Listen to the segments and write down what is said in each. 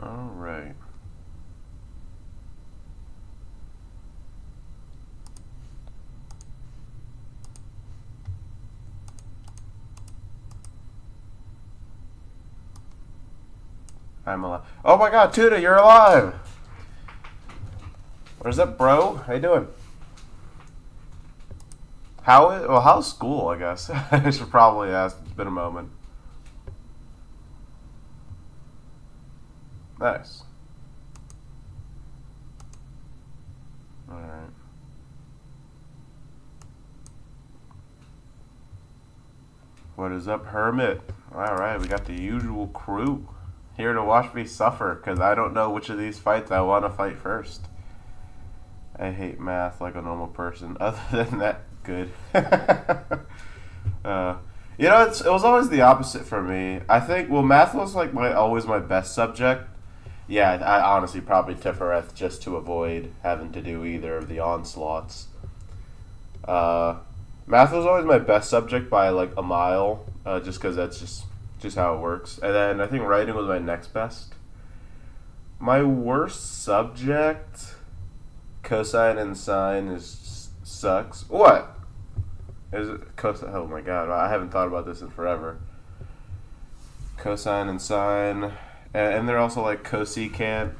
Alright. I'm alive. Oh my god, Tuna, you're alive! Where's up, bro? How you doing? How's school, I guess? I should probably ask. It's been a moment. Nice. Alright. What is up, Hermit? Alright, we got the usual crew here to watch me suffer, because I don't know which of these fights I want to fight first. I hate math like a normal person. Other than that, good. It was always the opposite for me. I think, math was like always my best subject. Yeah, I honestly probably Tifereth just to avoid having to do either of the onslaughts. Uh, Math was always my best subject by like a mile, just because that's just how it works. And then I think writing was my next best. My worst subject, cosine and sine, sucks. What? Is it cosine? Oh my god, I haven't thought about this in forever. Cosine and sine, and they're also like cosecant.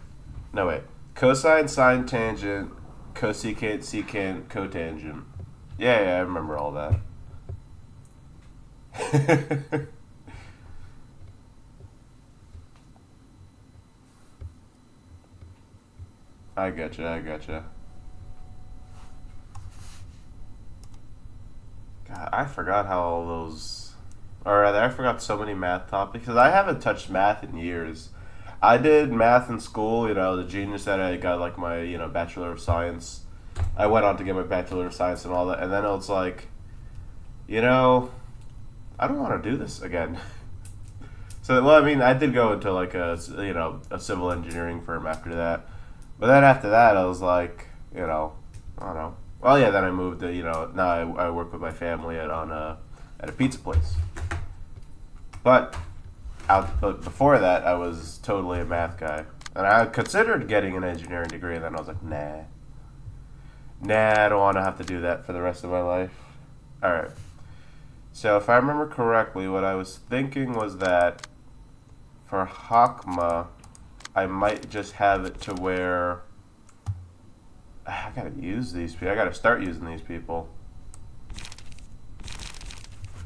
No wait, cosine, sine, tangent, cosecant, secant, cotangent. Yeah, I remember all that. I gotcha. God, I forgot how all those. Or rather, I forgot so many math topics because I haven't touched math in years. I did math in school, the genius that I got like my, Bachelor of Science. I went on to get my Bachelor of Science and all that, and then it was like, I don't want to do this again. So, well, I mean, I did go into like a civil engineering firm after that. But then after that, I was like, I don't know. Well, yeah, then I moved to, now I work with my family at a pizza place. But before that, I was totally a math guy. And I considered getting an engineering degree, and then I was like, nah. Nah, I don't want to have to do that for the rest of my life. Alright. So if I remember correctly, what I was thinking was that for Hakma, I might just have it to where I gotta use these people. I gotta start using these people.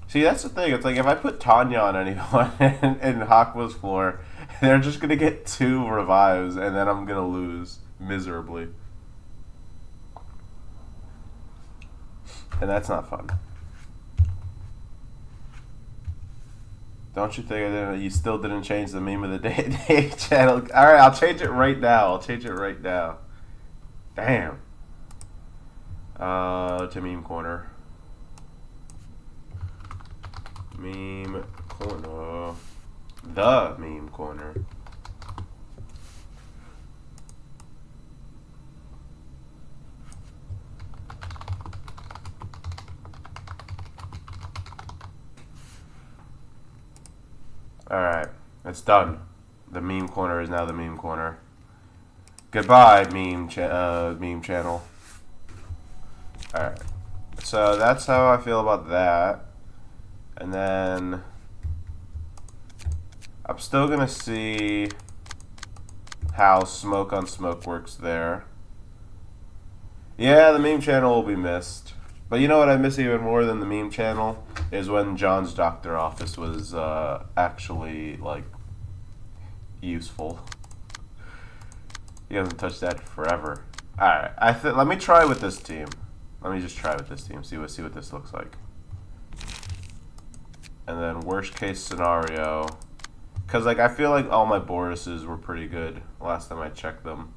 See, that's the thing. It's like if I put Tanya on anyone in Hakma's floor, they're just gonna get 2 revives, and then I'm gonna lose miserably. And that's not fun. Don't you think you still didn't change the meme of the day channel? Alright, I'll change it right now. Damn. To meme corner. Meme corner. The meme corner. Alright, it's done. The meme corner is now the meme corner. Goodbye, meme channel. Alright, so that's how I feel about that. And then I'm still gonna see how smoke on smoke works there. Yeah, the meme channel will be missed. But you know what I miss even more than the meme channel? Is when John's doctor office was actually, like, useful. He hasn't touched that forever. Alright, let me try with this team. Let me just try with this team, see what this looks like. And then worst case scenario, because like I feel like all my Boruses were pretty good last time I checked them.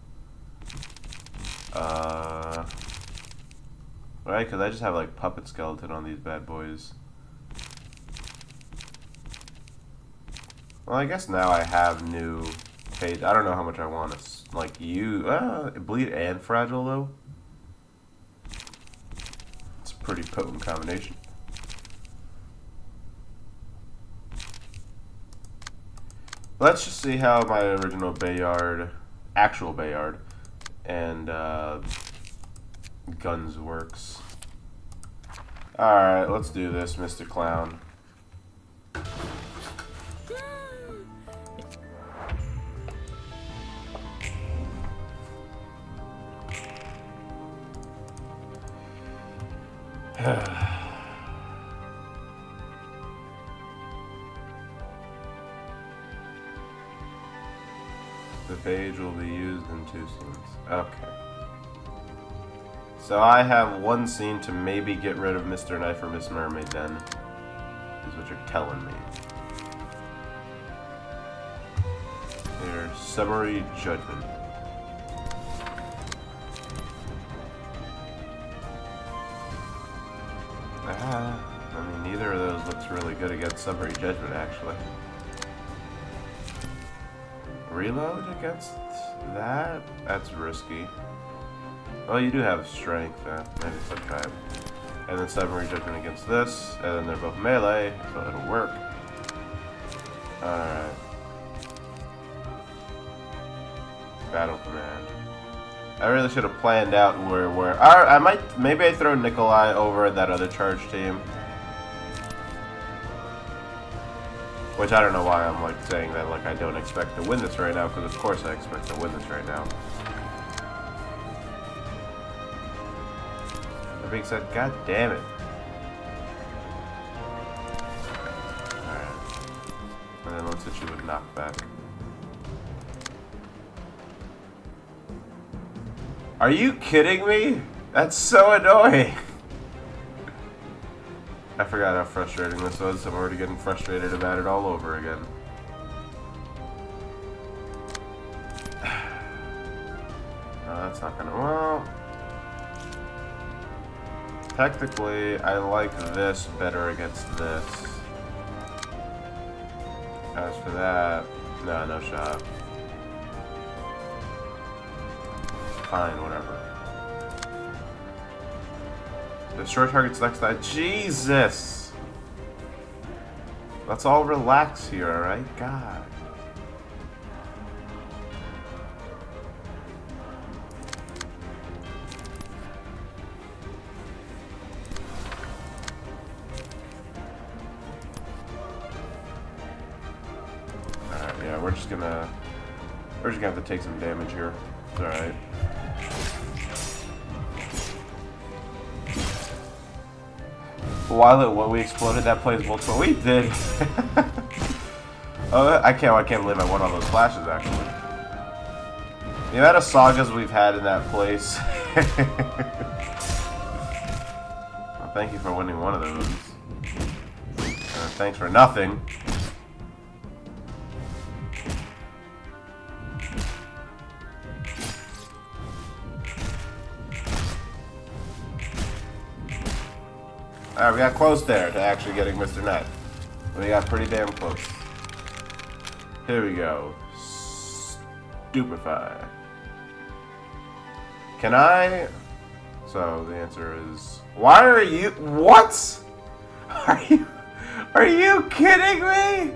Right, because I just have like puppet skeleton on these bad boys. Well, I guess now I have new page. I don't know how much I want to like bleed and fragile though. It's a pretty potent combination. Let's just see how my original Bayard, actual Bayard, and guns works. Alright, let's do this, Mr. Clown. The page will be used in 2 scenes. Okay. So I have 1 scene to maybe get rid of Mr. Knife or Miss Mermaid then. Is what you're telling me. Here, summary judgment. I mean, neither of those looks really good against summary judgment, actually. Reload against that? That's risky. Well, you do have strength, maybe it's like that. And then summary judgment against this, and then they're both melee, so it'll work. Alright. Battle command. I really should have planned out where I might, maybe I throw Nikolai over that other charge team. Which I don't know why I'm like saying that like I don't expect to win this right now, because of course I expect to win this right now. That being said, god damn it. Alright. And then let's hit you with knockback. Are you kidding me? That's so annoying! I forgot how frustrating this was, so I'm already getting frustrated about it all over again. No, that's not gonna... Well... Technically, I like this better against this. As for that... No shot. Fine, whatever. Destroy targets next time. Jesus! Let's all relax here, alright? God. Alright, yeah, we're just gonna have to take some damage here. It's alright. While we exploded that place multiple. We did. Oh, I can't believe I won all those flashes actually. The amount of sagas we've had in that place. Well, thank you for winning one of those. Thanks for nothing. Alright, we got close there to actually getting Mr. Knight. We got pretty damn close. Here we go. Stupefy. Can I... So, the answer is... Why are you... What? Are you kidding me?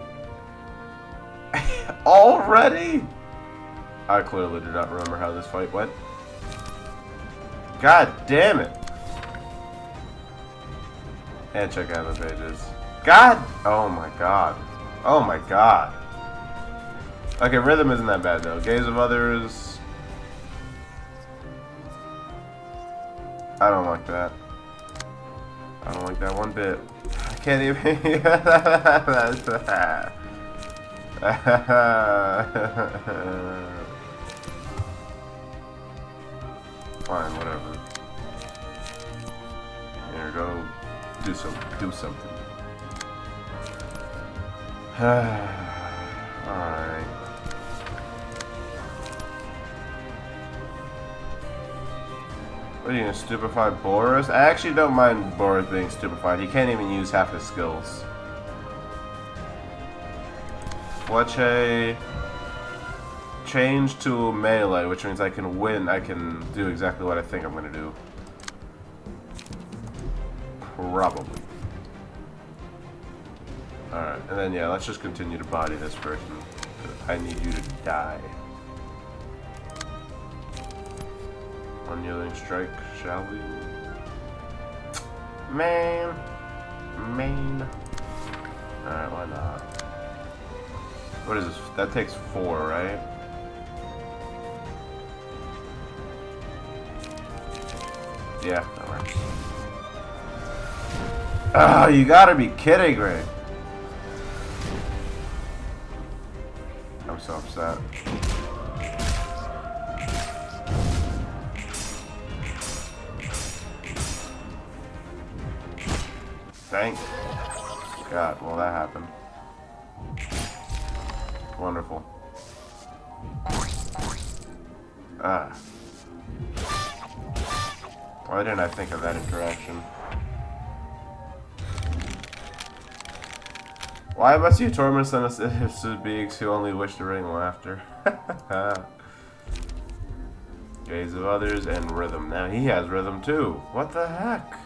Already? I clearly do not remember how this fight went. God damn it. And check out the pages. God! Oh my god. Oh my god. Okay, rhythm isn't that bad though. Gaze of others. I don't like that. I don't like that one bit. I can't even. Fine, whatever. Here, go. Do something. Alright. What are you gonna stupefy Boris? I actually don't mind Boris being stupefied. He can't even use half his skills. Fletche. Change to melee, which means I can win. I can do exactly what I think I'm gonna do. Probably. Alright, and then yeah, let's just continue to body this person. I need you to die. Unyielding strike, shall we? Man. Alright, why not? What is this? That takes 4, right? Yeah, that works. Ah, you gotta be kidding me! I'm so upset. Thank God. Well, that happened. Wonderful. Ah. Why didn't I think of that interaction? Why must you torment innocent beings who only wish to ring laughter? Gaze of others and rhythm. Now he has rhythm too. What the heck?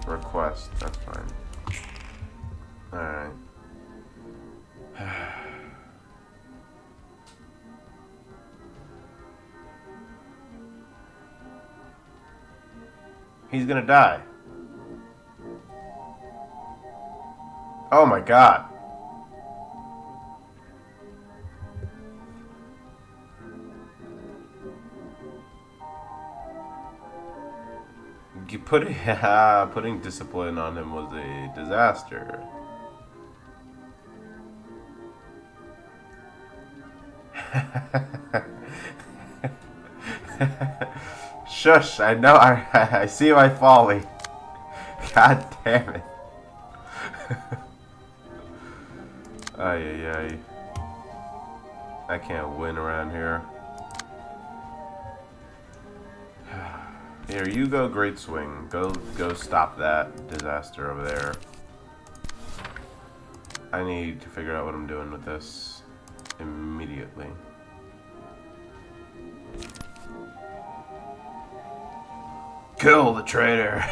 Request. That's fine. Alright. He's gonna die. Oh my God. Putting discipline on him was a disaster. Shush, I know, I see my folly. God damn it. Ay. I can't win around here. Here, you go great swing. Go stop that disaster over there. I need to figure out what I'm doing with this immediately. Kill the traitor!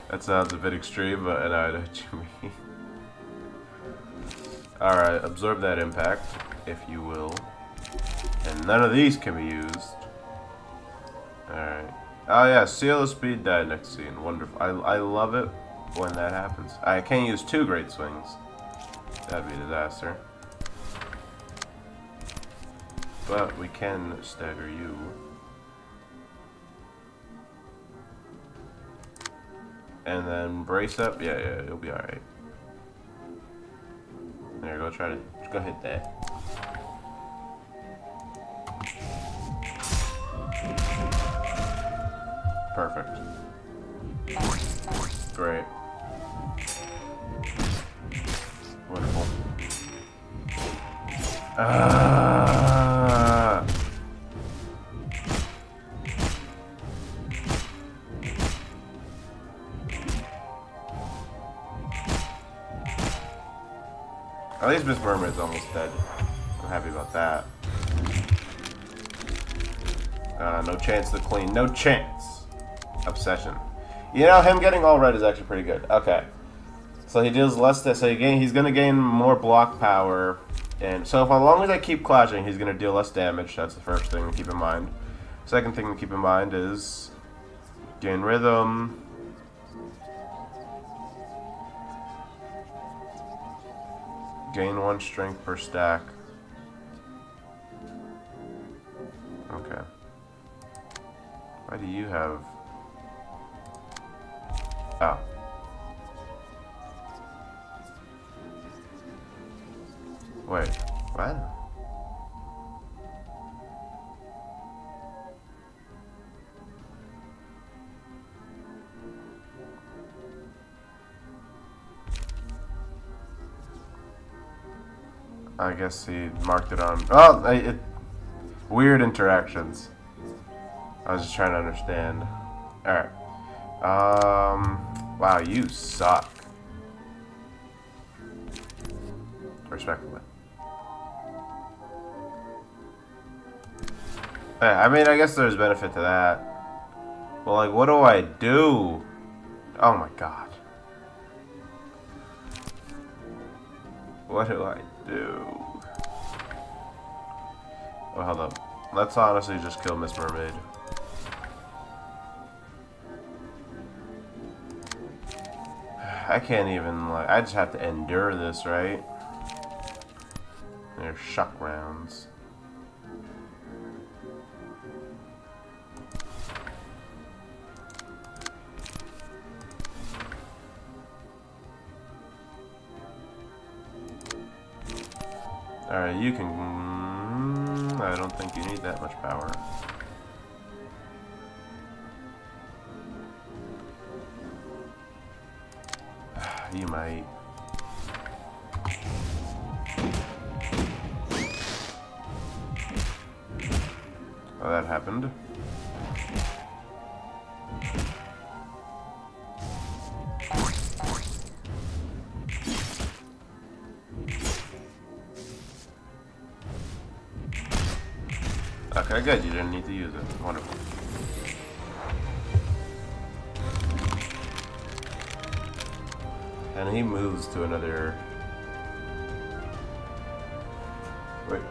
That sounds a bit extreme, but I know what you mean. Alright, absorb that impact, if you will. And none of these can be used. Alright. Oh yeah, seal the speed die next scene. Wonderful. I love it when that happens. I can't use 2 great swings. That'd be a disaster. But we can stagger you. And then brace up. Yeah, you'll be alright. There, go hit that. Perfect. Great. Wonderful. At least Miss Mermaid's almost dead. I'm happy about that. No chance to clean. No chance. Obsession. You know, him getting all red is actually pretty good. Okay. So he deals less so he's going to gain more block power. And so as long as I keep clashing, he's going to deal less damage. That's the first thing to keep in mind. Second thing to keep in mind is gain rhythm. Gain 1 strength per stack. Okay. Why do you have... Oh. Wait, what? I guess he marked it on... Oh! Weird interactions. I was just trying to understand. Alright. Wow, you suck. Respectfully. I mean, I guess there's benefit to that. Well, like, what do I do? Oh my God. What do I do? Oh, hold up. Let's honestly just kill Miss Mermaid. I can't even, like, I just have to endure this, right? There's shock rounds. Alright, you can... I don't think you need that much power. You might. Oh, that happened. Okay, good. You didn't need to use it. Wonderful. And he moves to another... Wait.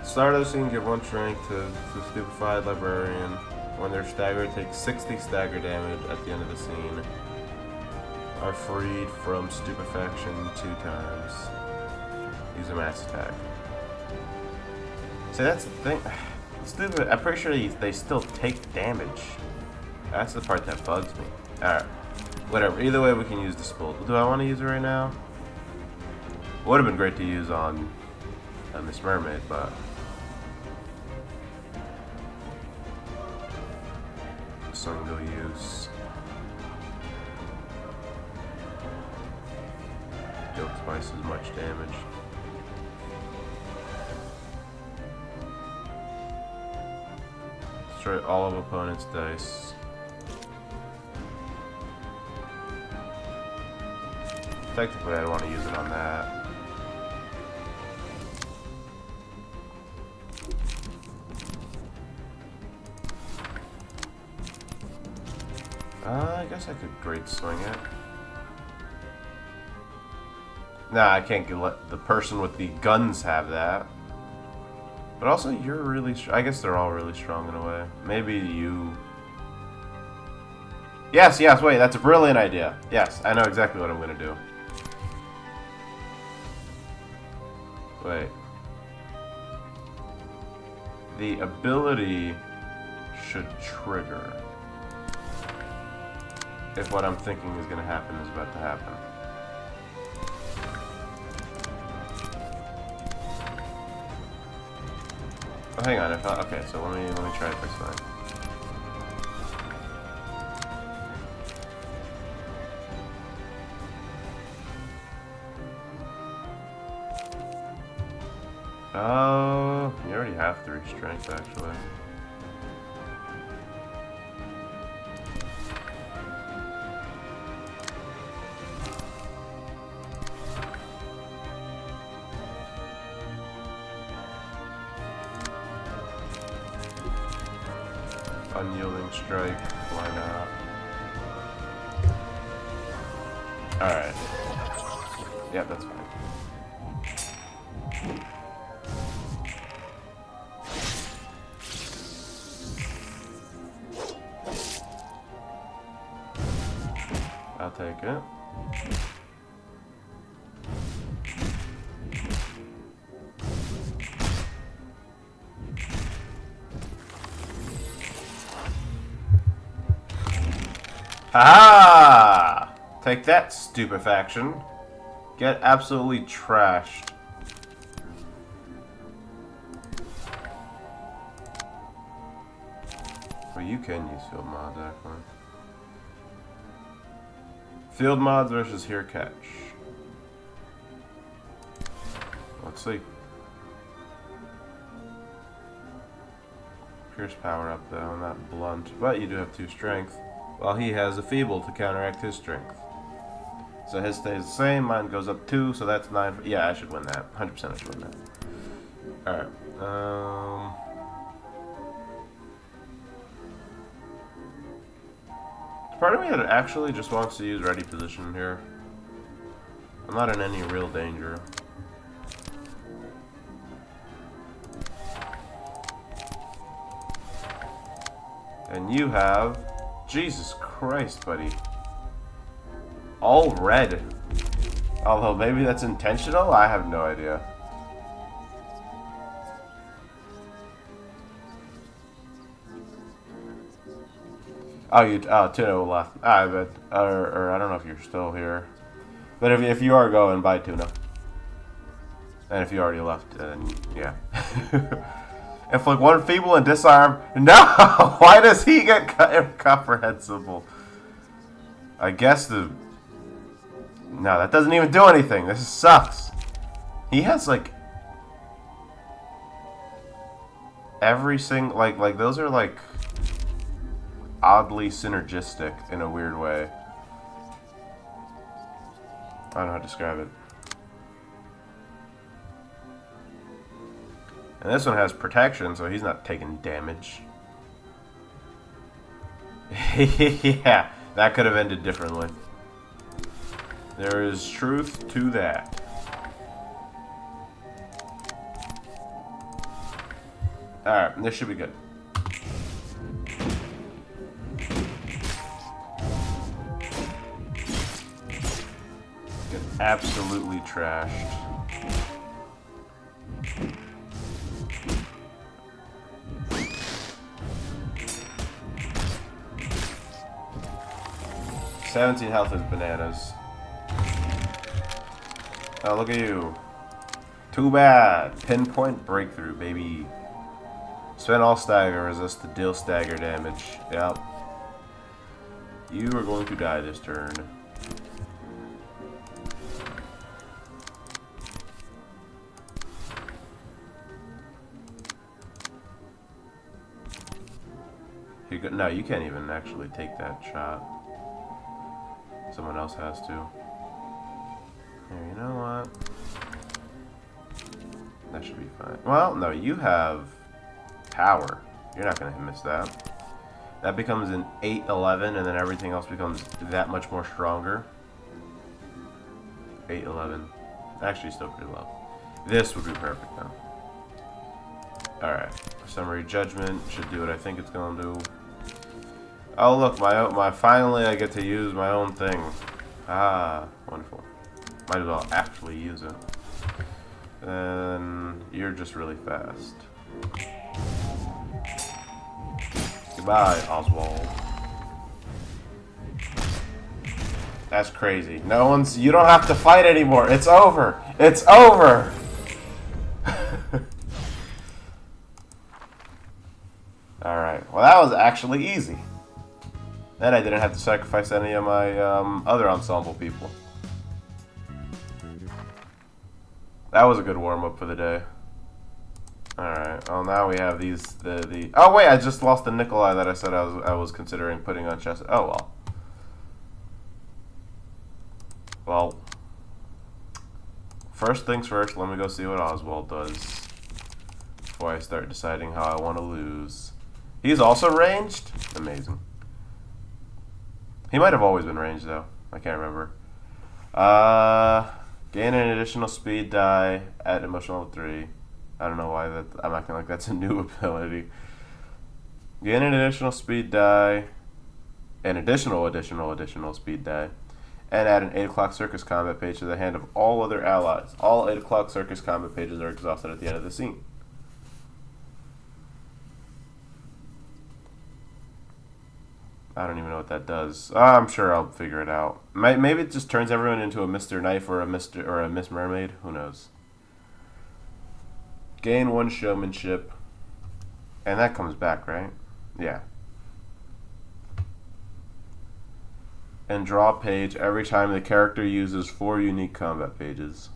Start of the scene, give 1 strength to the stupefied librarian. When they're staggered, take 60 stagger damage at the end of the scene. Are freed from stupefaction 2 times. Use a mass attack. See, that's the thing. Stupid. I'm pretty sure they still take damage. That's the part that bugs me. Alright. Whatever. Either way, we can use the spool. Do I want to use it right now? Would have been great to use on Miss Mermaid, but... single use. Deal twice as much damage. Destroy all of opponent's dice. Technically, I'd want to use it on that. I guess I could great swing it. Nah, I can't let the person with the guns have that. But also, you're really strong. I guess they're all really strong in a way. Maybe you... Yes, yes, wait, that's a brilliant idea. Yes, I know exactly what I'm going to do. Wait. The ability should trigger if what I'm thinking is going to happen is about to happen. Oh, hang on. Okay, so let me try it this way. Oh, you already have 3 strength, actually. Unyielding strike, why not? Alright. Yeah, that's fine. I'll take it. Ha! Take that, stupefaction. Get absolutely trashed. Well, you can use field mods, actually. Field mods versus here catch. Let's see. Pierce power up though, not blunt. But you do have 2 strength. While he has a feeble to counteract his strength. So his stays the same, mine goes up 2, so that's 9. Yeah, I should win that. 100% I should win that. Alright. Part of me that actually just wants to use ready position here. I'm not in any real danger. And you have... Jesus Christ, buddy. All red. Although maybe that's intentional? I have no idea. Oh, you... Oh, Tuna left. I bet. Or I don't know if you're still here. But if you are going, bye, Tuna. And if you already left, then yeah. If like one feeble and disarm... No! Why does he get incomprehensible? I guess the... No, that doesn't even do anything. This sucks. He has like... Every single... Like those are like... Oddly synergistic in a weird way. I don't know how to describe it. And this one has protection, so he's not taking damage. Yeah, that could have ended differently. There is truth to that. Alright, this should be good. Get absolutely trashed. $17 health is bananas. Oh, look at you. Too bad. Pinpoint breakthrough, baby. Spend all stagger, resist to deal stagger damage. Yep. You are going to die this turn. No, you can't even actually take that shot. Someone else has to. Here, you know what? That should be fine. Well, no, you have power. You're not going to miss that. That becomes an 8-11, and then everything else becomes that much more stronger. 8-11. Actually, still pretty low. This would be perfect now. Alright. Summary Judgment should do what I think it's going to do. Oh look, my finally I get to use my own thing. Ah, wonderful. Might as well actually use it. And you're just really fast. Goodbye, Oswald. That's crazy. No one's... You don't have to fight anymore. It's over. It's over. Alright. Well, that was actually easy. Then I didn't have to sacrifice any of my other ensemble people. That was a good warm-up for the day. Alright, well now we have these, the... Oh wait, I just lost the Nikolai that I said I was considering putting on chest. Oh well. Well, first things first, let me go see what Oswald does before I start deciding how I want to lose. He's also ranged? Amazing. He might have always been ranged, though. I can't remember. Gain an additional speed die at emotional level 3. I don't know why that... I'm acting like that's a new ability. Gain an additional speed die. An additional speed die. And add an 8 o'clock circus combat page to the hand of all other allies. All 8 o'clock circus combat pages are exhausted at the end of the scene. I don't even know what that does. I'm sure I'll figure it out. Maybe it just turns everyone into a Mr. Knife or a Miss Mermaid. Who knows? Gain 1 showmanship. And that comes back, right? Yeah. And draw a page every time the character uses 4 unique combat pages.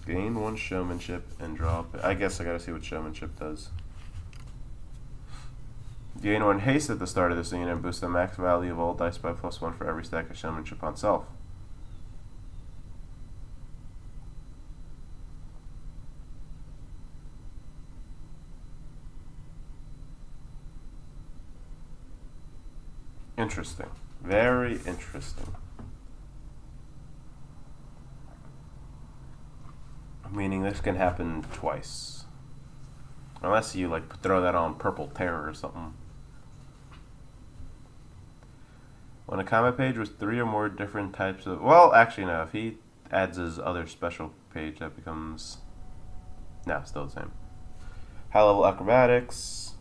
Gain 1 showmanship and draw a... I guess I gotta see what showmanship does. Gain 1 haste at the start of the scene and boost the max value of all dice by +1 for every stack of showmanship on self. Interesting. Very interesting. Meaning this can happen twice. Unless you like throw that on Purple Terror or something. When a combat page with 3 or more different types of... Well, actually no. If he adds his other special page, that becomes... No, still the same. High level acrobatics.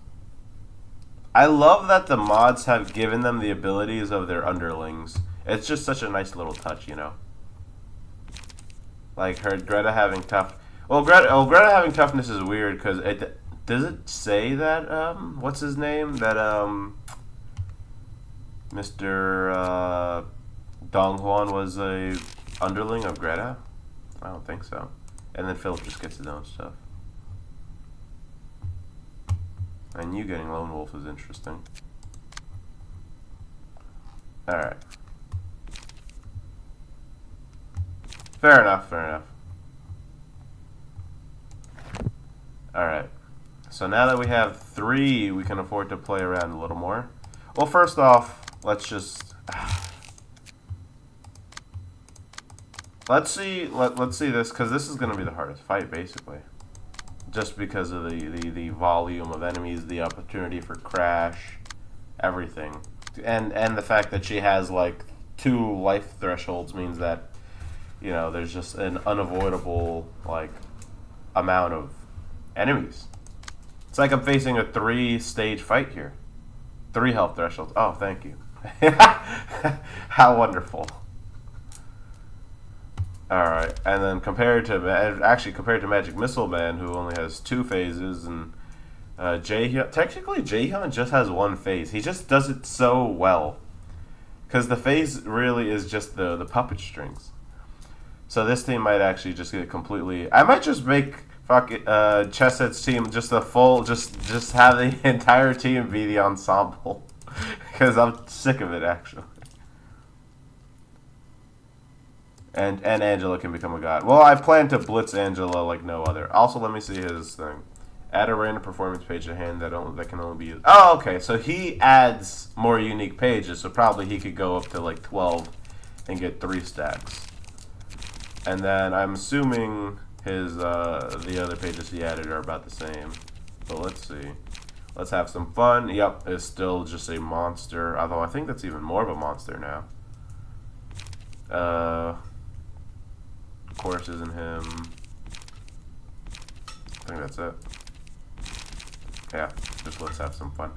I love that the mods have given them the abilities of their underlings. It's just such a nice little touch, you know? Like her Greta having tough... Well, Greta having toughness is weird because it... Does it say that, what's his name? That, Mr. Dong Huan was a underling of Greta? I don't think so. And then Philip just gets his own stuff. And you getting Lone Wolf is interesting. Alright. Fair enough, fair enough. Alright. So now that we have 3, we can afford to play around a little more. Well, first off, let's just... Let's see this, because this is going to be the hardest fight, basically. Just because of the volume of enemies, the opportunity for crash, everything. And the fact that she has, like, 2 life thresholds means that, you know, there's just an unavoidable, like, amount of enemies. It's like I'm facing a 3-stage fight here. 3 health thresholds. Oh, thank you. How wonderful. Alright, and then compared to Magic Missile Man, who only has 2 phases, and technically Jaehyun just has 1 phase. He just does it so well. Because the phase really is just the puppet strings. So this team might actually just get completely... I might just make Chesset's team just a full... Just have the entire team be the ensemble. Because I'm sick of it, actually. And Angela can become a god. Well, I plan to blitz Angela like no other. Also, let me see his thing. Add a random performance page to hand that can only be used. Oh, okay. So he adds more unique pages. So probably he could go up to like 12 and get 3 stacks. And then I'm assuming his the other pages he added are about the same. But let's see. Let's have some fun. Yep, it's still just a monster. Although I think that's even more of a monster now. Of course, isn't him. I think that's it. Yeah, just let's have some fun.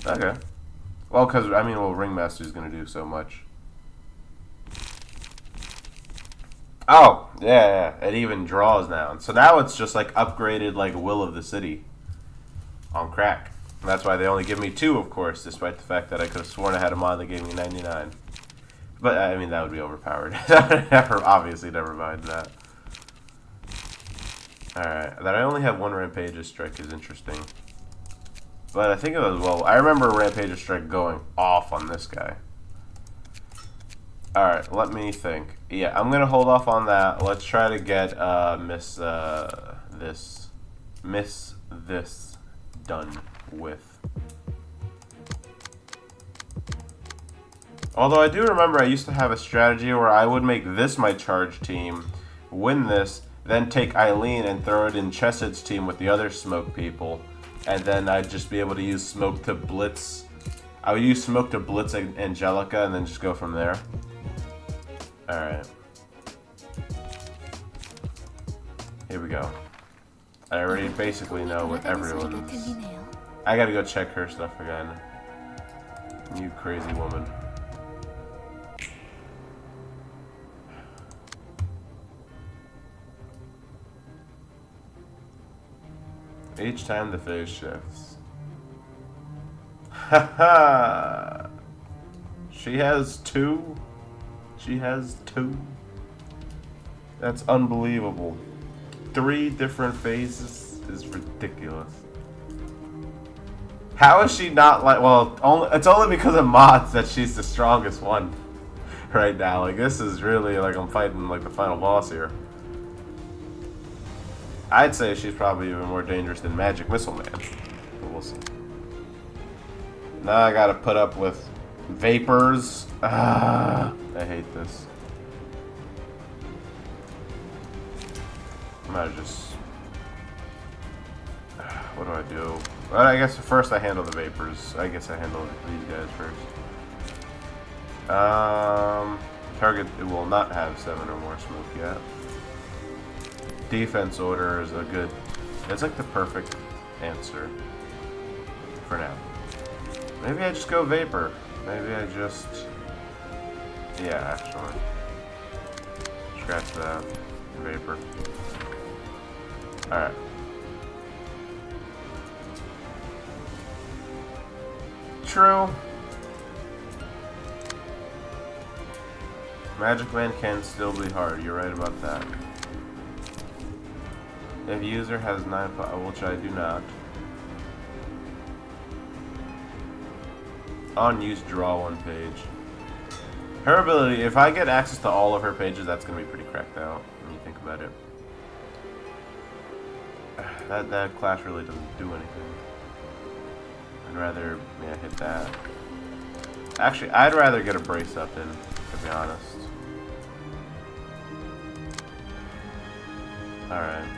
Okay. Well, because, I mean, Ringmaster's going to do so much. Oh, yeah, it even draws now. So now it's just, like, upgraded, like, Will of the City on crack. And that's why they only give me 2, of course, despite the fact that I could have sworn I had a mod that gave me 99. But, I mean, that would be overpowered. Obviously, never mind that. Alright, that I only have 1 Rampage's Strike is interesting. But I think it was, well, I remember Rampage's Strike going off on this guy. Alright, let me think. Yeah, I'm going to hold off on that. Let's try to get Miss this done with. Although I do remember I used to have a strategy where I would make this my charge team, win this, then take Eileen and throw it in Chesset's team with the other smoke people, and then I'd just be able to use smoke to blitz. I would use smoke to blitz Angelica and then just go from there. Alright. Here we go. I already basically know what everyone's... I gotta go check her stuff again. You crazy woman. Each time the phase shifts. Haha! She has 2? She has 2? That's unbelievable. 3 different phases is ridiculous. How is she not like... Well, it's only because of mods that she's the strongest one right now. Like, this is really like I'm fighting like the final boss here. I'd say she's probably even more dangerous than Magic Missile Man. But we'll see. Now I gotta put up with vapors. I hate this. might just... What do I do? Well, I guess first I handle the vapors. I guess I handle these guys first. Target will not have 7 or more smoke yet. Defense order is a good... It's like the perfect answer. For now. Maybe I just go vapor. Maybe I just... Yeah, actually. Scratch that. Vapor. Alright. True. Magic Man can still be hard. You're right about that. If user has 9, which I do not. On use, draw 1 page. Her ability, if I get access to all of her pages, that's going to be pretty cracked out when you think about it. That clash really doesn't do anything. I'd rather, yeah, hit that. Actually, I'd rather get a brace up in, to be honest. Alright.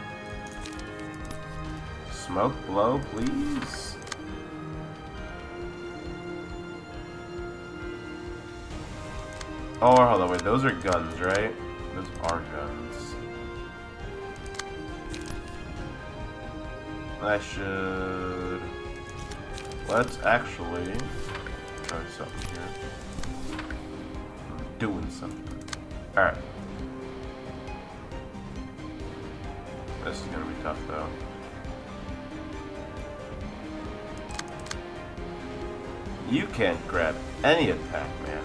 Smoke blow, please. Oh, hold on, wait, those are guns, right? Those are guns. I should... Let's actually try something here. I'm doing something. Alright. This is gonna be tough, though. You can't grab any attack, man.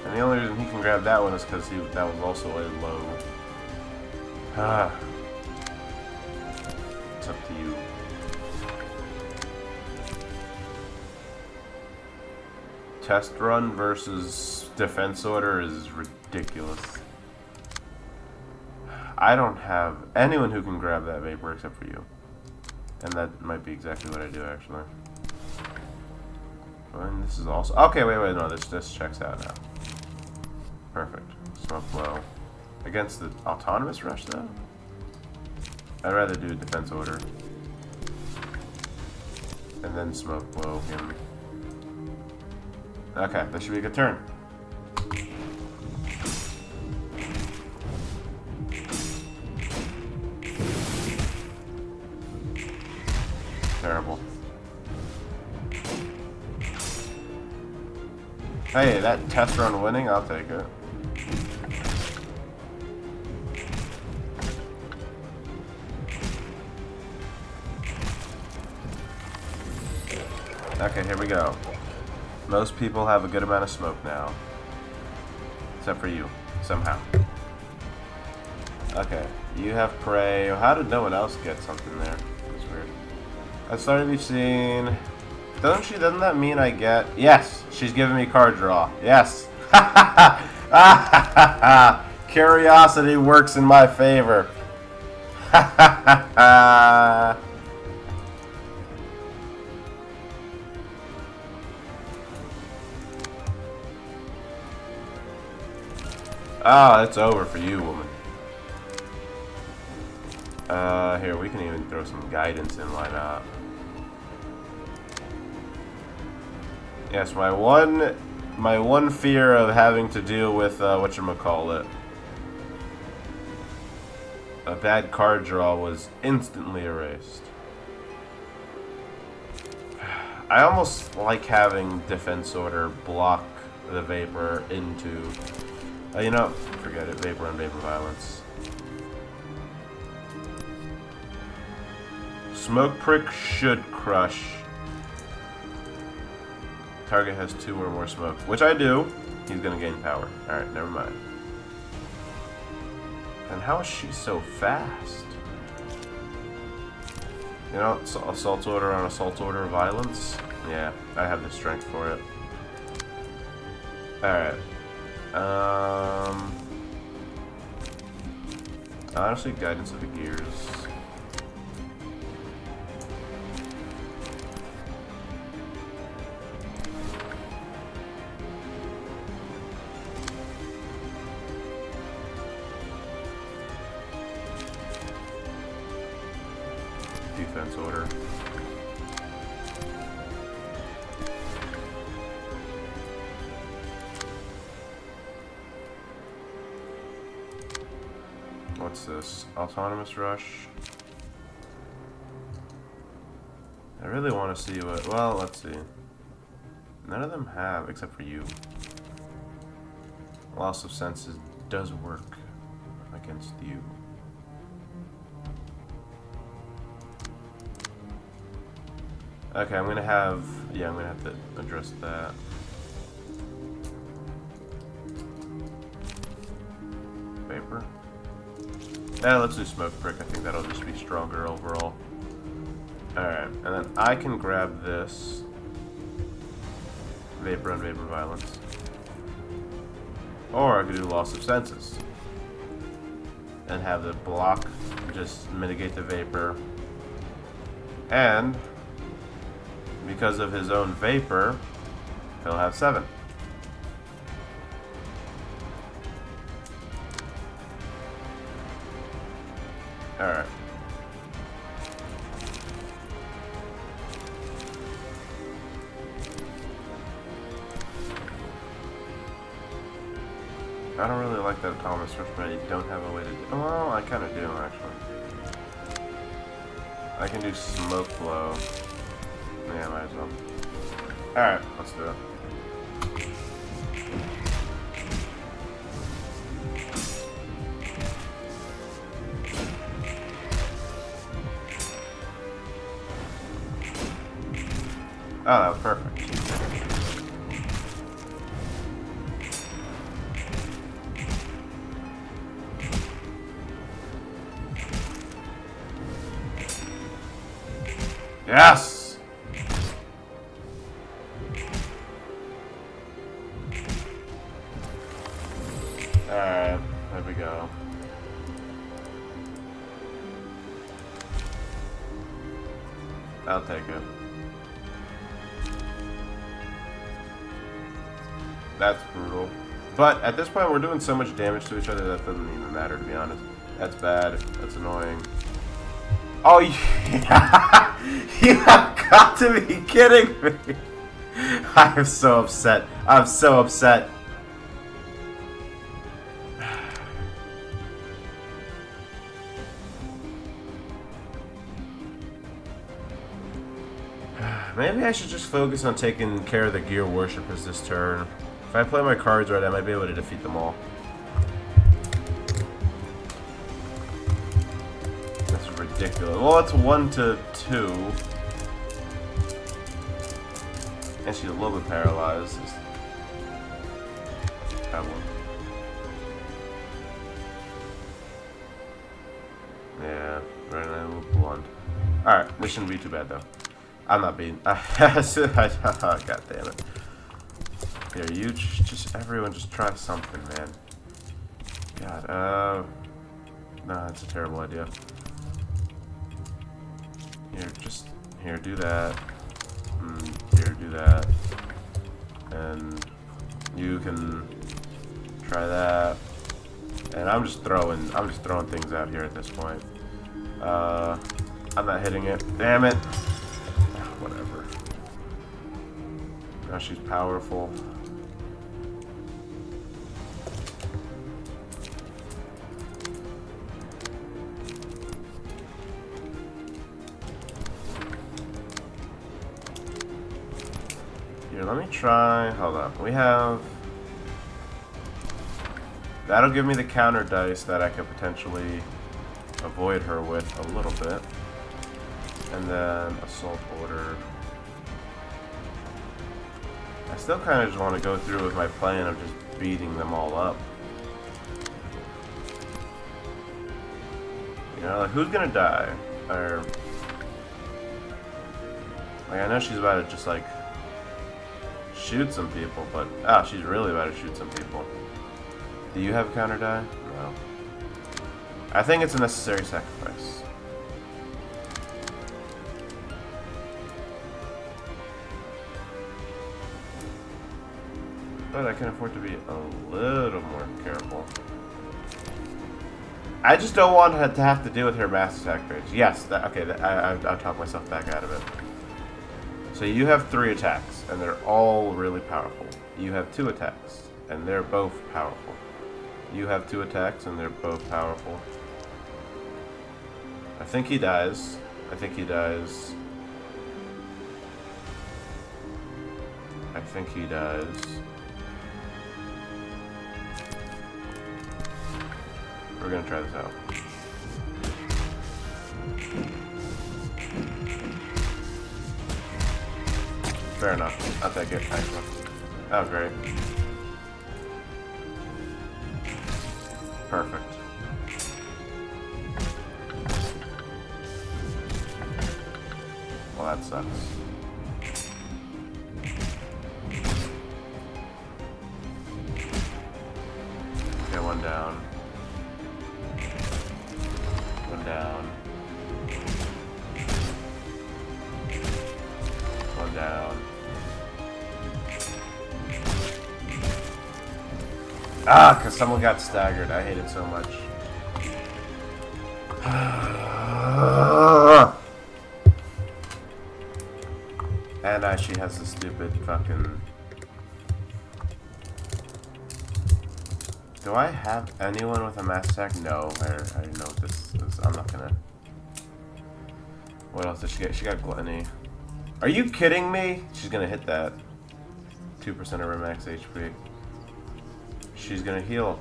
And the only reason he can grab that one is because that was also a low. It's up to you. Test run versus defense order is ridiculous. I don't have anyone who can grab that vapor except for you. And that might be exactly what I do, actually. And this is also... Okay, wait, no, this checks out now. Perfect. Smoke blow. Against the autonomous rush, though? I'd rather do defense order. And then smoke blow him. Okay, this should be a good turn. Terrible. Hey, that test run winning, I'll take it. Okay, here we go. Most people have a good amount of smoke now. Except for you, somehow. Okay, you have prey. How did no one else get something there? That's weird. I started to be seen. Doesn't that mean I get... Yes! She's giving me card draw. Yes! Curiosity works in my favor. Ah, it's over for you, woman. Here, we can even throw some guidance in, why not? Yes, my one fear of having to deal with, whatchamacallit, a bad card draw was instantly erased. I almost like having defense order block the vapor into... you know, forget it. Vapor and vapor violence. Smoke prick should crush. Target has 2 or more smoke, which I do. He's gonna gain power. Alright, never mind. And how is she so fast? You know, assault order on assault order violence? Yeah, I have the strength for it. Alright. Honestly, guidance of the gears. defense order. What's this? Autonomous rush. I really want to see what... Well, let's see. None of them have, except for you. Loss of senses does work against you. Okay, I'm gonna have... Yeah, I'm gonna have to address that. Vapor. Yeah, let's do smoke prick. I think that'll just be stronger overall. Alright, and then I can grab this. Vapor and vapor violence. Or I could do loss of senses. And have the block just mitigate the vapor. And because of his own vapor, he'll have 7. Alright. I don't really like that autonomous rush, but I don't have a way to do... Well, I kind of do, actually. I can do smoke blow. Yeah, might as well. Alright, let's do it. Oh, that was perfect. Yes! Alright, there we go. I'll take it. That's brutal. But at this point, we're doing so much damage to each other that doesn't even matter, to be honest. That's bad. That's annoying. Oh, yeah! You have got to be kidding me! I am so upset. I'm so upset. Maybe I should just focus on taking care of the gear worshippers this turn. If I play my cards right, I might be able to defeat them all. That's ridiculous. Well, it's 1 to 2. And she's a little bit paralyzed. That one. Yeah, right now we're blunt. Alright, this shouldn't be too bad though. I'm not being... God damn it. Here, you just... Everyone just try something, man. God, no, that's a terrible idea. Here, just... Here, do that. Here, do that. And... You can... Try that. And I'm just throwing things out here at this point. I'm not hitting it. Damn it! Whatever. Now she's powerful. Here, let me try. Hold on. We have... That'll give me the counter dice that I could potentially avoid her with a little bit. And then assault order. I still kind of just want to go through with my plan of just beating them all up. You know, like, who's gonna die? Or... Like, I know she's about to just, like, shoot some people, but... Ah, she's really about to shoot some people. Do you have a counter die? No. I think it's a necessary sacrifice. But I can afford to be a little more careful. I just don't want her to have to deal with her mass attack page. Yes, okay, I'll talk myself back out of it. So you have 3 attacks, and they're all really powerful. You have 2 attacks, and they're both powerful. You have 2 attacks, and they're both powerful. I think he dies. I think he dies. I think he dies. We're gonna try this out. Fair enough. I'll take it. Thanks, man. Oh, great. Perfect. Well, that sucks. Okay, 1 down. 1 down. 1 down. Ah, because someone got staggered. I hate it so much. And she has the stupid fucking... Do I have anyone with a mass attack? No, I already know what this is. I'm not gonna... What else did she get? She got Gluttony. Are you kidding me? She's gonna hit that. 2% of her max HP. She's gonna heal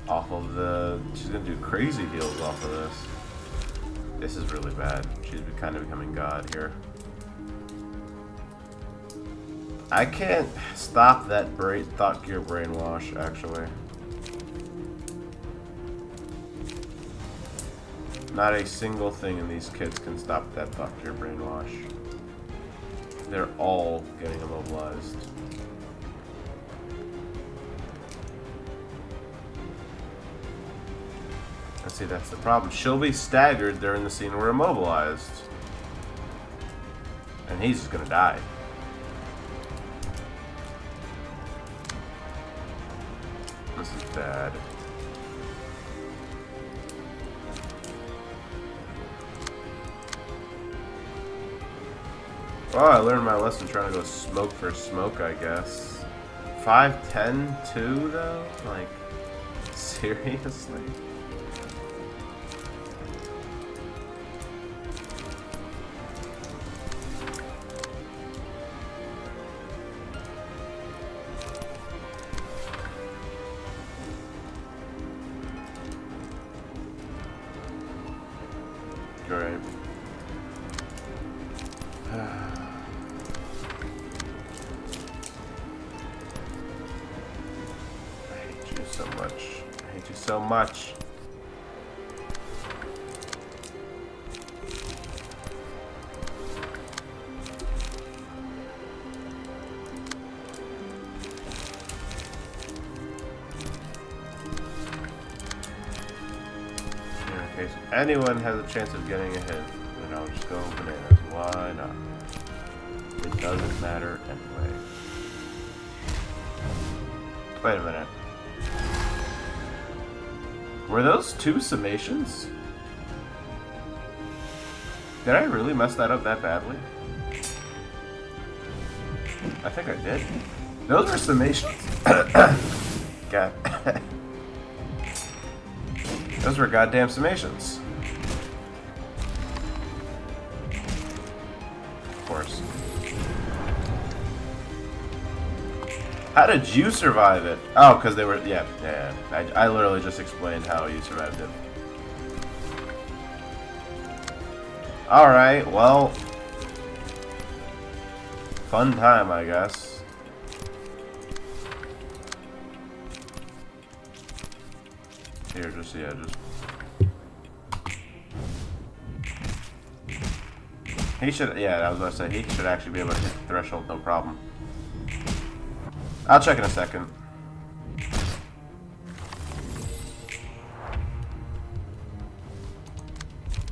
off of the... She's gonna do crazy heals off of this. This is really bad. She's kind of becoming God here. I can't stop that thought gear brainwash, actually. Not a single thing in these kits can stop that thought gear brainwash. They're all getting immobilized. And see, that's the problem. She'll be staggered during the scene we're immobilized. And he's just gonna die. This is bad. Oh, I learned my lesson trying to go smoke for smoke, I guess. 5'10", 2 though? Like, seriously? Great. So much. In case anyone has a chance of getting a hit, you know, just go bananas. Why not? It doesn't matter anyway. Wait a minute. Were those 2 summations? Did I really mess that up that badly? I think I did. Those were summations? God. Those were goddamn summations. Of course. How did you survive it? Oh, because they were... Yeah. I literally just explained how you survived it. Alright, well... Fun time, I guess. Here, just... He should... Yeah, I was about to say, he should actually be able to hit the threshold, no problem. I'll check in a second.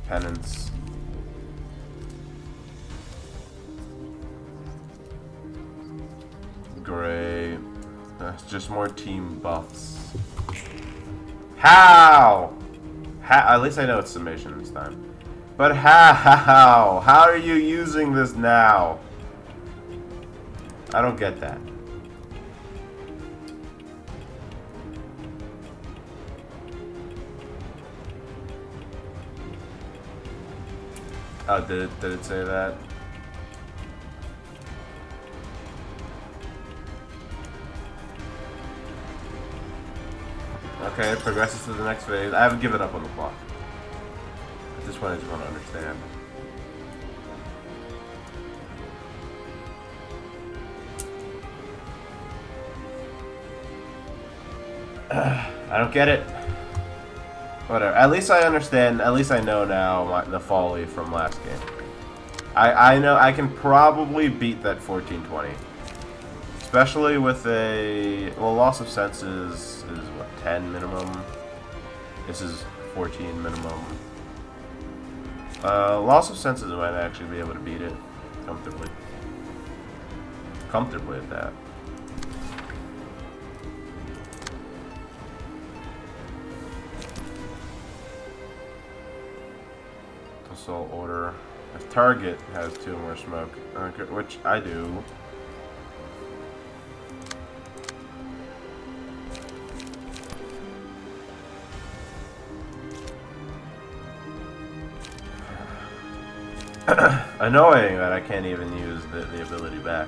Penance. Great. That's just more team buffs. How? At least I know it's summation this time. But how? How are you using this now? I don't get that. Oh, did it say that? Okay, it progresses to the next phase. I haven't given up on the plot. At this point, I just want to understand. I don't get it. Whatever. At least I understand. At least I know now the folly from last game. I know I can probably beat that 1420. Especially with a... Well, loss of senses is what, 10 minimum? This is 14 minimum. Loss of senses might actually be able to beat it comfortably. Comfortably at that. Assault order. If target has 2 more smoke, which I do. Annoying that I can't even use the ability back.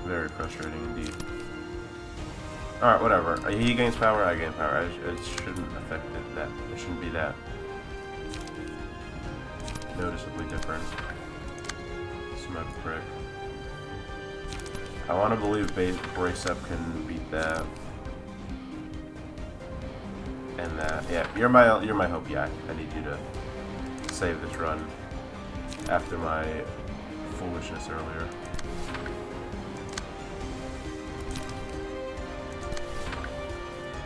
Very frustrating indeed. Alright, whatever. He gains power, I gain power. It shouldn't affect it that. It shouldn't be that noticeably different. Smoke prick. I want to believe Brace Up can beat that. And that. Yeah, you're my hope, Yak. I need you to save this run after my foolishness earlier.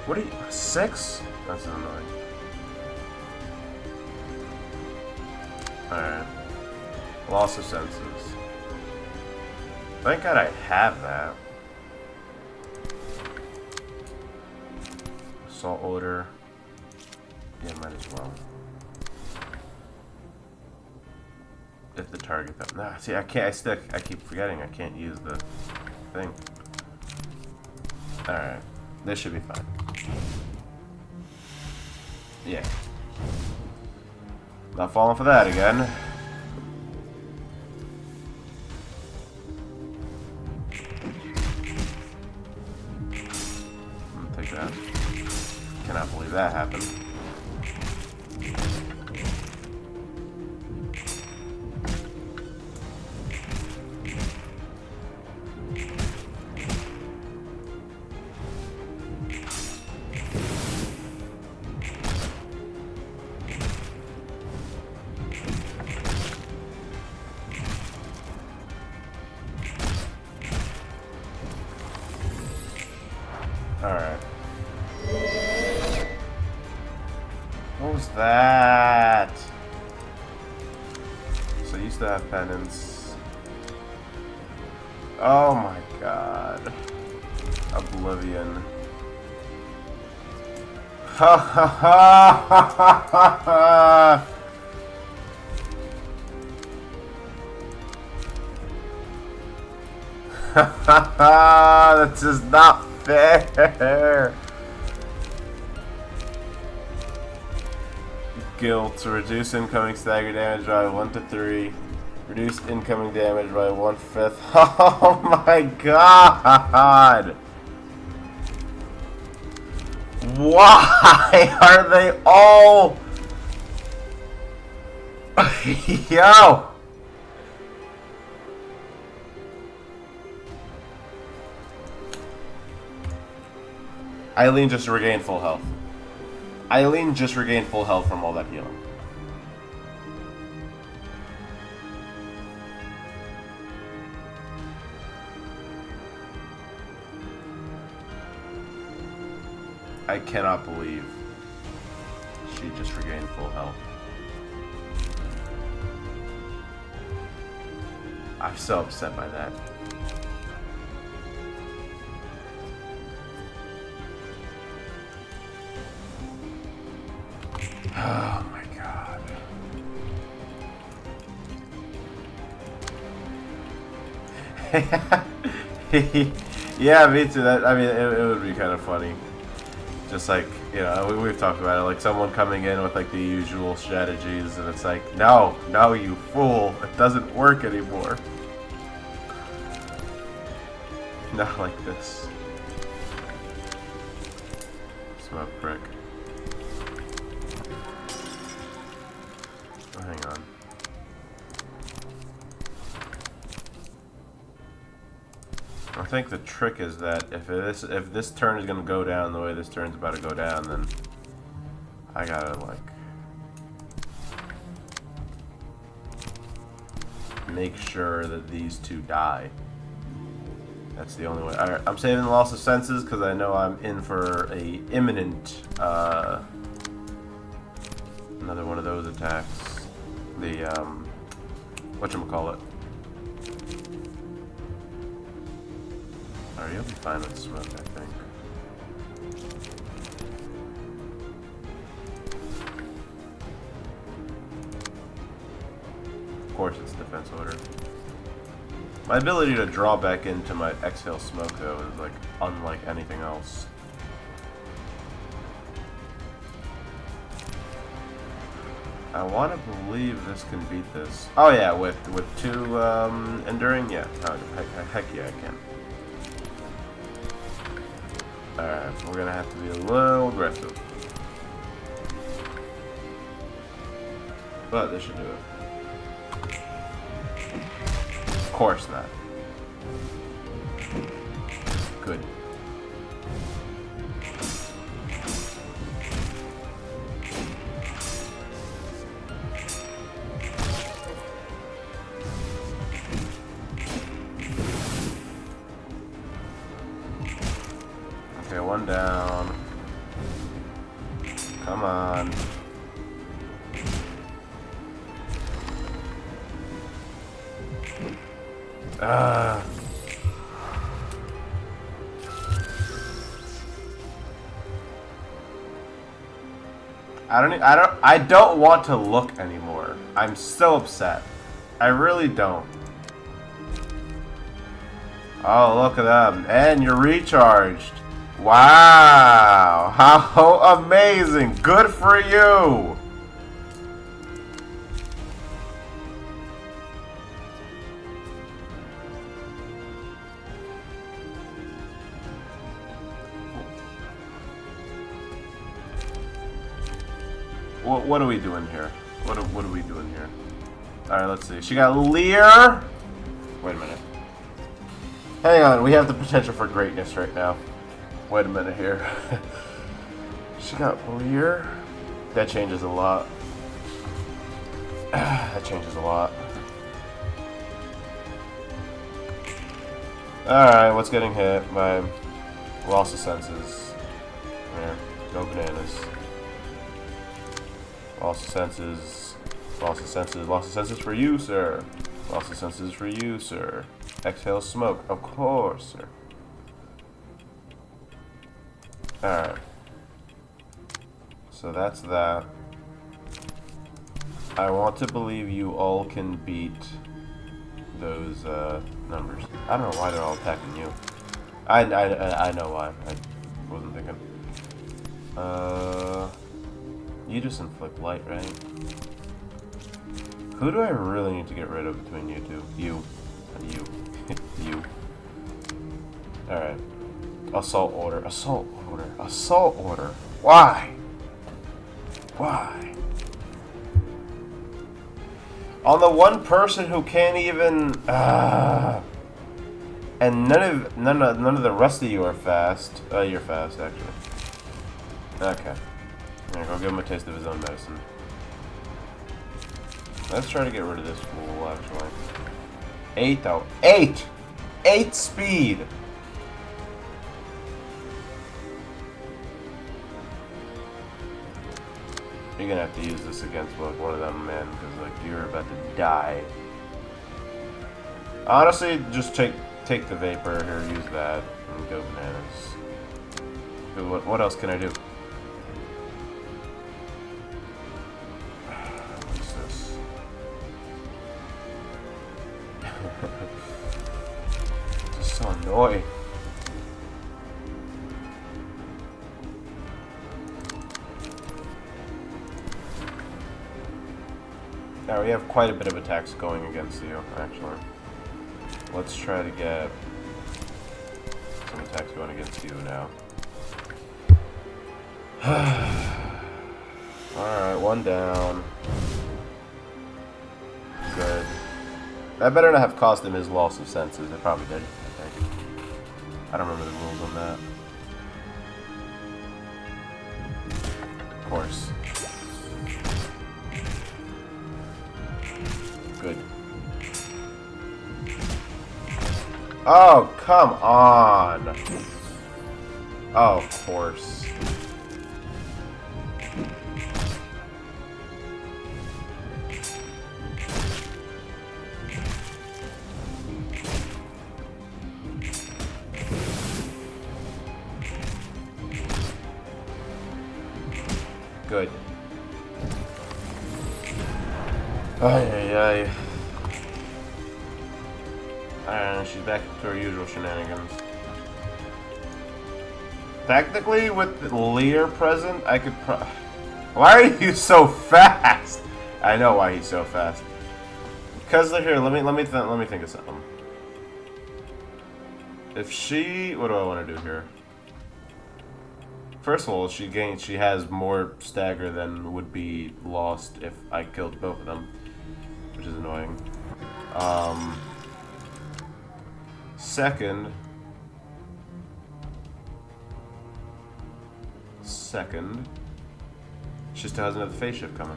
What are you? 6? That's annoying. Alright. Loss of senses. Thank God I have that. Assault order. Yeah, might as well. If the target that. Nah, see, I can't. I keep forgetting. I can't use the thing. All right, this should be fine. Yeah. Not falling for that again. Take that. Cannot believe that happened. Alright. What was that? So I used to have penance. Oh my god. Oblivion. Ha ha ha ha ha ha! Ha ha ha! That's just not fair. Guild to reduce incoming stagger damage by 1 to 3. Reduce incoming damage by 1/5. Oh my god! Why are they all? Yo! Eileen just regained full health. Eileen just regained full health from all that healing. I cannot believe she just regained full health. I'm so upset by that. Oh my god. Yeah, me too. That, I mean, it would be kind of funny. Just like, you know, we've talked about it, like someone coming in with like the usual strategies, and it's like, no, no, you fool, it doesn't work anymore. Not like this. Smoke prick. Oh, hang on. I think the trick is that if this turn is gonna go down the way this turn's about to go down, then I gotta like make sure that these two die. That's the only way. Alright, I'm saving the loss of senses because I know I'm in for a imminent another one of those attacks. The whatchamacallit. Alright, you'll be fine with smoke, I think. Of course it's defense order. My ability to draw back into my exhale smoke, though, is like unlike anything else. I want to believe this can beat this. Oh yeah, with 2 enduring, yeah. Oh, heck yeah, I can. Alright, we're gonna have to be a little aggressive. But this should do it. Of course not. Good. Okay, 1 down. Come on. I don't want to look anymore. I'm so upset. I really don't. Oh, look at them. And you're recharged. Wow. How amazing. Good for you. What are we doing here? What are we doing here? Alright, let's see. She got Lear. Wait a minute. Hang on, we have the potential for greatness right now. Wait a minute here. She got Lear. That changes a lot. That changes a lot. Alright, what's getting hit? My loss of senses. There. Go bananas. Loss of senses. Loss of senses. Loss of senses for you, sir. Loss of senses for you, sir. Exhale smoke. Of course, sir. Alright. So that's that. I want to believe you all can beat those numbers. I don't know why they're all attacking you. I know why. I wasn't thinking. You just inflict light, right? Who do I really need to get rid of between you two? You. And you. You. Alright. Assault order. Assault order. Assault order. Why? Why? On the one person who can't even... And none of the rest of you are fast. You're fast, actually. Okay. Here, go give him a taste of his own medicine. Let's try to get rid of this fool, actually. 8, though. 8! 8 speed! You're gonna have to use this against like one of them men, because like you're about to die. Honestly, just take the vapor here, use that, and go bananas. What else can I do? Just so annoying. Now we have quite a bit of attacks going against you, actually. Let's try to get some attacks going against you now. Alright, one down. Good. That better not have cost him his loss of senses. It probably did, I think. I don't remember the rules on that. Of course. Good. Oh, come on! Oh, of course. Good. Ay, ay, ay. And she's back to her usual shenanigans. Technically, with Lear present, I could Why are you so fast? I know why he's so fast. Because here, let me think of something. If she, what do I want to do here? First of all, she has more stagger than would be lost if I killed both of them, which is annoying. Second, she still has another phase shift coming.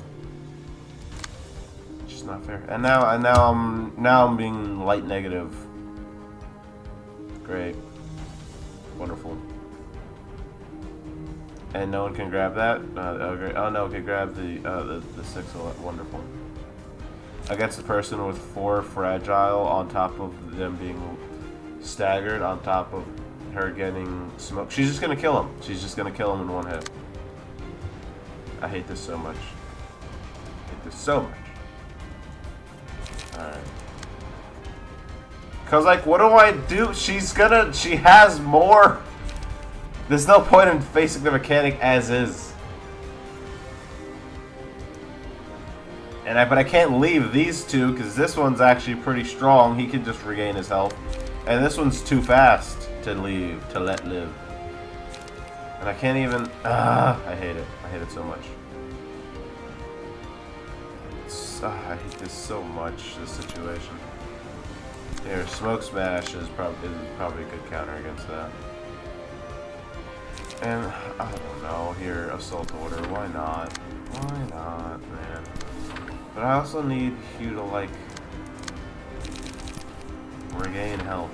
It's just not fair. And now I'm being light negative. Great, wonderful. And no one can grab that. Oh no, okay, grab the 6. Wonderful. Against the person with 4 fragile, on top of them being staggered, on top of her getting smoked. She's just gonna kill him. She's just gonna kill him in one hit. I hate this so much. I hate this so much. Alright. Cause like, what do I do? She has more. There's no point in facing the mechanic as is. But I can't leave these two because this one's actually pretty strong. He can just regain his health. And this one's too fast to leave, to let live. And I can't even... I hate it. I hate it so much. I hate this so much, this situation. Here, Smoke Smash is probably a good counter against that. And, I don't know, here, Assault Order, why not? Why not, man? But I also need you to, like, regain health.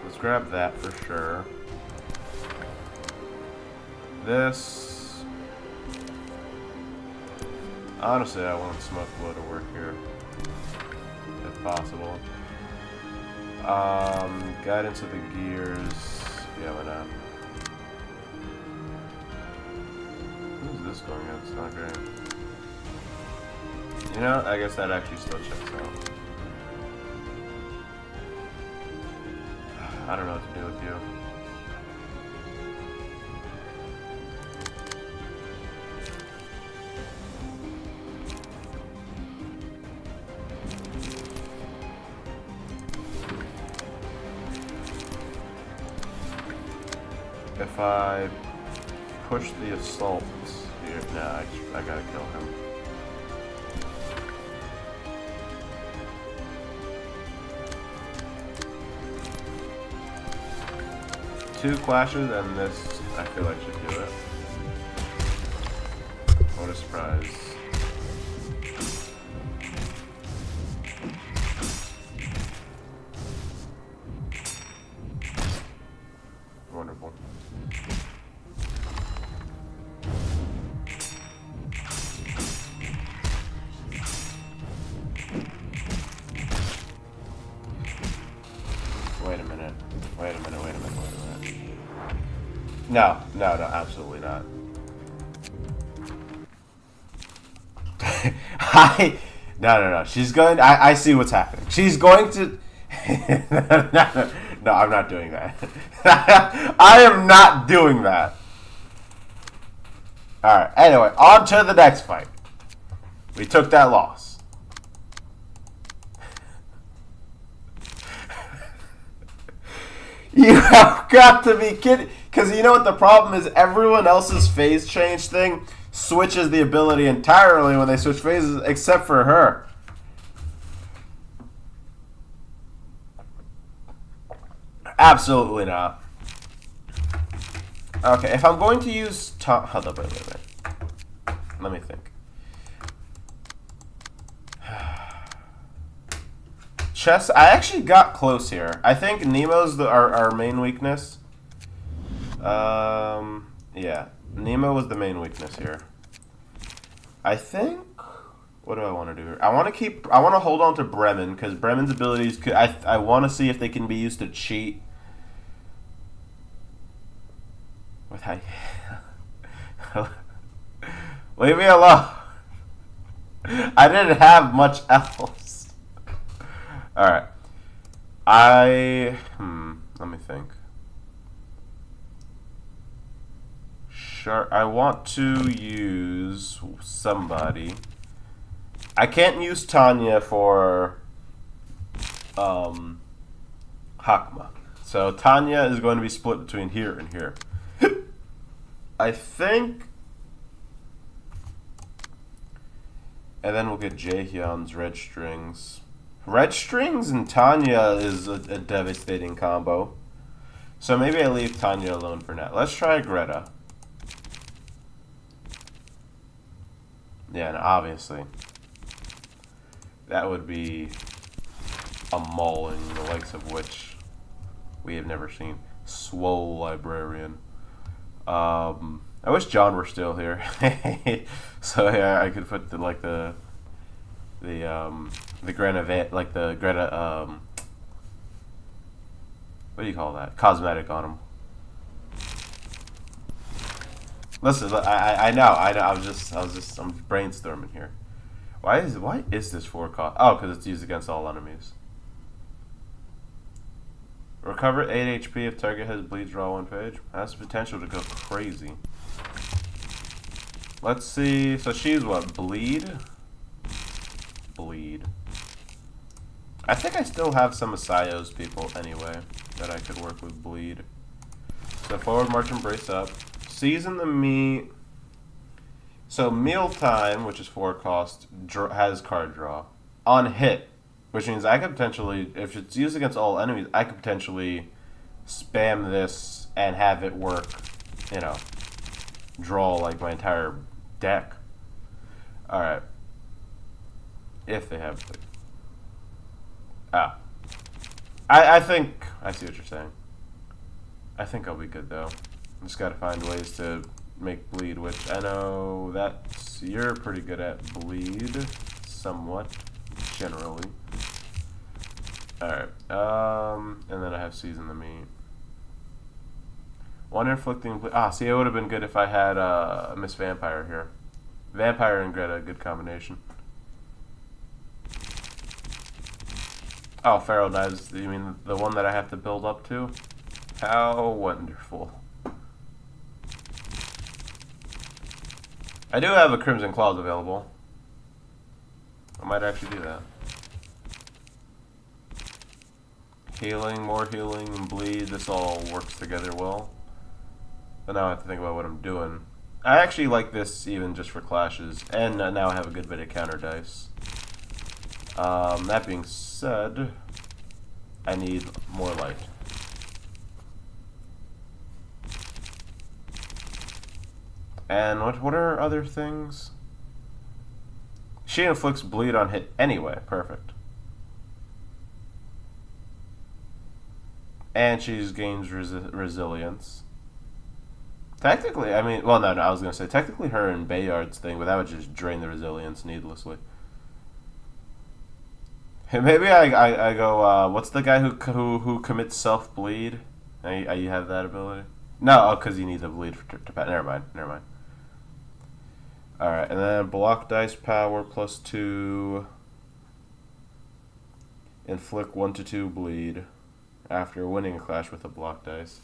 Let's grab that for sure. This... Honestly, I want Smoke Blow to work here, if possible. Guidance of the Gears. Yeah, why not? Who's this going at? It's not great. You know, I guess that actually still checks out. I don't know what to do with you. If I push the assault here, nah, I gotta kill him. Two clashes and this, I feel like should do it. What a surprise. Wonderful. Wait a minute. No, no, no, absolutely not. I no, no, no. She's going. I see what's happening. She's going to. No, no, no, I'm not doing that. I am not doing that. All right. Anyway, on to the next fight. We took that loss. You have got to be kidding. Because you know what the problem is? Everyone else's phase change thing switches the ability entirely when they switch phases, except for her. Absolutely not. Okay, if I'm going to use hold up, wait. Let me think. Chess. I actually got close here. I think Nemo's our main weakness. Yeah, Nemo was the main weakness here. I think. What do I want to do here? I want to hold on to Bremen because Bremen's abilities could. I want to see if they can be used to cheat. With how? Leave me alone. I didn't have much else. All right. Let me think. Sure. I want to use somebody. I can't use Tanya for Hakma. So Tanya is going to be split between here and here. I think. And then we'll get Jaehyun's Red Strings. Red Strings and Tanya is a devastating combo. So maybe I leave Tanya alone for now. Let's try Greta. Yeah, and obviously. That would be a mauling, the likes of which we have never seen. Swole Librarian. I wish John were still here. So yeah, I could put the Greta what do you call that? Cosmetic on him. Listen, I know. I'm brainstorming here. Why is this 4 cost? Oh, because it's used against all enemies. Recover 8 HP if target has bleed, draw 1 page. Has the potential to go crazy. Let's see. So she's what? Bleed? Bleed. I think I still have some of Sayo's people anyway that I could work with bleed. So forward march and brace up. Season the meat. So mealtime, which is 4 cost, has card draw. On hit. Which means I could potentially, if it's used against all enemies, I could potentially spam this and have it work, you know, draw like my entire deck. Alright. If they have... I think... I see what you're saying. I think I'll be good, though. Just gotta find ways to make bleed, which I know that's... You're pretty good at bleed. Somewhat. Generally. Alright, and then I have season the meat. One inflicting... see, it would have been good if I had Miss Vampire here. Vampire and Greta, good combination. Oh, Pharaoh Knives, you mean the one that I have to build up to? How wonderful. I do have a Crimson Claws available. I might actually do that. Healing, more healing, and bleed. This all works together well. But now I have to think about what I'm doing. I actually like this even just for clashes. And now I have a good bit of counter dice. That being said, I need more light. And what are other things? She inflicts bleed on hit anyway. Perfect. And she gains resilience. Technically, I mean, well, no, I was going to say, technically her and Bayard's thing, but that would just drain the resilience needlessly. Hey, maybe I go, what's the guy who commits self-bleed? You have that ability? No, because you need the bleed to pass. Never mind. Never mind. Alright, and then block dice power +2. Inflict 1 to 2 bleed after winning a clash with a block dice.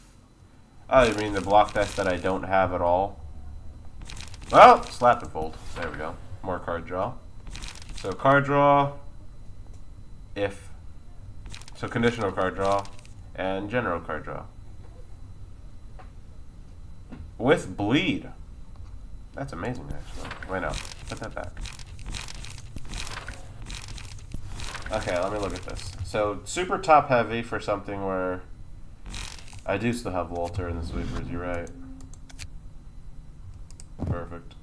Oh, you mean the block dice that I don't have at all? Well, slap and fold. There we go. More card draw. So card draw, if. So conditional card draw, and general card draw. With bleed. That's amazing, actually. Wait, no. Put that back. Okay, let me look at this. So, super top heavy for something where I do still have Walter in the sweepers, you're right. Perfect.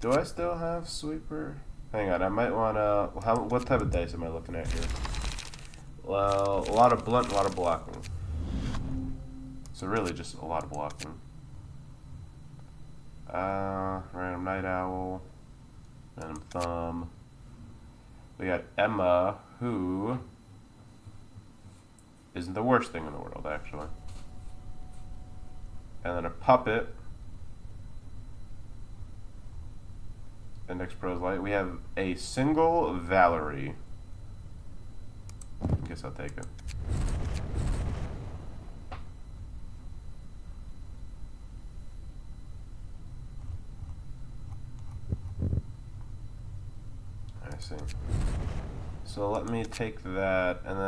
Do I still have sweeper? Hang on, I might wanna. What type of dice am I looking at here? Well, a lot of blunt, a lot of blocking. So really just a lot of blocking. Random Night Owl. Random Thumb. We got Emma, who isn't the worst thing in the world, actually. And then a Puppet. Index Pros Light. We have a single Valerie. I guess I'll take it. I see. So let me take that, and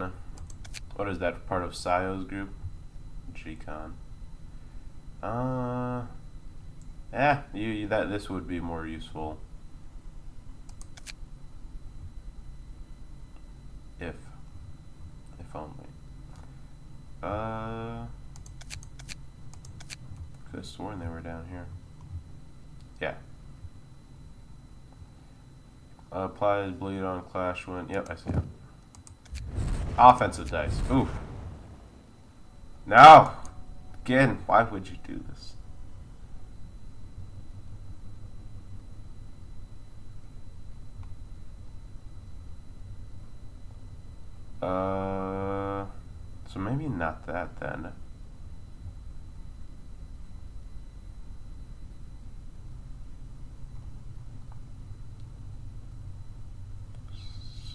then what is that? Part of Sayo's group? G-Con. This would be more useful if only. Could have sworn they were down here. Yeah. Applies bleed on clash win. Yep, I see it. Offensive dice. Ooh. No. Again, why would you do this? So maybe not that then.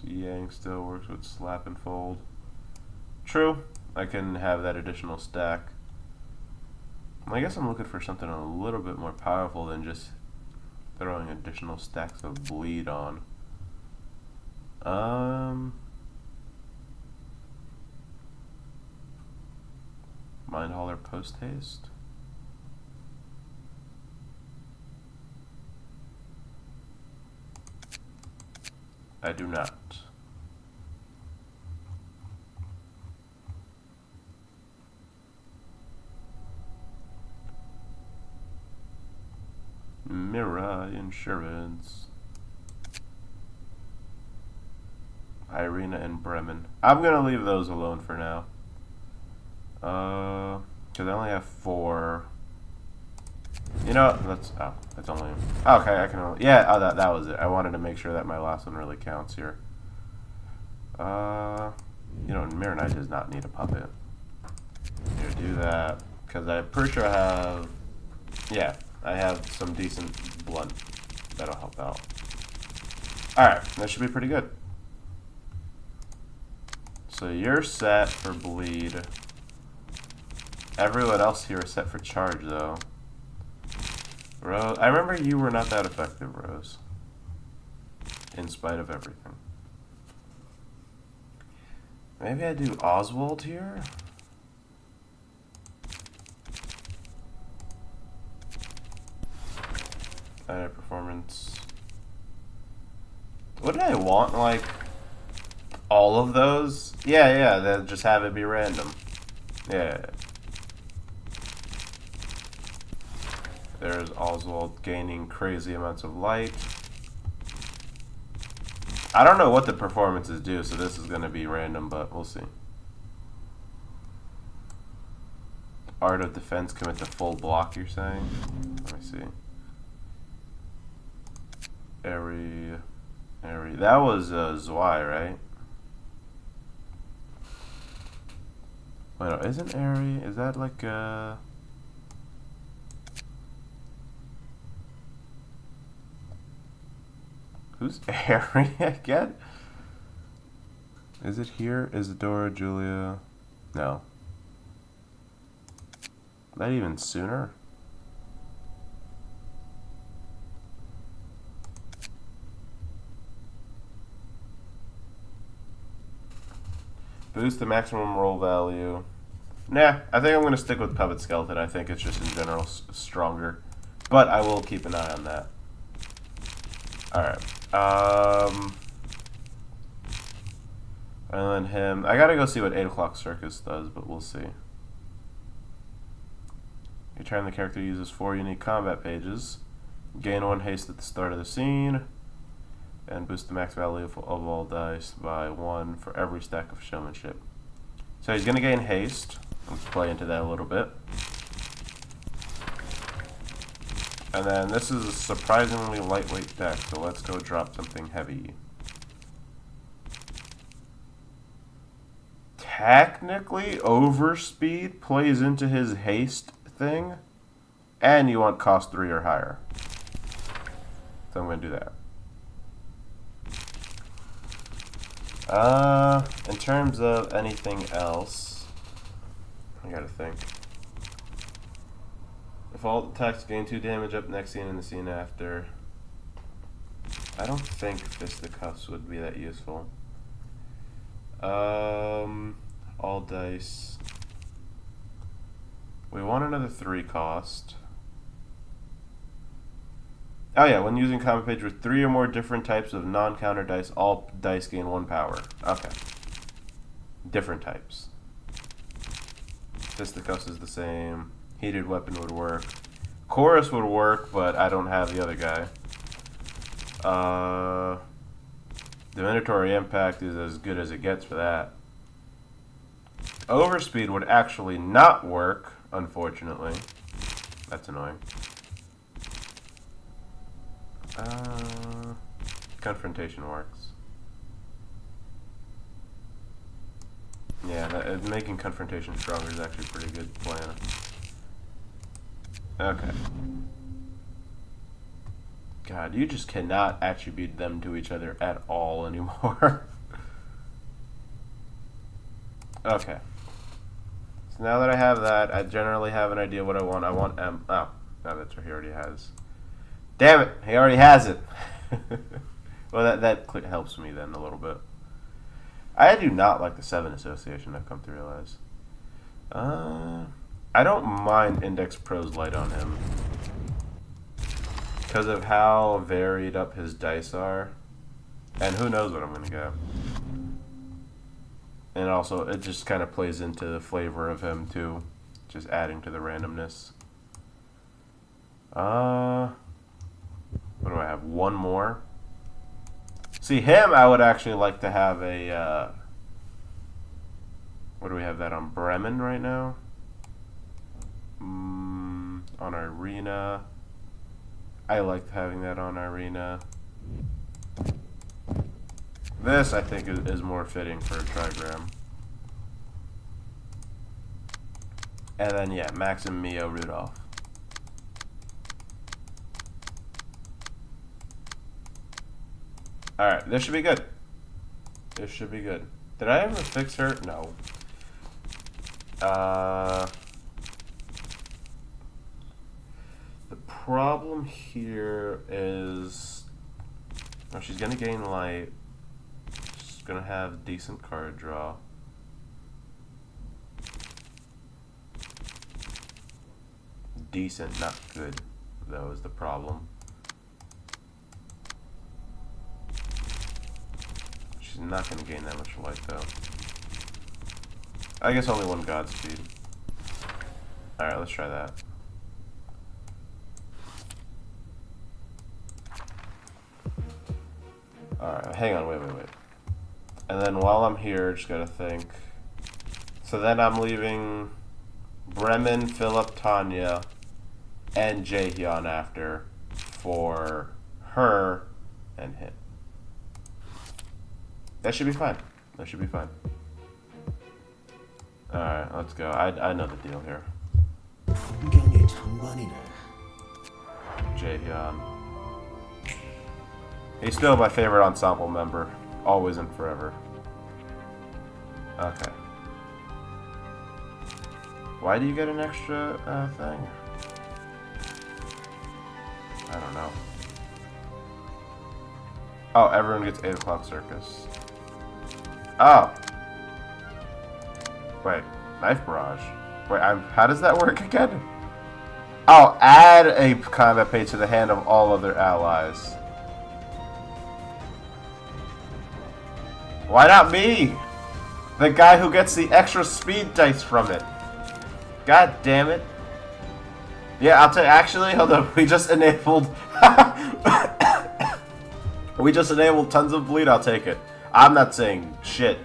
Yang still works with slap and fold. True. I can have that additional stack. I guess I'm looking for something a little bit more powerful than just throwing additional stacks of bleed on. Mind Hauler Post Haste. I do not. Mira Insurance. Ruina and Bremen. I'm gonna leave those alone for now. Cause I only have 4. You know, that's only okay. I can only that was it. I wanted to make sure that my last one really counts here. You know, Mirror Knight does not need a puppet. Here, do that because I'm pretty sure I have. Yeah, I have some decent blunt that'll help out. All right, that should be pretty good. So you're set for bleed. Everyone else here is set for charge, though. Rose, I remember you were not that effective, Rose. In spite of everything. Maybe I do Oswald here? Performance. What did I want? Like, all of those? Yeah, then just have it be random. Yeah. There's Oswald gaining crazy amounts of light. I don't know what the performances do, so this is going to be random, but we'll see. Art of Defense commit to full block, you're saying? Let me see. That was Zwei, right? Wait, no, isn't Airy? Is that like who's Airy again? Is it here? Isadora, Julia? No. Not even sooner? Boost the maximum roll value. Nah, I think I'm going to stick with Puppet Skeleton. I think it's just in general stronger. But I will keep an eye on that. Alright. And then him. I gotta go see what 8 o'clock Circus does, but we'll see. Each time the character uses 4 unique combat pages. Gain 1 haste at the start of the scene. And boost the max value of all dice by 1 for every stack of showmanship. So he's gonna gain haste. Let's play into that a little bit. And then this is a surprisingly lightweight deck, so let's go drop something heavy. Technically, overspeed plays into his haste thing, and you want cost 3 or higher. So I'm going to do that. In terms of anything else, I gotta think. If all attacks gain 2 damage up next scene and the scene after. I don't think Fisticuffs would be that useful. All dice. We want another 3 cost. Oh yeah, when using combat page with 3 or more different types of non-counter dice, all dice gain 1 power. Okay. Different types. Fisticuffs is the same. Heated weapon would work. Chorus would work, but I don't have the other guy. Divinatory Impact is as good as it gets for that. Overspeed would actually not work, unfortunately. That's annoying. Confrontation works. Yeah, making Confrontation stronger is actually a pretty good plan. Okay. God, you just cannot attribute them to each other at all anymore. Okay. So now that I have that, I generally have an idea what I want. I want M. Oh, no, that's what he already has. Damn it, he already has it. Well, that helps me then a little bit. I do not like the 7 association, I've come to realize. I don't mind Index Pro's Light on him. Because of how varied up his dice are. And who knows what I'm going to go. And also, it just kind of plays into the flavor of him, too. Just adding to the randomness. What do I have? One more? See, him, I would actually like to have a... what do we have that on? Bremen right now? On Ruina. I liked having that on Ruina. This, I think, is more fitting for a trigram. And then, yeah, Max and Mio Rudolph. Alright, this should be good. This should be good. Did I ever fix her? No. The problem here is... oh, she's going to gain light. She's going to have decent card draw. Decent, not good, though, is the problem. She's not going to gain that much light, though. I guess only 1 Godspeed. Alright, let's try that. Alright, hang on, wait. And then while I'm here, just gotta think. So then I'm leaving Bremen, Philip, Tanya, and Jaehyun after for her and him. That should be fine. That should be fine. Alright, let's go. I know the deal here. 풍경의 장관이네. Jaehyun. He's still my favorite ensemble member. Always and forever. Okay. Why do you get an extra thing? I don't know. Oh, everyone gets 8 o'clock circus. Oh. Wait, knife barrage. Wait, how does that work again? Oh, add a combat page to the hand of all other allies. Why not me? The guy who gets the extra speed dice from it. God damn it. Yeah, I'll tell you, actually, hold up, we just enabled... we just enabled tons of bleed, I'll take it. I'm not saying shit.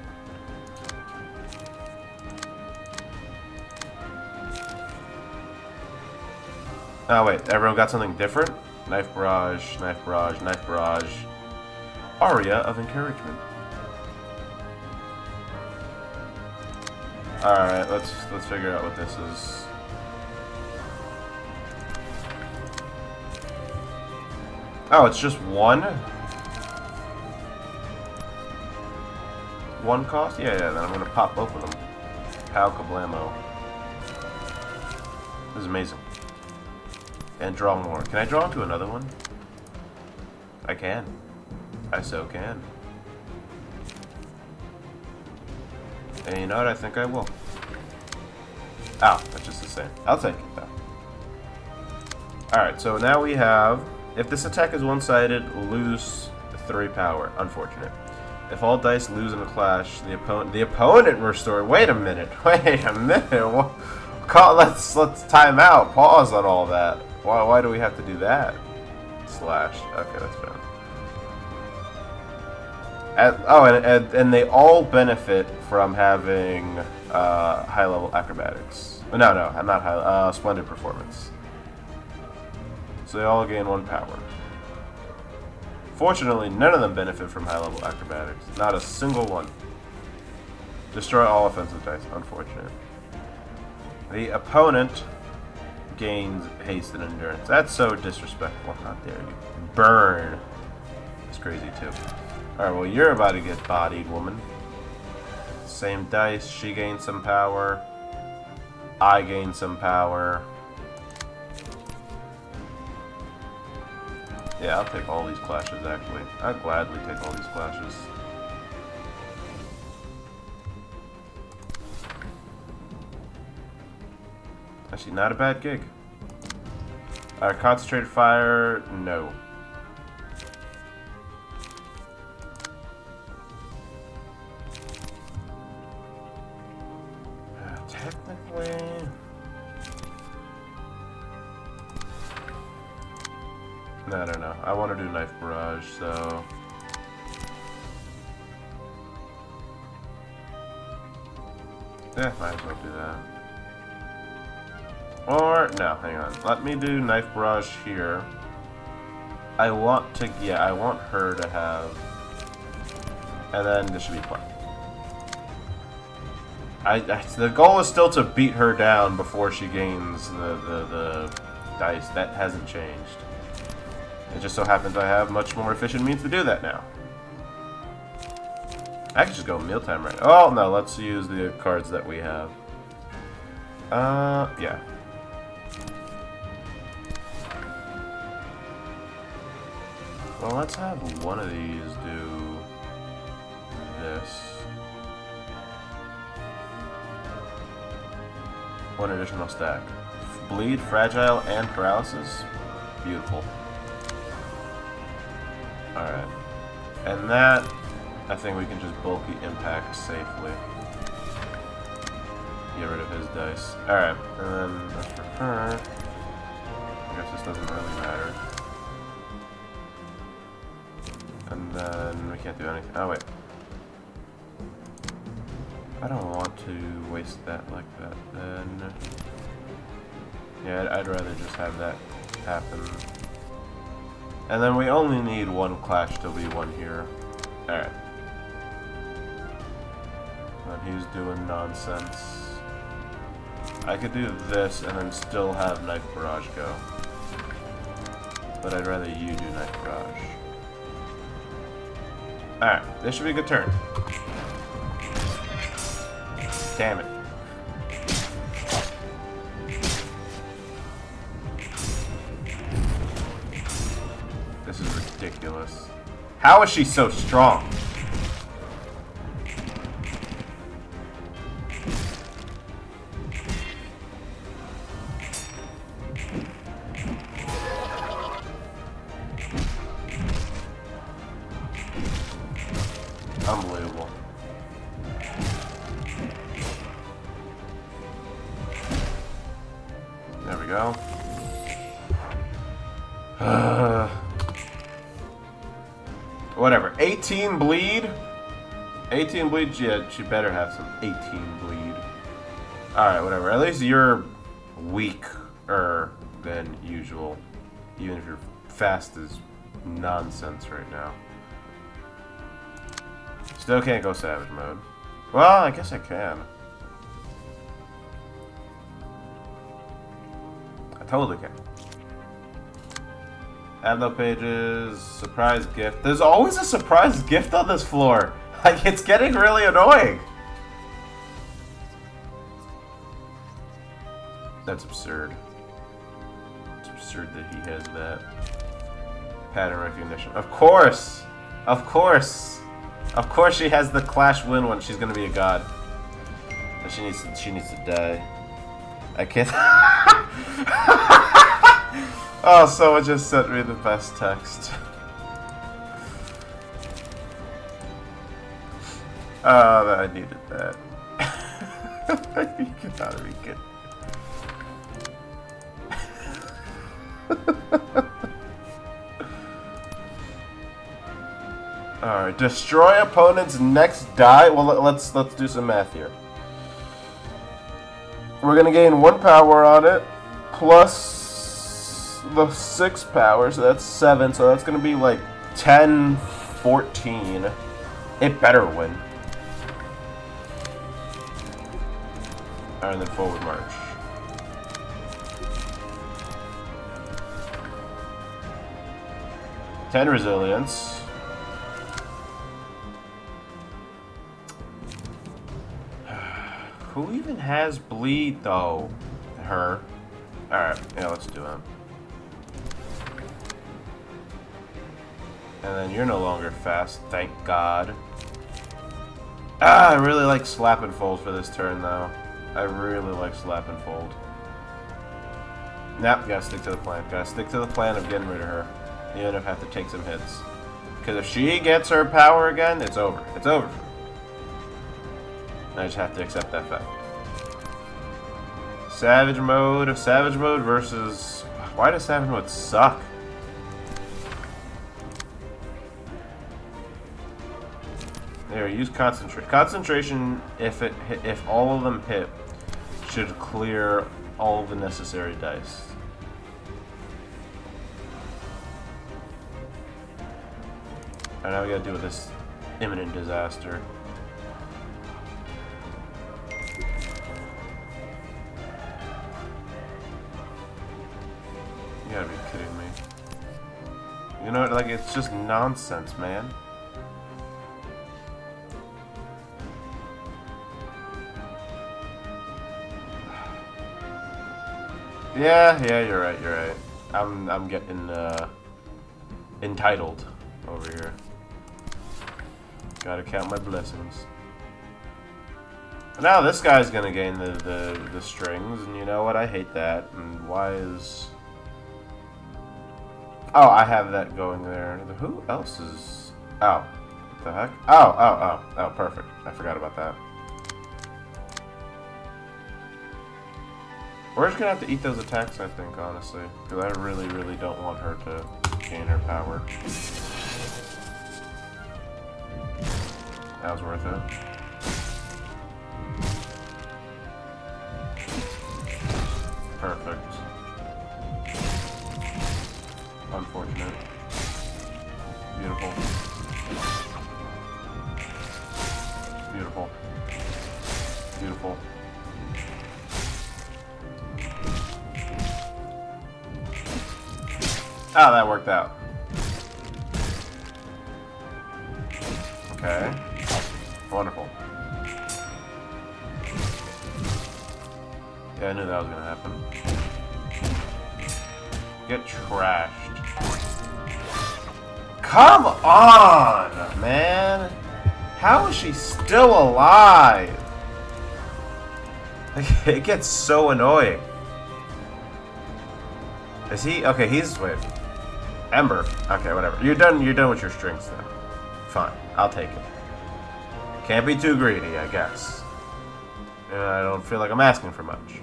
Oh wait, everyone got something different? Knife barrage, knife barrage, knife barrage. Aria of encouragement. Alright, let's figure out what this is. Oh, it's just one? One cost? Yeah, then I'm gonna pop both of them. Pow kablamo. This is amazing. And draw more. Can I draw into another one? I can. I so can. And you know what? I think I will. Oh, that's just the same. I'll take it though. Alright, so now we have... If this attack is one-sided, lose 3 power. Unfortunate. If all dice lose in a clash, the opponent restore. Wait a minute. Wait a minute. Let's time out. Pause on all that. Why do we have to do that? Slash. Okay, that's fine. And they all benefit from having high-level acrobatics. No, not high. Splendid performance. So they all gain 1 power. Fortunately, none of them benefit from high-level acrobatics. Not a single one. Destroy all offensive dice. Unfortunate. The opponent gains haste and endurance. That's so disrespectful. How dare you. Burn. It's crazy, too. Alright, well, you're about to get bodied, woman. Same dice. She gains some power. I gain some power. Yeah, I'll take all these clashes, actually. I'd gladly take all these clashes. Actually, not a bad gig. Concentrated fire, no. Technically... No, I don't know. I want to do knife barrage, so... Yeah, might as well do that. Or, no, hang on. Let me do knife barrage here. I want to, yeah, I want her to have... And then this should be fun. The goal is still to beat her down before she gains the dice. That hasn't changed. It just so happens I have much more efficient means to do that now. I could just go mealtime right now. Oh, no, let's use the cards that we have. Yeah. Well, let's have one of these do this. One additional stack. Bleed, fragile, and paralysis. Beautiful. Alright. And that, I think we can just bulky impact safely. Get rid of his dice. Alright, and then as for her, I guess this doesn't really matter. And then we can't do anything. Oh, wait. I don't want to waste that like that, then... Yeah, I'd rather just have that happen. And then we only need one clash to be won here. Alright. And he's doing nonsense. I could do this and then still have Knife Barrage go. But I'd rather you do Knife Barrage. Alright, this should be a good turn. Damn it. This is ridiculous. How is she so strong? Unbelievable. There we go. Whatever. 18 bleed? 18 bleed? Yeah, she better have some 18 bleed. Alright, whatever. At least you're weaker than usual. Even if your fast is nonsense right now. Still can't go savage mode. Well, I guess I can. I totally can. Add no pages. Surprise gift. There's always a surprise gift on this floor. Like, it's getting really annoying. That's absurd. It's absurd that he has that. Pattern recognition. Of course! Of course! Of course she has the Clash win one. She's gonna be a god. And she needs to die. I can't. Oh, someone just sent me the best text. Oh, I needed that. You gotta be good. Alright, destroy opponent's next die. Well, let's do some math here. We're gonna gain 1 power on it, plus the 6 power, so that's 7. So that's gonna be like 10, 14. It better win. Alright, and then forward march. Ten resilience. Who even has bleed though? Her. Alright, yeah, let's do him. And then you're no longer fast, thank God. Ah, I really like slap and fold for this turn though. I really like slap and fold. Nope, gotta stick to the plan. Gotta stick to the plan of getting rid of her. Even if I have to take some hits. Because if she gets her power again, it's over. It's over. I just have to accept that fact. Savage mode. Savage mode versus... Why does Savage mode suck? There, use concentrate. Concentration, if all of them hit, should clear all the necessary dice. Alright, now we gotta deal with this imminent disaster. You gotta be kidding me. You know, like, it's just nonsense, man. Yeah, you're right, you're right. I'm getting, entitled over here. Gotta count my blessings. Now this guy's gonna gain the strings, and you know what? I hate that. And why is... Oh, I have that going there. Who else is... Oh. What the heck? Oh, perfect. I forgot about that. We're just gonna have to eat those attacks, I think, honestly. Because I really, really don't want her to gain her power. That was worth it. Perfect. Unfortunate. Beautiful. Beautiful. Beautiful. Oh, that worked out. Okay. Wonderful. Yeah, I knew that was gonna happen. Get trashed. Come on, man! How is she still alive? It gets so annoying. Is he? Okay, he's... Wait. Ember. Okay, whatever. You're done with your strings then. Fine. I'll take it. Can't be too greedy, I guess. I don't feel like I'm asking for much.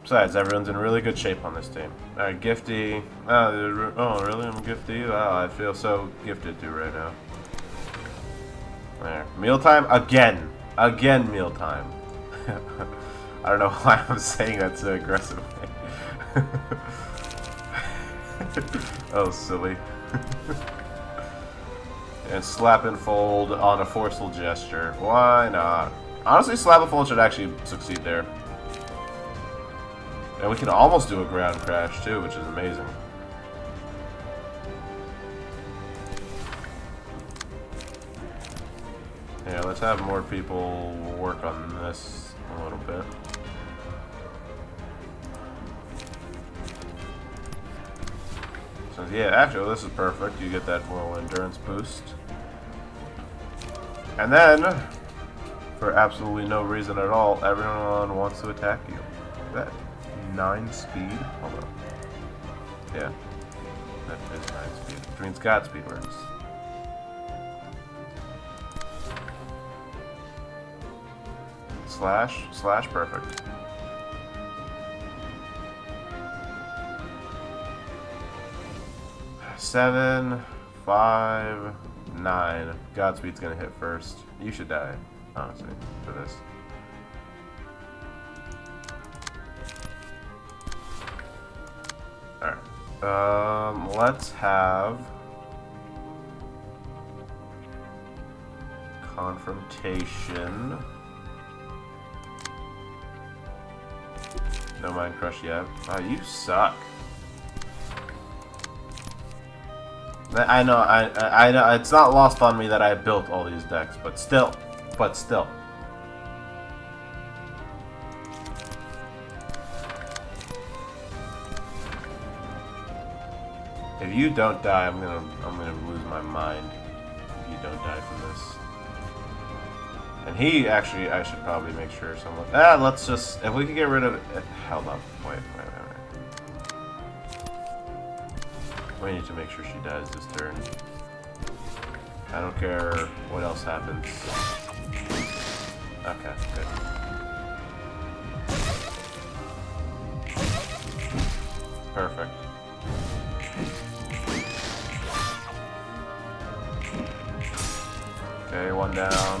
Besides, everyone's in really good shape on this team. Alright, Gifty. Oh, really? I'm Gifty? Wow, I feel so gifted to right now. There. Mealtime? Again. Again, mealtime. I don't know why I'm saying that so aggressively. Oh, silly. And slap and fold on a forceful gesture. Why not? Honestly, slap and fold should actually succeed there. And we can almost do a ground crash too, which is amazing. Yeah, let's have more people work on this a little bit. So yeah, actually this is perfect. You get that little endurance boost. And then, for absolutely no reason at all, everyone wants to attack you. Is that 9 speed? Hold on. Yeah. That is 9 speed. Which means Godspeed works. Slash, perfect. Seven, 5, 9. Godspeed's gonna hit first. You should die, honestly, for this. Alright. Let's have confrontation. No mind crush yet. Oh, you suck. I know, I know, it's not lost on me that I built all these decks, but still. If you don't die, I'm gonna lose my mind. If you don't die from this. And he actually, I should probably make sure someone. Let's just, if we could get rid of it. Hold up, wait. We need to make sure she dies this turn. I don't care what else happens. Okay, good. Perfect. Okay, one down.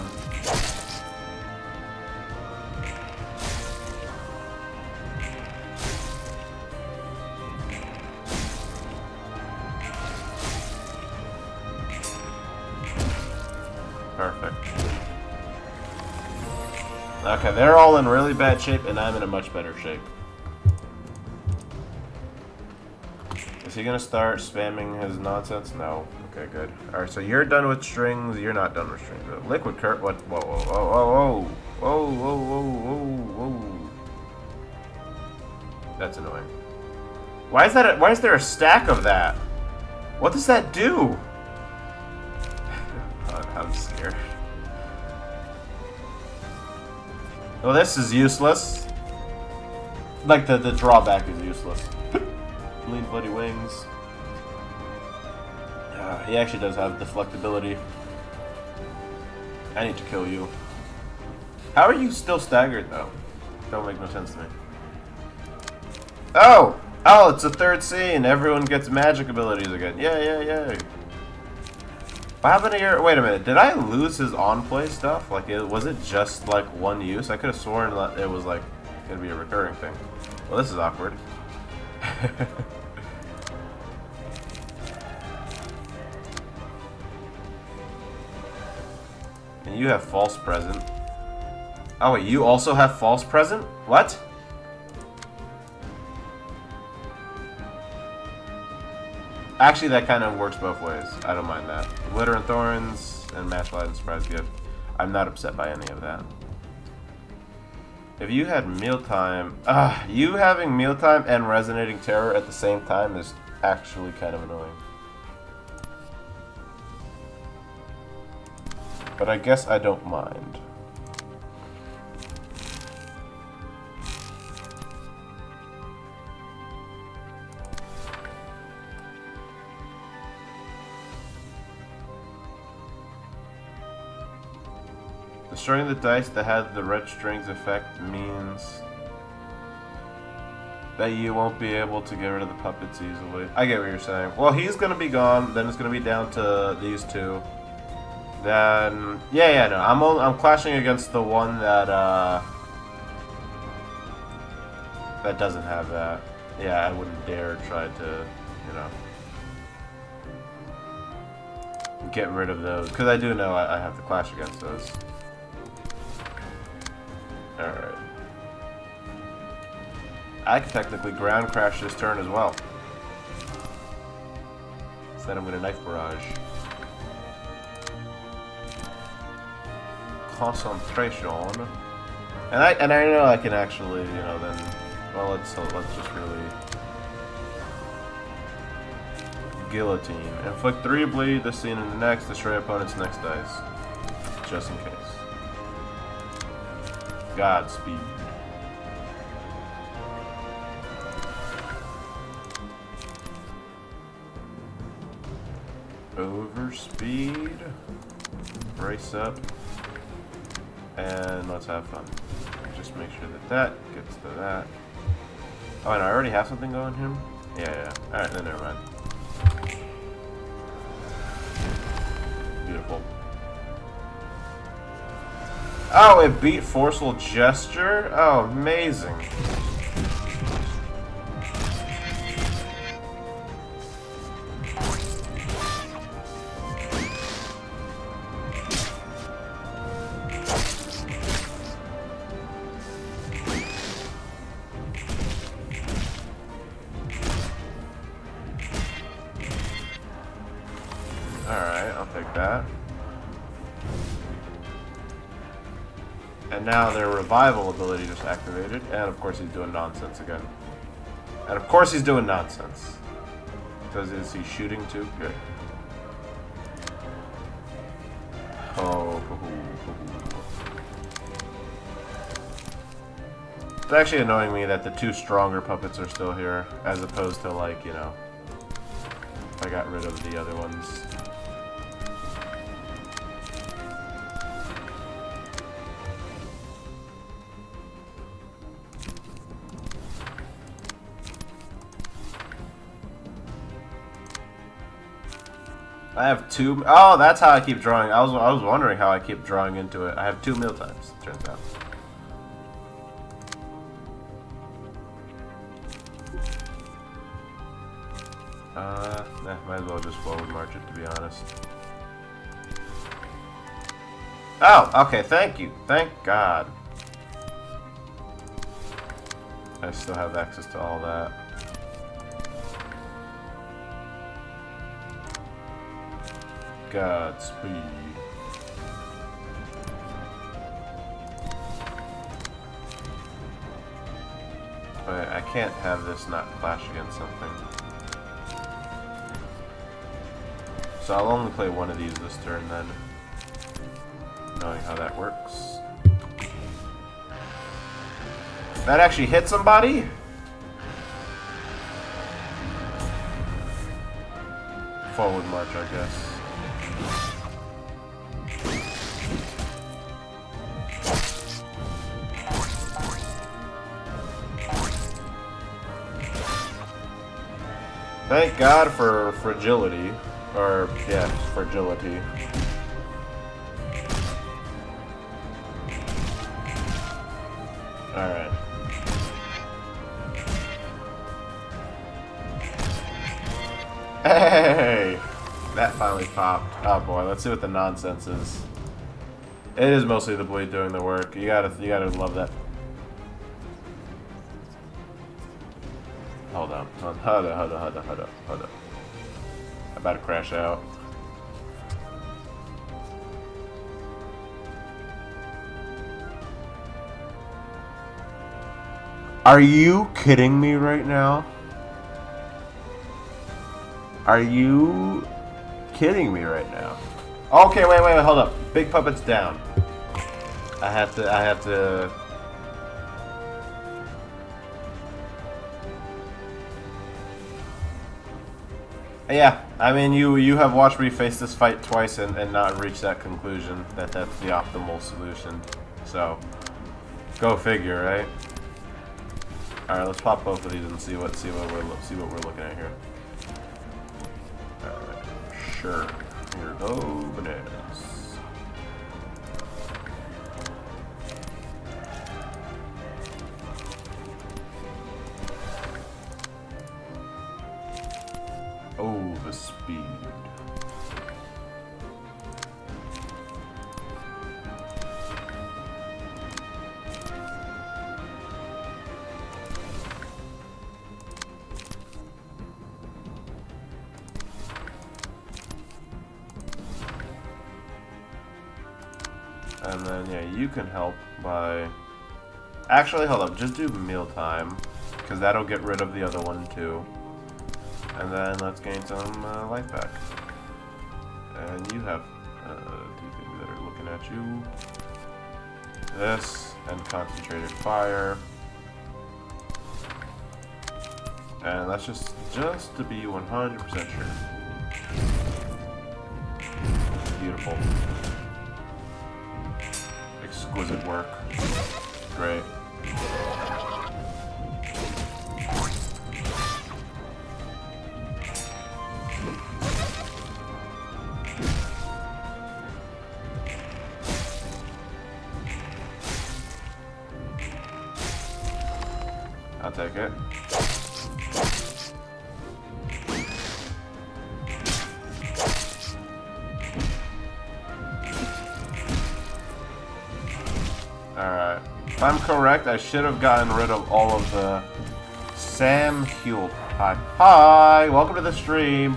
Perfect. Okay, they're all in really bad shape, and I'm in a much better shape. Is he gonna start spamming his nonsense? No. Okay, good. Alright, so you're done with strings, you're not done with strings. Liquid Curve, what? Whoa. That's annoying. Why is there a stack of that? What does that do? I'm scared. Well, this is useless. Like, the drawback is useless. Lean Bloody Wings. He actually does have deflectability. I need to kill you. How are you still staggered, though? Don't make no sense to me. Oh! Oh, it's a third scene. Everyone gets magic abilities again. Yay. What happened to your... Wait a minute. Did I lose his on-play stuff? Like, was it just, like, one use? I could have sworn that it was, like, going to be a recurring thing. Well, this is awkward. And you have False Present. Oh, wait. You also have False Present? What? Actually, that kind of works both ways. I don't mind that. Glitter and Thorns and Match Light and Surprise Gift. I'm not upset by any of that. If you had mealtime... you having mealtime and Resonating Terror at the same time is actually kind of annoying. But I guess I don't mind. Destroying the dice that had the red strings effect means that you won't be able to get rid of the puppets easily. I get what you're saying. Well, he's gonna be gone. Then it's gonna be down to these two. Then no. I'm clashing against the one that that doesn't have that. Yeah, I wouldn't dare try to, you know, get rid of those because I do know I have to clash against those. Alright. I could technically ground crash this turn as well. Instead I'm gonna knife barrage. Concentration. And I know I can actually, you know, then well let's just really guillotine. Inflict 3 bleed this scene and the next, destroy opponent's next dice. Just in case. Godspeed. Overspeed. Brace up. And let's have fun. Just make sure that that gets to that. Oh, and I already have something going here? Yeah. Alright, then never mind. Beautiful. Oh, it beat Forceful Gesture? Oh, amazing. Alright, I'll take that. And now their revival ability just activated, and of course he's doing nonsense again. And of course he's doing nonsense. Because is he shooting too? Good. Oh. It's actually annoying me that the 2 stronger puppets are still here, as opposed to like, you know, I got rid of the other ones. I have 2. Oh, that's how I keep drawing. I was wondering how I keep drawing into it. I have 2 meal times. Turns out. Might as well just forward march it, to be honest. Oh, okay. Thank you. Thank God. I still have access to all that. Godspeed. Wait, I can't have this not clash against something. So I'll only play one of these this turn then. Knowing how that works. That actually hit somebody? Forward march, I guess. Thank God for fragility. Or, yeah, fragility. Alright. Hey! That finally popped. Oh boy, let's see what the nonsense is. It is mostly the bleed doing the work. You gotta love that. Hold on. Hold on. About to crash out. Are you kidding me right now? Are you kidding me right now? Okay, wait, hold up. Big puppet's down. I have to. Yeah, I mean, you have watched me face this fight twice and not reach that conclusion that that's the optimal solution. So, go figure, right? All right, let's pop both of these and see what we're looking at here. All right, sure. Here go bananas. Oh, the speed. And then, yeah, you can help by... Actually, hold up. Just do mealtime, because that'll get rid of the other one, too. And then let's gain some life back. And you have two things that are looking at you. This, and concentrated fire. And that's just to be 100% sure. Beautiful. Exquisite work. Great. I'll take it. Alright. If I'm correct, I should have gotten rid of all of the Sam Huel. Hi. Hi! Welcome to the stream.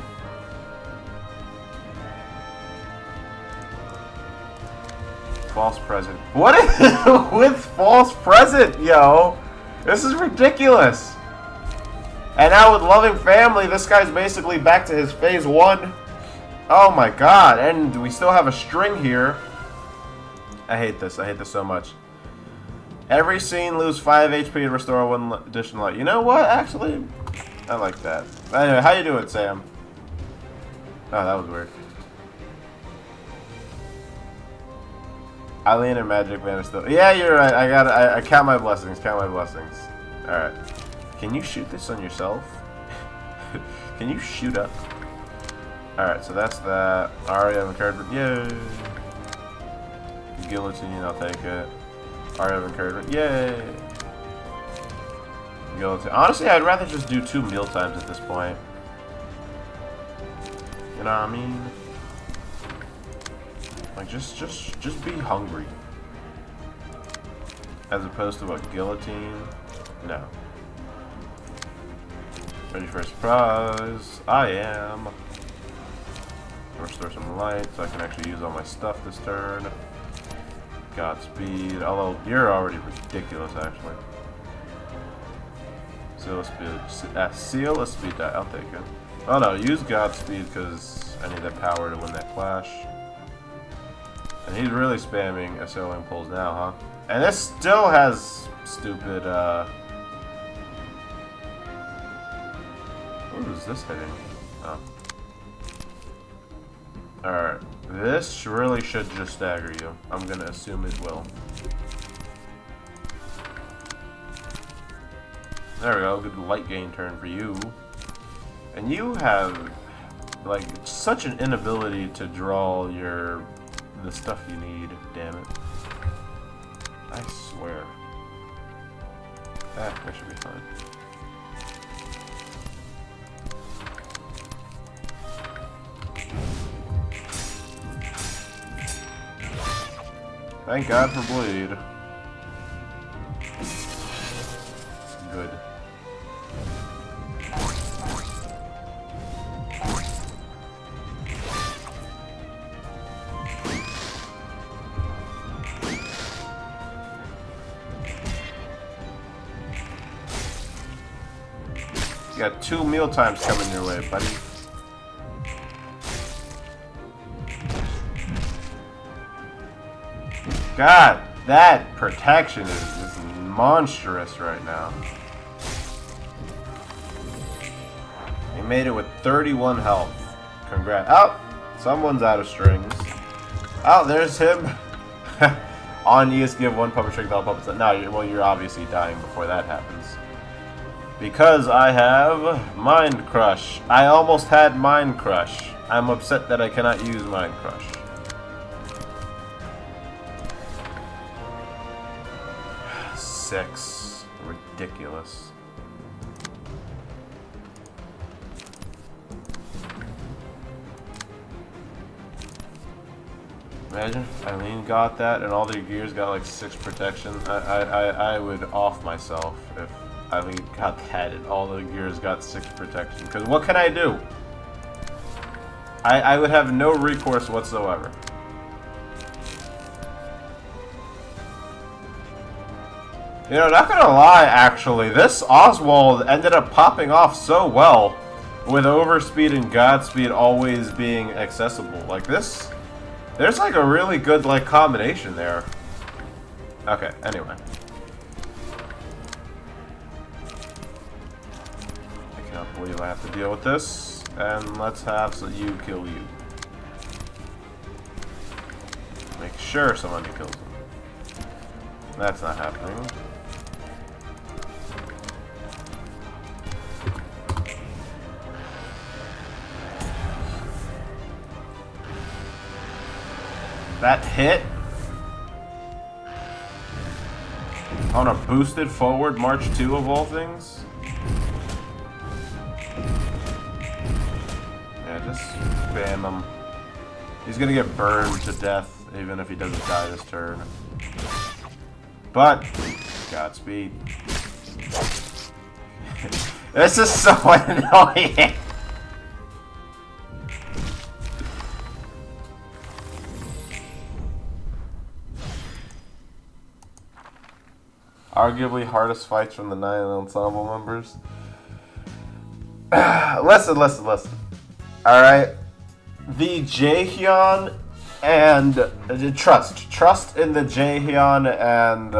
False present. What is it with false present, yo? This is ridiculous. And now with loving family, this guy's basically back to his phase 1. Oh my god. And we still have a string here. I hate this. I hate this so much. Every scene lose 5 HP and restore 1 additional life. You know what? Actually, I like that. Anyway, how you doing, Sam? Oh, that was weird. Eileen and Magic Vanish still. Yeah, you're right. I count my blessings. Count my blessings. All right. Can you shoot this on yourself? Can you shoot up? All right. So that's that. Aria encouragement. Yay. Guillotine. I'll take it. Aria encouragement. Yay. Guillotine. Honestly, I'd rather just do 2 meal times at this point. You know what I mean? Like, just be hungry. As opposed to what, guillotine? No. Ready for a surprise? I am. Restore some light so I can actually use all my stuff this turn. Godspeed. Although, you're already ridiculous, actually. Seal a speed. Seal a speed die. I'll take it. Oh no, use Godspeed because I need that power to win that clash. And he's really spamming SO impulse now, huh? And this still has stupid, What is this hitting? Oh. Alright. This really should just stagger you. I'm gonna assume it will. There we go. Good light gain turn for you. And you have, like, such an inability to draw the stuff you need, damn it. I swear. That should be fine. Thank God for bleed. Good. got 2 meal times coming your way, buddy. God, that protection is monstrous right now. He made it with 31 health. Congrats. Oh, someone's out of strings. Oh, there's him. On ES, give 1 puppet string to all puppets. No, well, you're obviously dying before that happens. Because I have Mind Crush. I almost had Mind Crush. I'm upset that I cannot use Mind Crush. Six. Ridiculous. Imagine if Eileen got that and all their gears got like 6 protection. I would off myself if Eileen got that and all the gears got 6 protection. Because what can I do? I would have no recourse whatsoever. You know, not gonna lie, actually, this Oswald ended up popping off so well with Overspeed and Godspeed always being accessible. Like this, there's like a really good like combination there. Okay, anyway. I cannot believe I have to deal with this. And let's have so you kill you. Make sure someone kills him. That's not happening. That hit on a boosted forward March 2 of all things? Yeah, just spam him. He's gonna get burned to death even if he doesn't die this turn. But, Godspeed. This is so annoying! Arguably hardest fights from the 9 ensemble members. Listen. Alright. The Jaehyun and Trust in the Jaehyun and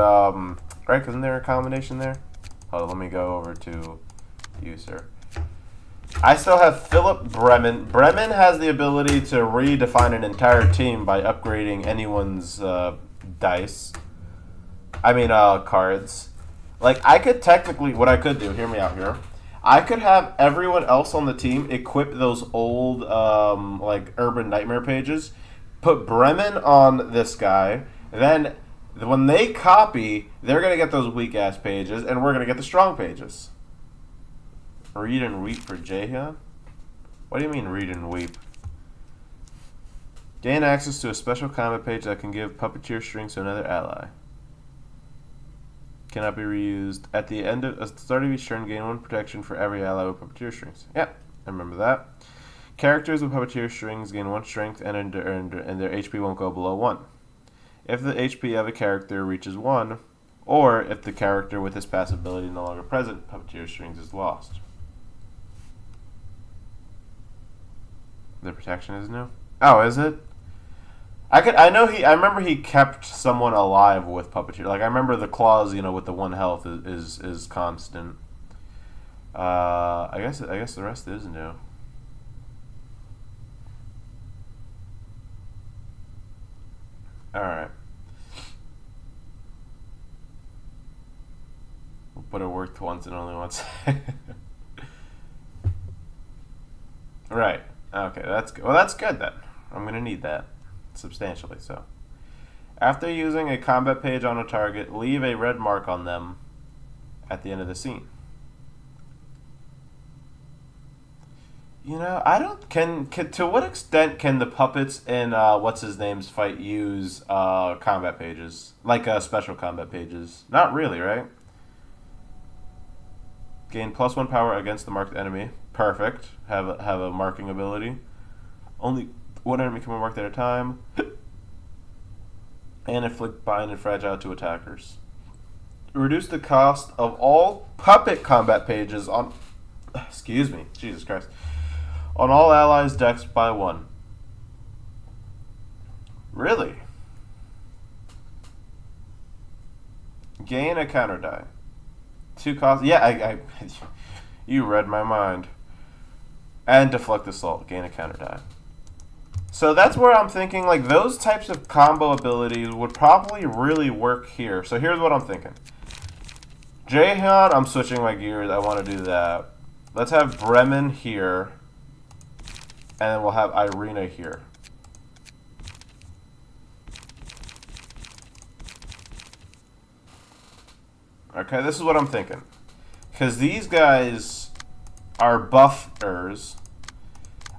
right, isn't there a combination there? Hold on, let me go over to you, sir. I still have Philip Bremen. Bremen has the ability to redefine an entire team by upgrading anyone's dice. Cards. Like, I could technically, what I could do, hear me out here. I could have everyone else on the team equip those old, like, Urban Nightmare pages, put Bremen on this guy, then when they copy, they're going to get those weak-ass pages, and we're going to get the strong pages. Read and weep for Jaehyun? What do you mean, read and weep? Gain access to a special combat page that can give puppeteer strings to another ally. Cannot be reused. At the start of each turn, gain 1 protection for every ally with puppeteer strings. Yep, I remember that. Characters with puppeteer strings gain 1 strength and their HP won't go below 1. If the HP of a character reaches 1, or if the character with this passive ability is no longer present, puppeteer strings is lost. The protection is new? Oh, is it? I remember he kept someone alive with puppeteer. Like I remember the clause, with the 1 health is constant. I guess the rest is new. All right. But it worked once and only once. Right. Okay, that's good. Well, that's good then. I'm gonna need that. Substantially so. After using a combat page on a target, leave a red mark on them at the end of the scene. To what extent can the puppets in what's his name's fight use combat pages, like special combat pages? Not really, right? Gain +1 power against the marked enemy. Perfect. Have a marking ability. Only 1 enemy can be marked at a time. And inflict bind and fragile to attackers. Reduce the cost of all puppet combat pages on Excuse me. Jesus Christ. On all allies decks by 1. Really? Gain a counter die. 2 cost. Yeah, I you read my mind. And deflect assault. Gain a counter die. So that's where I'm thinking, like, those types of combo abilities would probably really work here. So here's what I'm thinking. Jaehyun, I'm switching my gears. I want to do that. Let's have Bremen here. And then we'll have Irina here. Okay, this is what I'm thinking. Because these guys are buffers.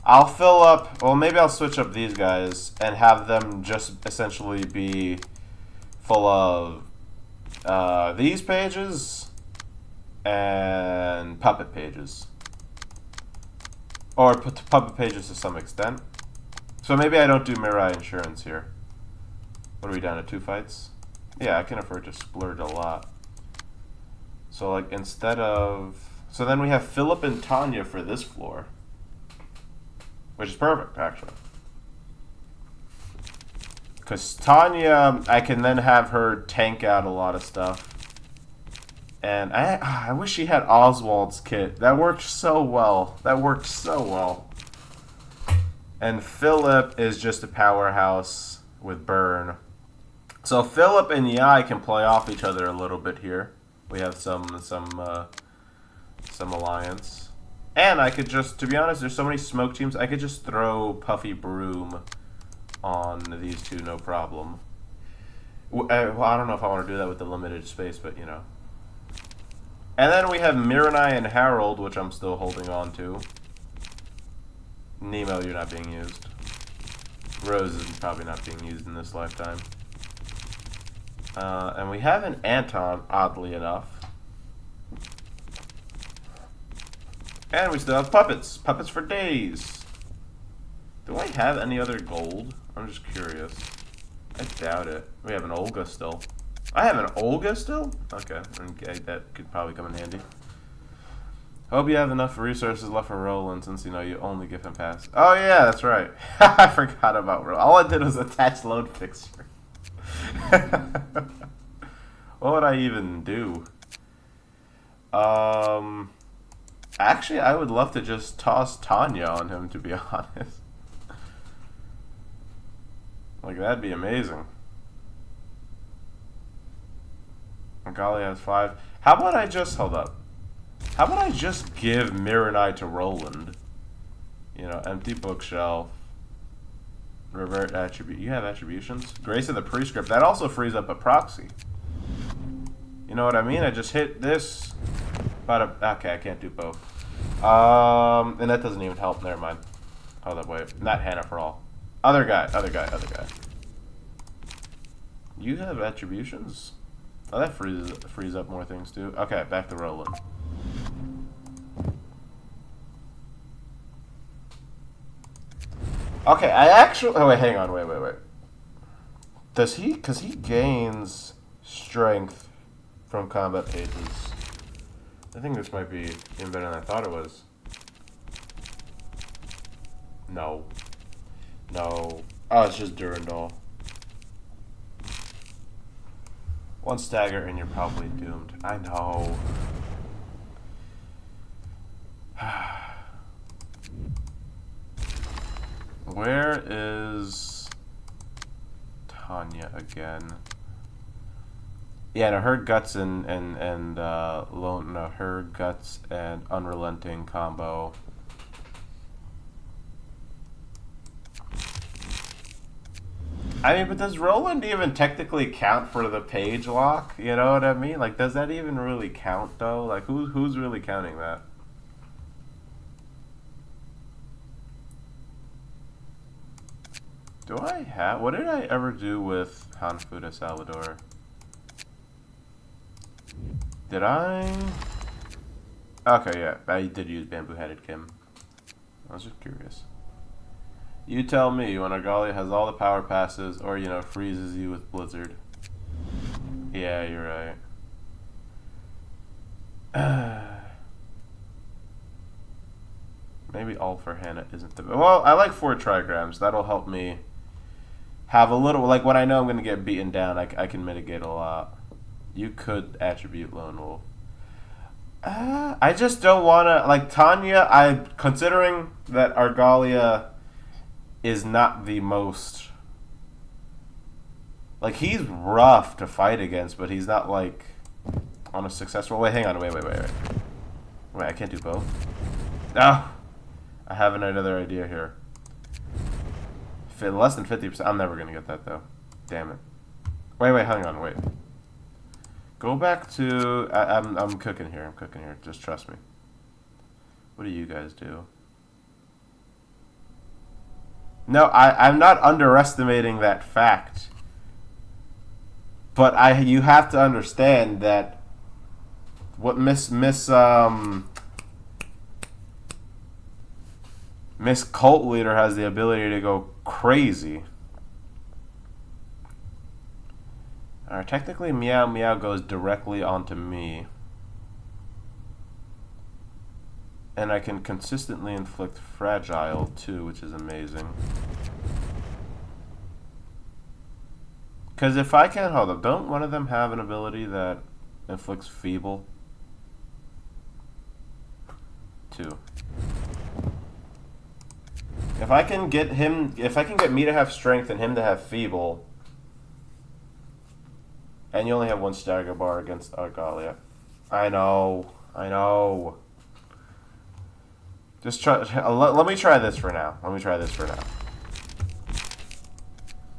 I'll fill up... Well, maybe I'll switch up these guys and have them just essentially be full of these pages and puppet pages. Or puppet pages to some extent. So maybe I don't do Mirai Insurance here. What are we down to? 2 fights? Yeah, I can afford to splurge a lot. So, like, instead of... So then we have Philip and Tanya for this floor. Which is perfect, actually. Because Tanya, I can then have her tank out a lot of stuff. And I wish she had Oswald's kit. That worked so well. That worked so well. And Philip is just a powerhouse with Burn. So Philip and Yai can play off each other a little bit here. We have some alliance. And I could just, to be honest, there's so many smoke teams, I could just throw Puffy Broom on these two, no problem. Well, I don't know if I want to do that with the limited space, but you know. And then we have Miranai and Harold, which I'm still holding on to. Nemo, you're not being used. Rose is probably not being used in this lifetime. And we have an Anton, oddly enough. And we still have puppets. Puppets for days. Do I have any other gold? I'm just curious. I doubt it. We have an Olga still. I have an Olga still? Okay, that could probably come in handy. Hope you have enough resources left for Roland since, you know, you only give him pass. Oh yeah, that's right. I forgot about Roland. All I did was attach load fixture. What would I even do? Actually, I would love to just toss Tanya on him, to be honest. Like, that'd be amazing. Magali has 5. How about I just... Hold up. How about I just give Miranai to Roland? You know, empty bookshelf. Revert attribute. You have attributions? Grace of the Prescript. That also frees up a proxy. You know what I mean? I just hit this. Okay, I can't do both. And that doesn't even help. Never mind. Hold up, wait. Not Hannah for all. Other guy. You have attributions? Oh, that frees up more things too. Okay, back to Roland. Okay, I actually... Oh, wait, hang on. Wait. Does he... Because he gains strength from combat pages. I think this might be even better than I thought it was. No. Oh, it's just Durandal. 1 stagger and you're probably doomed. I know. Where is Tanya again? Yeah, no, her guts and her guts and unrelenting combo. I mean, but does Roland even technically count for the page lock? You know what I mean? Like, does that even really count though? Like, who's really counting that? Do I have... What did I ever do with Hanfuda Salvador? Did I... Okay, yeah. I did use Bamboo-Headed Kim. I was just curious. You tell me when Argalia has all the power passes or, you know, freezes you with Blizzard. Yeah, you're right. Maybe all for Hannah isn't the... Well, I like 4 trigrams. That'll help me have a little... Like, when I know I'm going to get beaten down, I can mitigate a lot. You could attribute Lone Wolf. I just don't want to... Like, Tanya, considering that Argalia is not the most... Like, he's rough to fight against, but he's not, like, on a successful... Wait, hang on. Wait. Wait, I can't do both? No! I have another idea here. Less than 50%. I'm never going to get that, though. Damn it. Wait, hang on, wait. Go back to... I'm cooking here. Just trust me. What do you guys do? No, I'm not underestimating that fact. But you have to understand that what Miss Cult Leader has the ability to go crazy. Alright, technically Meow Meow goes directly onto me. And I can consistently inflict Fragile too, which is amazing. Because if I can't hold up, don't one of them have an ability that inflicts Feeble? 2. If I can get me to have Strength and him to have Feeble, and you only have 1 stagger bar against Argalia. I know. Just try. Let me try this for now.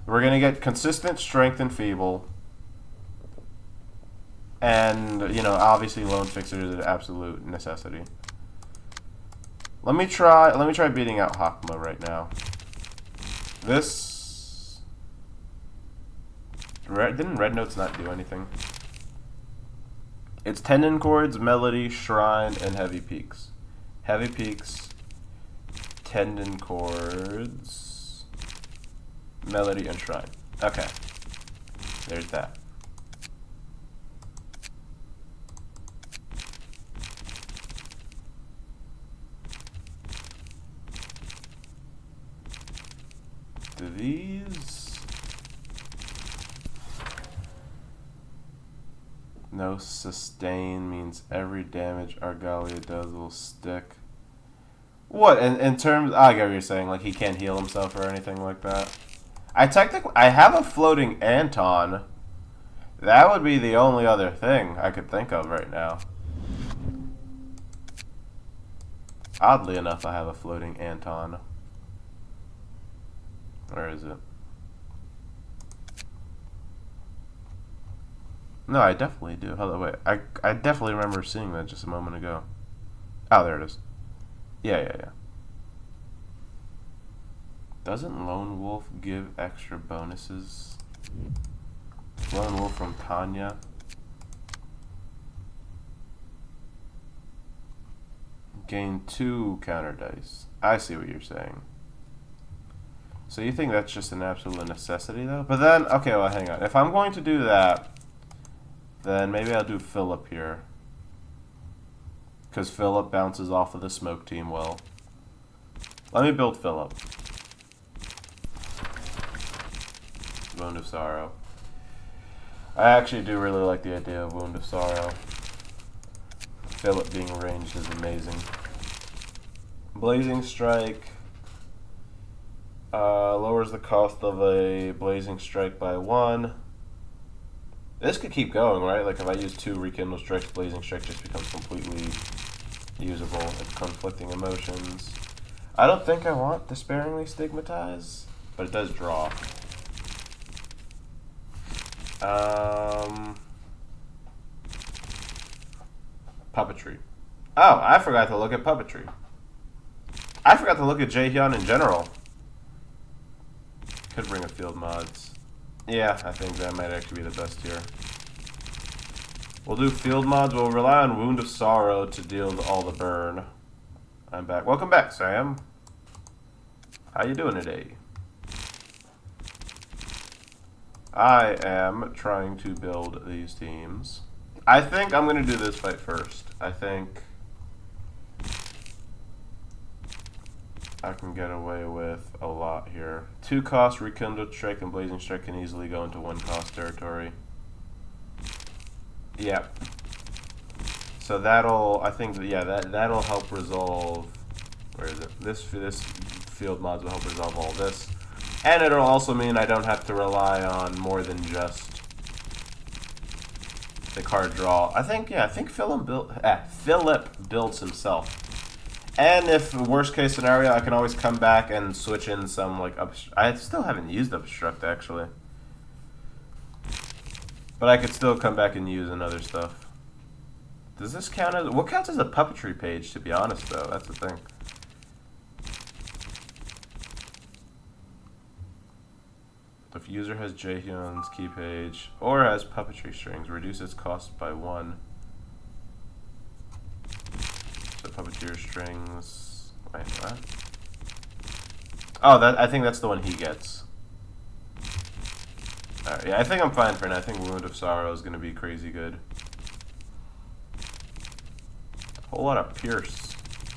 We're gonna get consistent Strength and Feeble, and obviously Lone Fixer is an absolute necessity. Let me try beating out Hakma right now. Didn't Red Notes not do anything? It's Tendon Chords, Melody, Shrine, and Heavy Peaks. Heavy Peaks, Tendon Chords, Melody, and Shrine. Okay. There's that. Do these... No sustain means every damage Argalia does will stick. What, in terms... I get what you're saying, like he can't heal himself or anything like that. I have a floating Anton. That would be the only other thing I could think of right now. Oddly enough, I have a floating Anton. Where is it? No, I definitely do. Hold on, wait. I definitely remember seeing that just a moment ago. Oh, there it is. Yeah. Doesn't Lone Wolf give extra bonuses? Lone Wolf from Tanya. Gain 2 counter dice. I see what you're saying. So you think that's just an absolute necessity, though? But then, okay, well, hang on. If I'm going to do that, then maybe I'll do Philip here. Because Philip bounces off of the smoke team well. Let me build Philip. Wound of Sorrow. I actually do really like the idea of Wound of Sorrow. Philip being ranged is amazing. Blazing Strike lowers the cost of a Blazing Strike by 1. This could keep going, right? Like if I use 2 Rekindle Strikes, Blazing Strike just becomes completely usable. It's Conflicting Emotions. I don't think I want Despairingly Stigmatize, but it does draw. Puppetry. Oh, I forgot to look at Puppetry. I forgot to look at Jaehyun in general. Could bring a Field Mods. Yeah, I think that might actually be the best here. We'll do Field Mods. We'll rely on Wound of Sorrow to deal all the burn. I'm back. Welcome back, Sam. How you doing today? I am trying to build these teams. I think I'm going to do this fight first. I think I can get away with a lot here. 2 cost Rekindled Strike and Blazing Strike can easily go into 1 cost territory. Yeah. So that'll, I think, yeah, that'll help resolve. Where is it? This field mods will help resolve all this, and it'll also mean I don't have to rely on more than just the card draw. I think, yeah, I think Philip builds himself. And if worst case scenario, I can always come back and switch in some like I still haven't used Obstruct actually, but I could still come back and use another stuff. Does this count as what counts as a puppetry page? To be honest, though, that's the thing. If user has Jaehyun's key page or has puppetry strings, reduce its cost by 1. So puppeteer strings. Wait, what? Oh, I think that's the one he gets. Alright, yeah, I think I'm fine for now. I think Wound of Sorrow is going to be crazy good. Whole lot of pierce.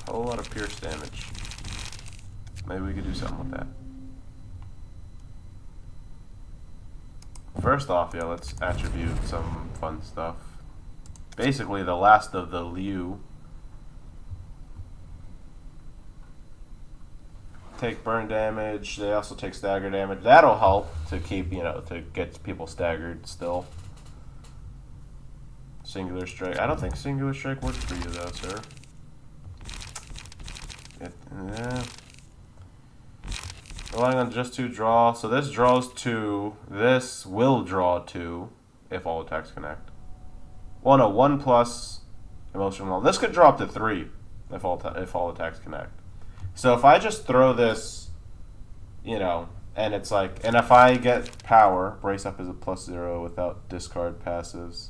Whole lot of pierce damage. Maybe we could do something with that. First off, yeah, let's attribute some fun stuff. Basically, the last of the Liu. Take burn damage. They also take stagger damage. That'll help to keep, you know, to get people staggered still. Singular Strike. I don't think Singular Strike works for you, though, sir. Yeah. Relying on just 2 draw. So this draws 2. This will draw 2 if all attacks connect. Well, no, 1 plus emotional. This could draw up to 3 if all attacks connect. So if I just throw this, you know, and it's like, and if I get power, Brace Up is a +0 without discard passives.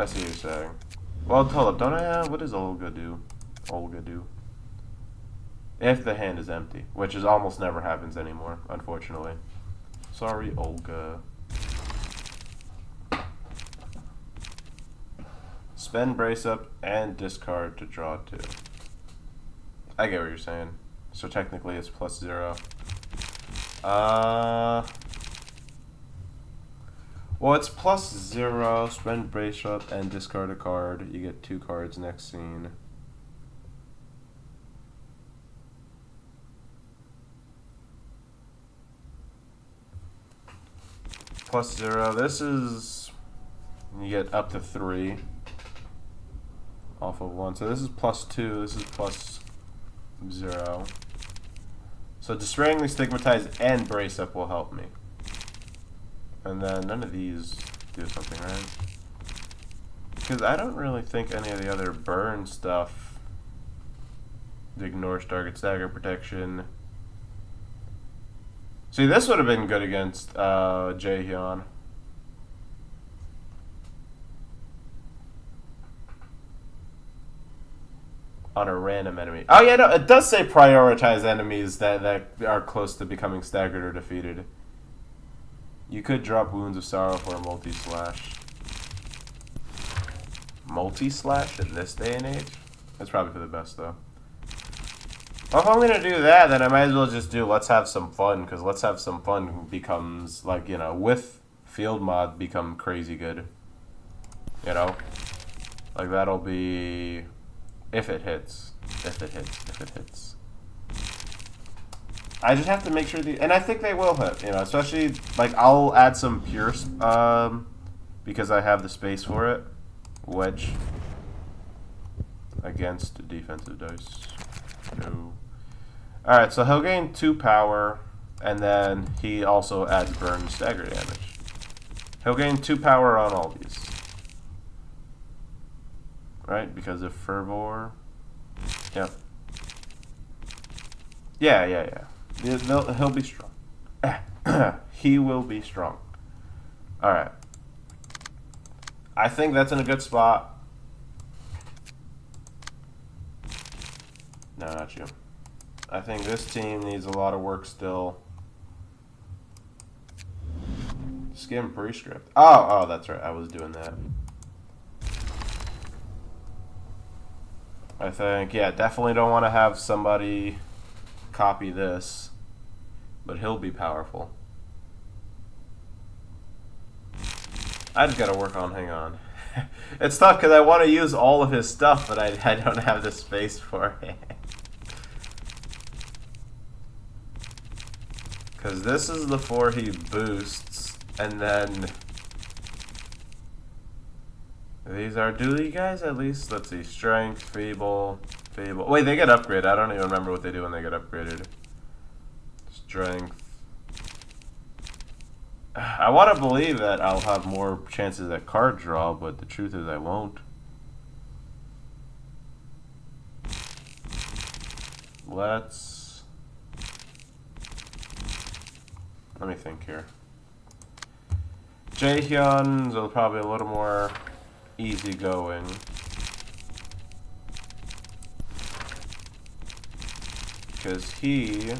I see what you're saying. Well, hold up, don't I? What does Olga do? Olga do? If the hand is empty, which is almost never happens anymore, unfortunately. Sorry, Olga. Spend Brace Up and discard to draw 2. I get what you're saying. So technically it's +0. Well, it's +0. Spend Brace Up and discard a card. You get 2 cards next scene. +0. This is, you get up to 3 off of 1. So this is +2. This is +0. So Despairingly Stigmatize and Brace Up will help me. And then none of these do something, right? Because I don't really think any of the other burn stuff ignores target stagger protection. See, this would have been good against Jaehyun. On a random enemy. Oh yeah, no, it does say prioritize enemies that are close to becoming staggered or defeated. You could drop Wounds of Sorrow for a multi-slash. Multi-slash in this day and age? That's probably for the best, though. Well, if I'm going to do that, then I might as well just do Let's Have Some Fun, because Let's Have Some Fun becomes, like, you know, with field mod, become crazy good. You know? Like, that'll be... If it hits. If it hits. If it hits. I just have to make sure and I think they will hit, you know, especially, like, I'll add some Pierce, because I have the space for it. Wedge. Against defensive dice. No. Alright, so he'll gain 2 power, and then he also adds burn stagger damage. He'll gain 2 power on all these. Right? Because of Fervor. Yep. Yeah. He'll be strong. He will be strong. Alright. I think that's in a good spot. No, not you. I think this team needs a lot of work still. Skim Prescript. Oh, that's right. I was doing that. I think, yeah, definitely don't want to have somebody copy this, but he'll be powerful. I just gotta work on, hang on. It's tough because I want to use all of his stuff, but I don't have the space for it. Because this is the 4 he boosts, and then these are, do you guys at least, let's see, strength, feeble. Wait, they get upgraded. I don't even remember what they do when they get upgraded. Strength. I want to believe that I'll have more chances at card draw, but the truth is I won't. Let me think here. Jaehyun's are probably a little more easygoing. Because he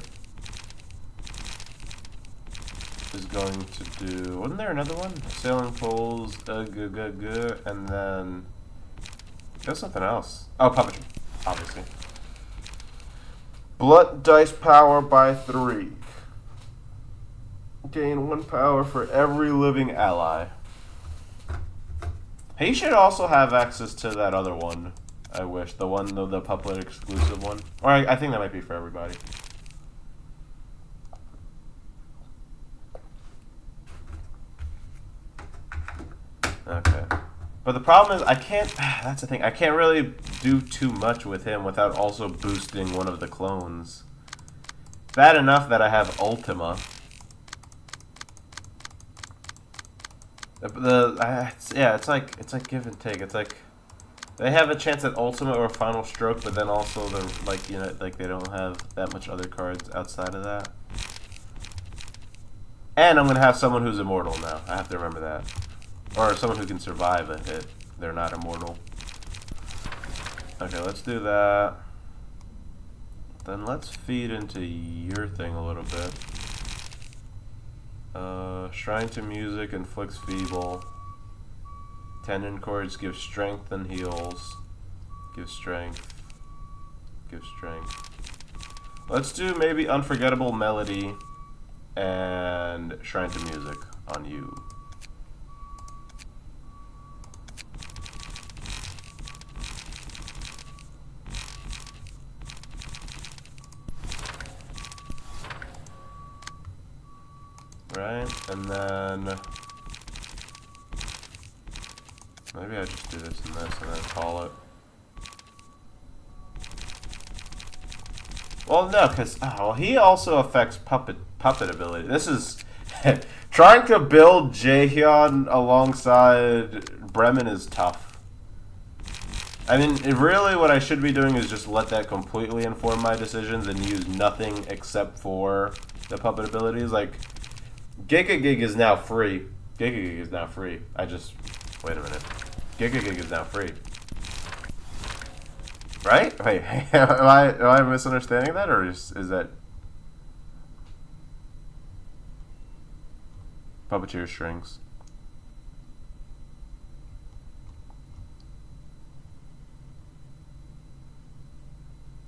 is going to do... Wasn't there another one? Sailing poles, and then... There's something else. Oh, puppetry, obviously. Blunt dice power by 3. Gain 1 power for every living ally. He should also have access to that other one. I wish. The one, the puppet exclusive one. Or I think that might be for everybody. Okay. But the problem is I can't, that's the thing, I can't really do too much with him without also boosting one of the clones. Bad enough that I have Ultima. Yeah, it's like give and take. It's like they have a chance at Ultima or Final Stroke, but then also they're like, you know, like they don't have that much other cards outside of that. And I'm gonna have someone who's immortal now. I have to remember that, or someone who can survive a hit. They're not immortal. Okay, let's do that. Then let's feed into your thing a little bit. Shrine to Music inflicts feeble. Tendon cords give strength and heals. Give strength. Give strength. Let's do maybe Unforgettable Melody and Shrine to Music on you. Right, and then maybe I just do this and this and then call it. Well, no, because well, he also affects puppet ability. This is trying to build Jaehyun alongside Bremen is tough. I mean, really, what I should be doing is just let that completely inform my decisions and use nothing except for the puppet abilities, like. Gig is now free. Gig is now free. Wait a minute. Gig is now free. Right? Wait, am I misunderstanding that, or is that Puppeteer strings?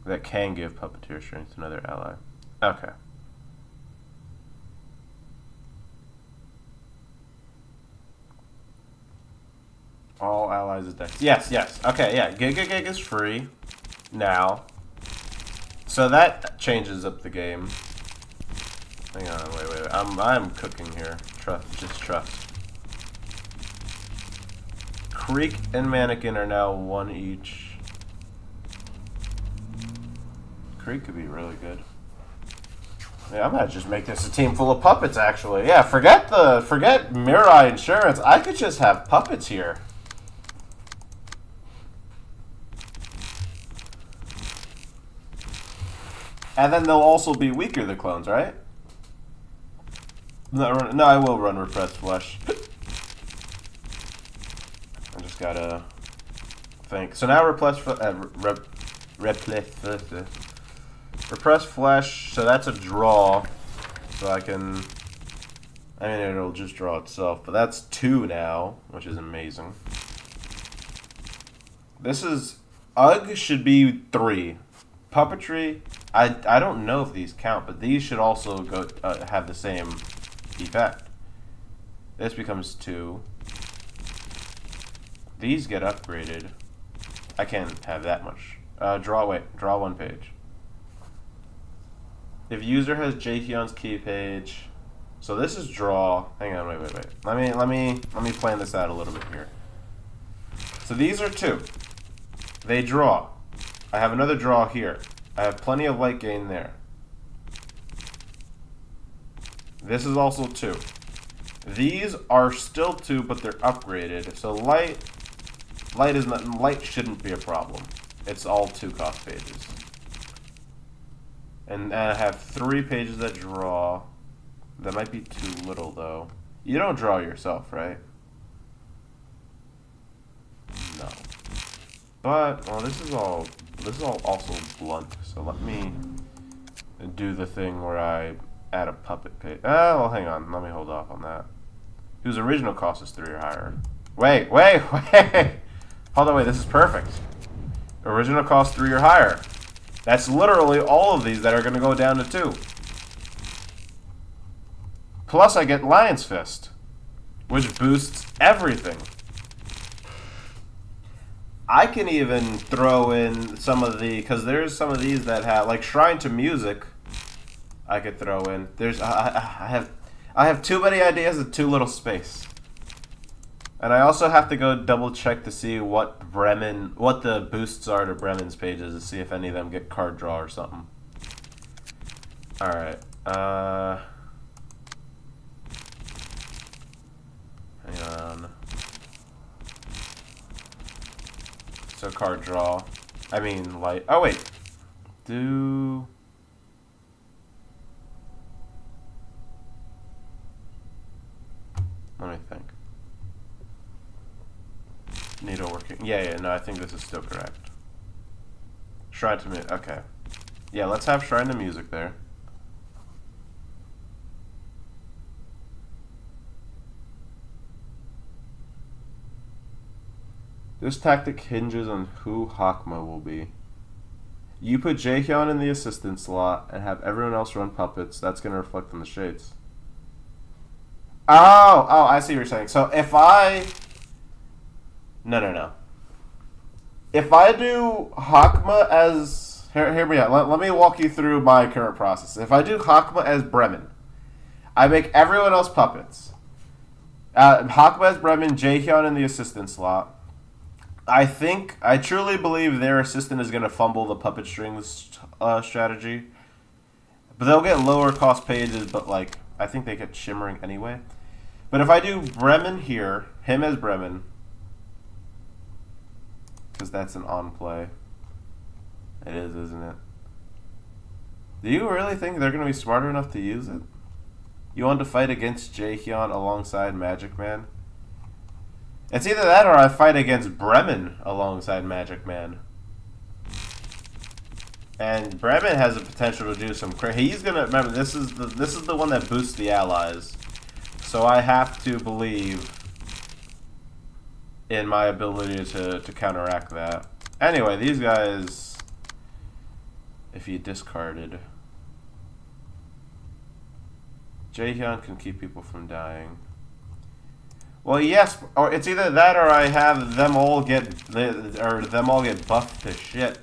That can give Puppeteer strings to another ally. Okay. All allies is dex. Yes. Okay, yeah. Gig is free now. So that changes up the game. Hang on, wait. I'm cooking here. Trust. Creek and Mannequin are now 1 each. Creek could be really good. Yeah, I might just make this a team full of puppets, actually. Yeah, forget Mirai Insurance. I could just have puppets here. And then they'll also be weaker, the clones, right? No, I will run Repressed Flesh. I just gotta think. So now Repressed Flesh, so that's a draw. So I mean, it'll just draw itself. But that's 2 now, which is amazing. This is UG should be 3. Puppetry, I don't know if these count, but these should also go have the same effect. This becomes 2. These get upgraded. I can't have that much. Draw 1 page. If user has Jaehyun's key page, so this is draw. Hang on, wait. Let me plan this out a little bit here. So these are 2. They draw. I have another draw here. I have plenty of light gain there. This is also 2. These are still 2, but they're upgraded. So light shouldn't be a problem. It's all 2 cost pages. And I have 3 pages that draw. That might be too little though. You don't draw yourself, right? No. But well, this is all also blunt. So let me do the thing where I add a puppet page. Oh, well, hang on. Let me hold off on that. Whose original cost is 3 or higher. Wait. Hold on, wait. This is perfect. Original cost 3 or higher. That's literally all of these that are going to go down to 2. Plus, I get Lion's Fist, which boosts everything. I can even throw in some of the, because there's some of these that have, like Shrine to Music. I could throw in. I have too many ideas and too little space. And I also have to go double check to see what the boosts are to Bremen's pages to see if any of them get card draw or something. Alright. Hang on. So card draw. I mean light. Oh wait. Let me think. Needle working. Yeah, no, I think this is still correct. Shrine to Music. Okay. Yeah, let's have Shrine to Music there. This tactic hinges on who Hakma will be. You put Jaehyun in the assistant slot and have everyone else run puppets. That's going to reflect on the shades. Oh, I see what you're saying. So if I... No. If I do Hakma as... Hear me out. Let me walk you through my current process. If I do Hakma as Bremen, I make everyone else puppets. Hakma as Bremen, Jaehyun in the assistant slot. I truly believe their assistant is going to fumble the puppet strings strategy. But they'll get lower cost pages, but like, I think they get shimmering anyway. But if I do Bremen here, him as Bremen, because that's an on play. It is, isn't it? Do you really think they're going to be smart enough to use it? You want to fight against Jaehyun alongside Magic Man? It's either that or I fight against Bremen alongside Magic Man. And Bremen has the potential to do some he's gonna remember this is the one that boosts the allies. So I have to believe in my ability to counteract that. Anyway, these guys, if you discarded, Jaehyun can keep people from dying. Well, yes, or it's either that or I have them all get buffed to shit.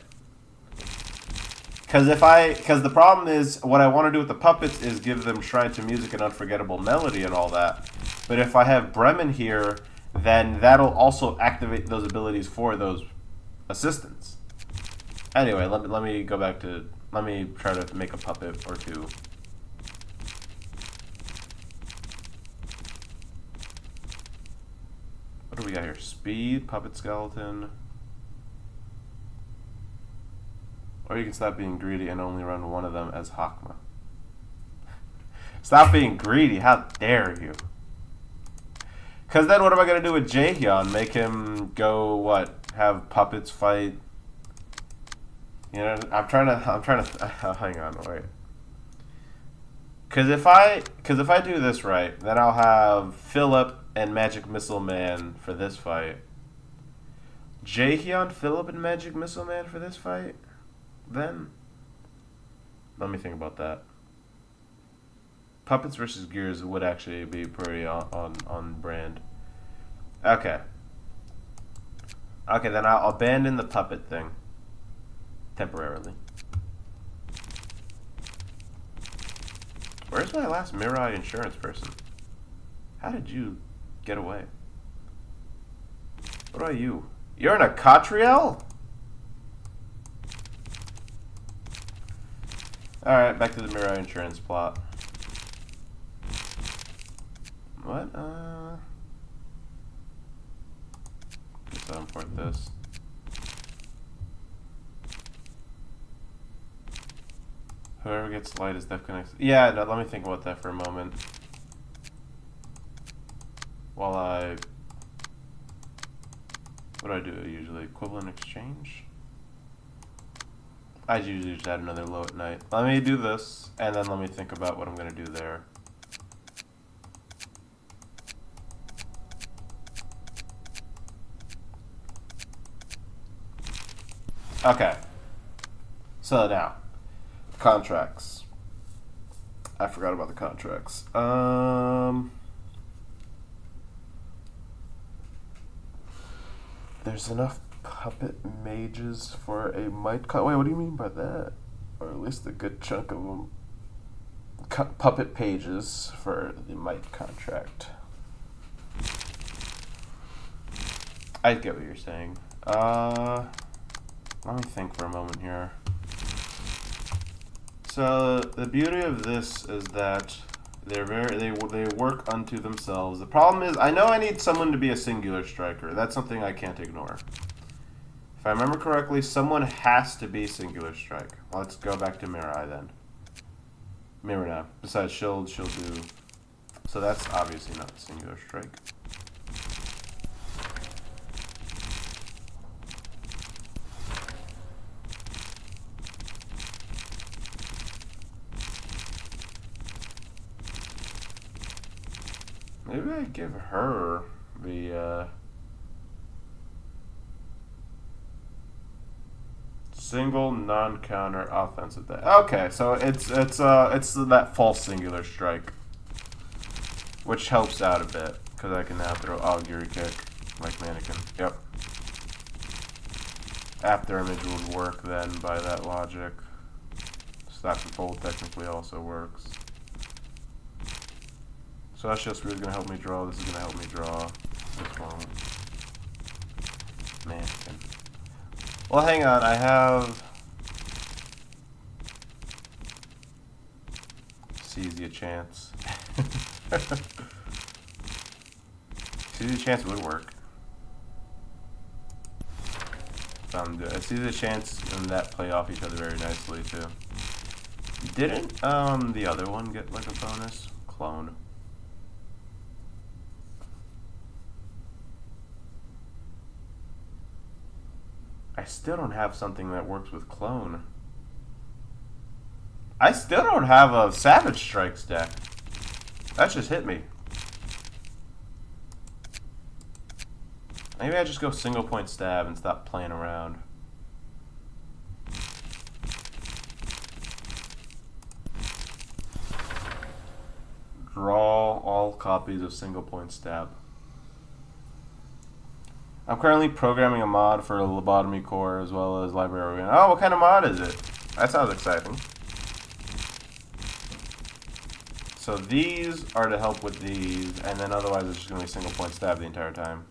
Because the problem is what I want to do with the puppets is give them Shrine to Music and Unforgettable Melody and all that. But if I have Bremen here, then that'll also activate those abilities for those assistants. Anyway, let me go back to let me try to make a puppet or two. What do we got here? Speed, puppet skeleton. Or you can stop being greedy and only run one of them as Hakma. Stop being greedy, how dare you? Because then what am I going to do with Jaehyun? Make him go, what? Have puppets fight? You know, I'm trying to hang on, wait. Because if I do this right, then I'll have Philip and Magic Missile Man for this fight. Jaehyun, Philip, and Magic Missile Man for this fight? Then? Let me think about that. Puppets versus Gears would actually be pretty on brand. Okay. Okay, then I'll abandon the puppet thing. Temporarily. Where's my last Mirai insurance person? How did you get away? What are you? You're in a Catriel? Alright, back to the Mirai insurance plot. What? Guess I'll import this. Whoever gets light is def connects. Yeah, no, let me think about that for a moment. While what do I do usually? Equivalent exchange? I usually just add another low at night. Let me do this, and then let me think about what I'm going to do there. Okay. So now, contracts. I forgot about the contracts. There's enough puppet mages for a might. Wait, what do you mean by that? Or at least a good chunk of them. Puppet pages for the might contract. I get what you're saying. Let me think for a moment here. So the beauty of this is that they work unto themselves. The problem is, I know I need someone to be a singular striker. That's something I can't ignore. If I remember correctly, someone has to be singular strike. Let's go back to Mirai then. Mirana. Besides, she'll do. So that's obviously not singular strike. Maybe I give her the single non-counter offensive day. Okay, so it's that false singular strike, which helps out a bit because I can now throw Auguri kick like mannequin. Yep. After image would work then by that logic. Stop and fold technically also works. So that's just really going to help me draw. This is going to help me draw. This one. Mannequin. Well, hang on. I have... Seize a chance. Seize a chance would work. I see the chance and that play off each other very nicely, too. Didn't the other one get like a bonus? Clone. I still don't have something that works with clone. I still don't have a Savage Strikes deck. That just hit me. Maybe I just go single point stab and stop playing around. Draw all copies of single point stab. I'm currently programming a mod for a lobotomy core as well as library. Oh, what kind of mod is it? That sounds exciting. So these are to help with these, and then otherwise it's just going to be single point stab the entire time.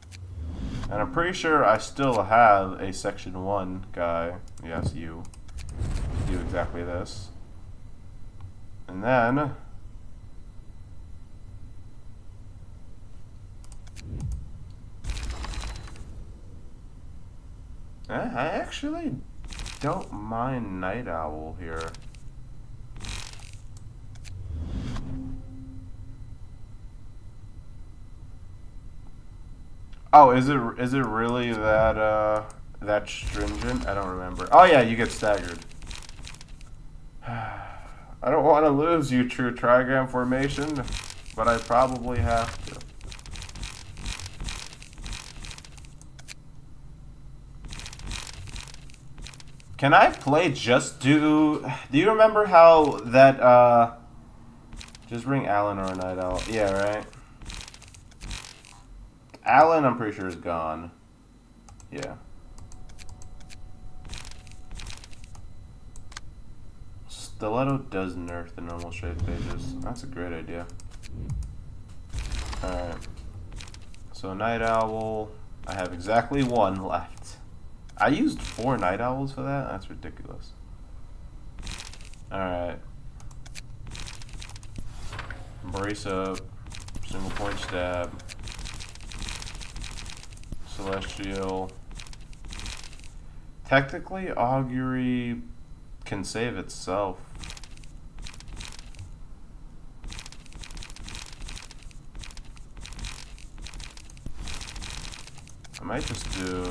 And I'm pretty sure I still have a section 1 guy, yes, you, to do exactly this. And then... I actually don't mind Night Owl here. Oh, is it really that that stringent? I don't remember. Oh yeah, you get staggered. I don't want to lose you, True Trigram Formation, but I probably have to. Can I play just do you remember how that, just bring Alan or a Night Owl? Yeah, right? Alan, I'm pretty sure, is gone. Yeah. Stiletto does nerf the normal straight pages. That's a great idea. Alright. So Night Owl, I have exactly one left. I used 4 Night Owls for that? That's ridiculous. Alright. Brace up. Single point stab. Celestial. Technically, Augury can save itself. I might just do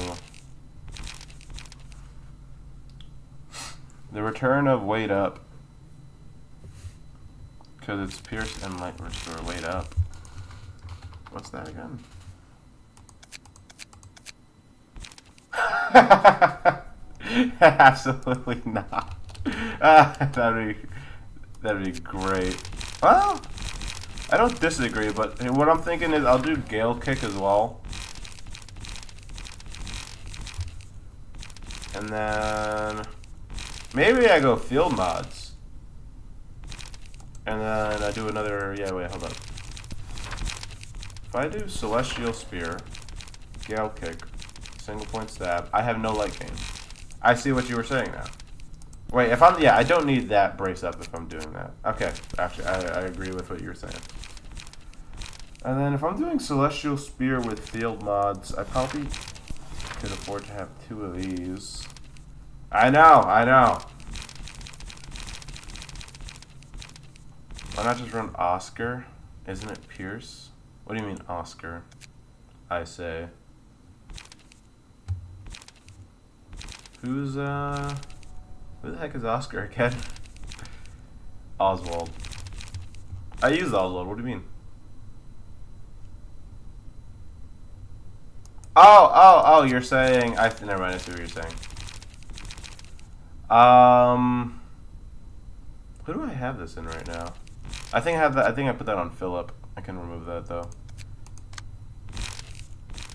the return of Wait Up, because it's Pierce and Light Restore. Wait Up. What's that again? Absolutely not. That'd be great. Well, I don't disagree, but what I'm thinking is I'll do Gale Kick as well. And then maybe I go Field Mods. And then I do another, yeah, wait, hold up. If I do Celestial Spear, Gale Kick, Single Point Stab, I have no light gain. I see what you were saying now. Wait, if I'm, yeah, I don't need that brace up if I'm doing that. Okay, actually, I agree with what you were saying. And then if I'm doing Celestial Spear with Field Mods, I probably could afford to have 2 of these. I know. Why not just run Oscar? Isn't it Pierce? What do you mean Oscar? I say. Who the heck is Oscar again? Oswald. I use Oswald, what do you mean? Oh, you're saying, never mind, I see what you're saying. Who do I have this in right now? I think I put that on Philip. I can remove that though.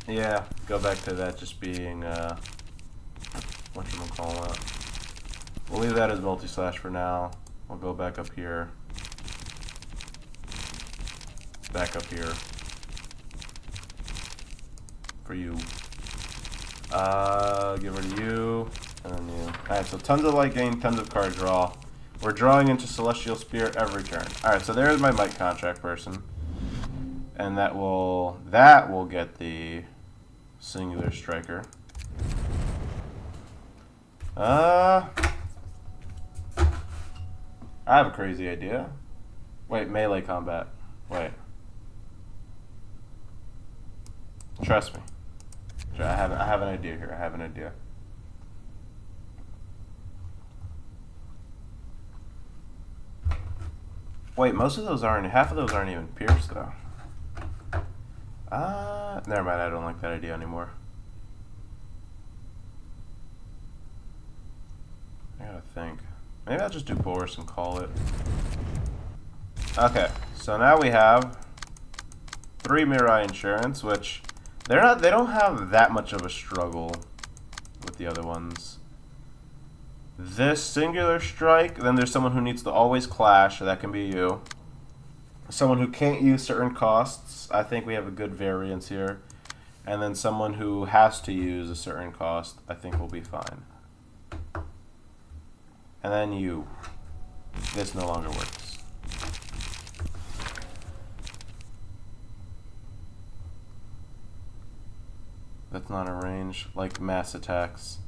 Yeah, go back to that just being, whatchamacallit. We'll leave that as multi-slash for now. We'll go back up here. Back up here. For you. Get rid of you. And then you. Alright, so tons of light gain, tons of card draw. We're drawing into Celestial Spirit every turn. Alright, so there's my Might Contract person. And that will get the Singular Striker. I have a crazy idea. Wait, melee combat. Wait. Trust me. I have an idea here. I have an idea. Wait, half of those aren't even pierced though. Never mind, I don't like that idea anymore. I gotta think. Maybe I'll just do Boris and call it. Okay, so now we have 3 Mirai Insurance, which they don't have that much of a struggle with the other ones. This Singular Strike, then there's someone who needs to always clash, so that can be you. Someone who can't use certain costs, I think we have a good variance here. And then someone who has to use a certain cost, I think will be fine. And then you. This no longer works. That's not a range, like mass attacks.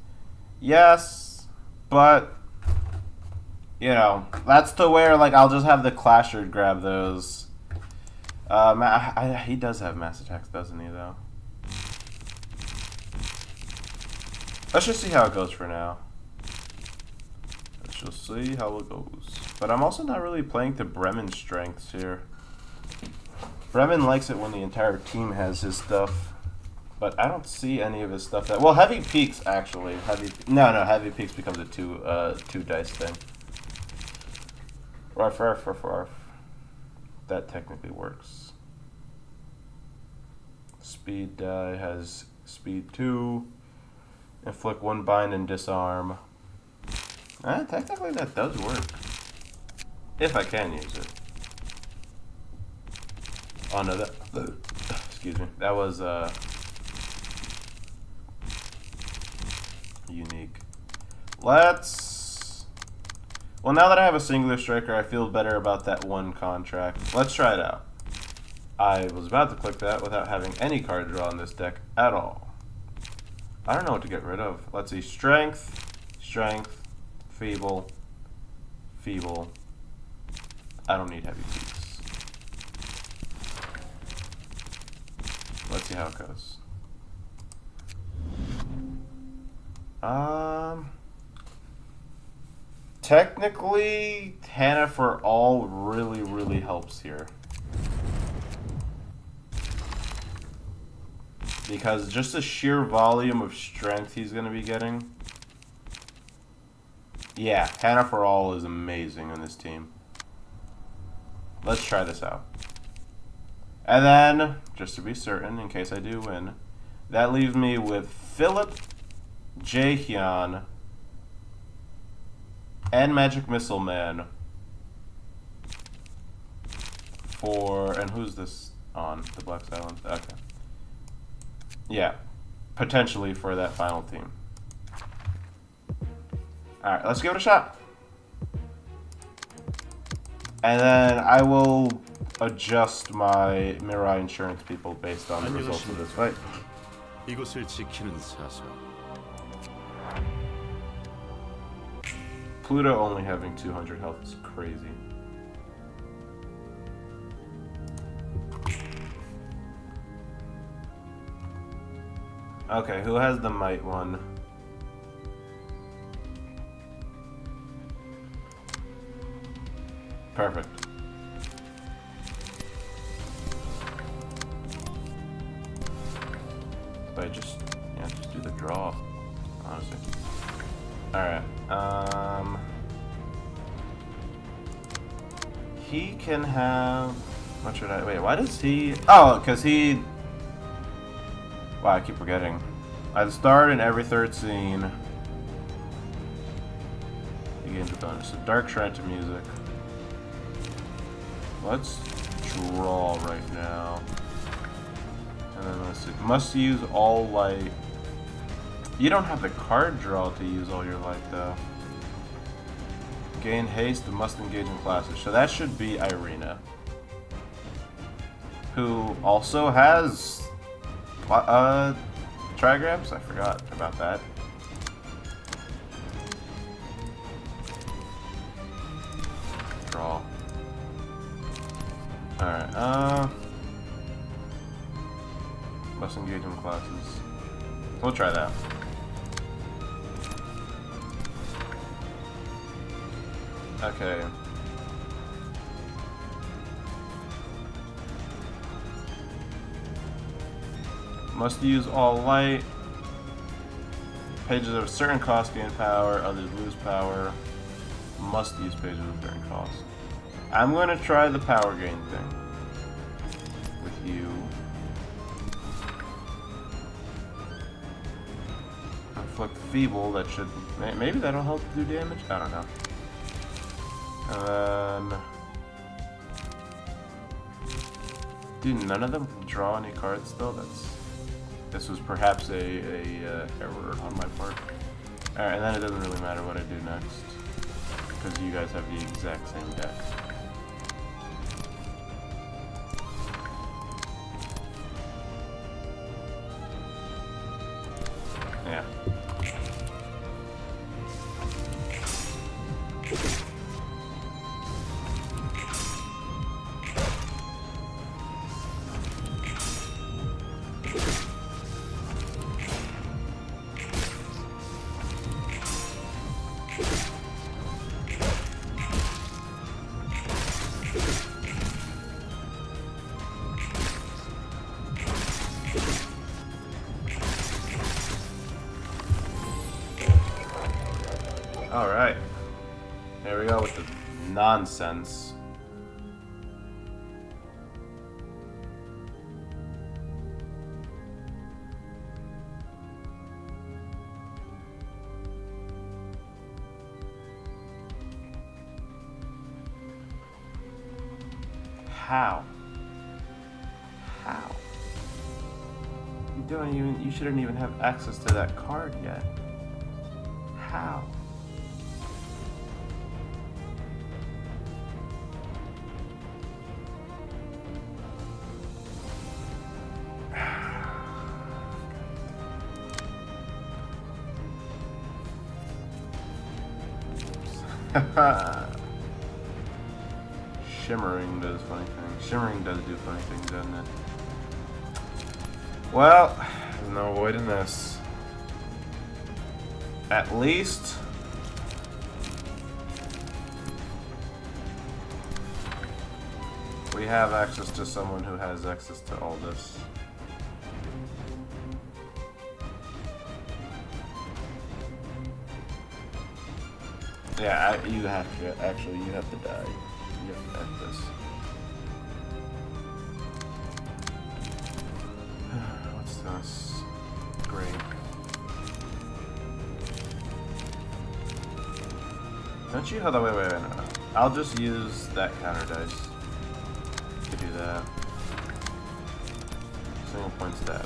Yes, but you know, that's to where like I'll just have the Clasher grab those. He does have mass attacks, doesn't he? Though. Let's just see how it goes for now. Let's just see how it goes. But I'm also not really playing to Bremen's strengths here. Bremen likes it when the entire team has his stuff. But I don't see any of his stuff that well. Heavy Peaks actually. Heavy Peaks becomes a two dice thing. Ruff. That technically works. Speed die has speed 2. Inflict 1 bind and disarm. Technically that does work. If I can use it. Oh no, excuse me. That was unique. Well, now that I have a singular striker, I feel better about that one contract. Let's try it out. I was about to click that without having any card draw in this deck at all. I don't know what to get rid of. Let's see. Strength, feeble. I don't need heavy peaks. Let's see how it goes. Technically, Hannah for all really helps here. Because just the sheer volume of strength he's going to be getting. Yeah, Hannah for all is amazing on this team. Let's try this out. And then, just to be certain, in case I do win, that leaves me with Philip, Jaehyun, and Magic Missile Man and who's this on? The Black Silence? Okay. Yeah, potentially for that final team. Alright, let's give it a shot. And then I will adjust my Mirai Insurance people based on the results of this fight. 이곳을 지키는 사서. Pluto only having 200 health is crazy. Okay, who has the might one? Perfect. But just do the draw, honestly. Alright, he can have, what should I, wait, why does he, oh, because he, wow, I keep forgetting. At the start in every third scene, he gains a bonus. So Dark Shrine to music. Let's draw right now. And then let's see, must use all light. You don't have the card draw to use all your light though. Gain haste and must engage in classes. So that should be Irina. Who also has trigrams? I forgot about that. Draw. Alright, must engage in classes. We'll try that. Okay. Must use all light. Pages of a certain cost gain power, others lose power. Must use pages of a certain cost. I'm going to try the power gain thing with you. Inflict feeble, that should, maybe that'll help do damage? I don't know. Dude, none of them can draw any cards though. This was perhaps a error on my part. Alright, and then it doesn't really matter what I do next, because you guys have the exact same deck. Yeah. Alright. Here we go with the nonsense. How? How? You shouldn't even have access to that card yet. How? Shimmering does funny things. Shimmering does do funny things, doesn't it? Well, there's no avoiding this. At least we have access to someone who has access to all this. Yeah, you have to. Actually, you have to die. You have to end this. What's this? Great. Don't you? Hold on, wait, no. I'll just use that counter dice to do that. Single point stab.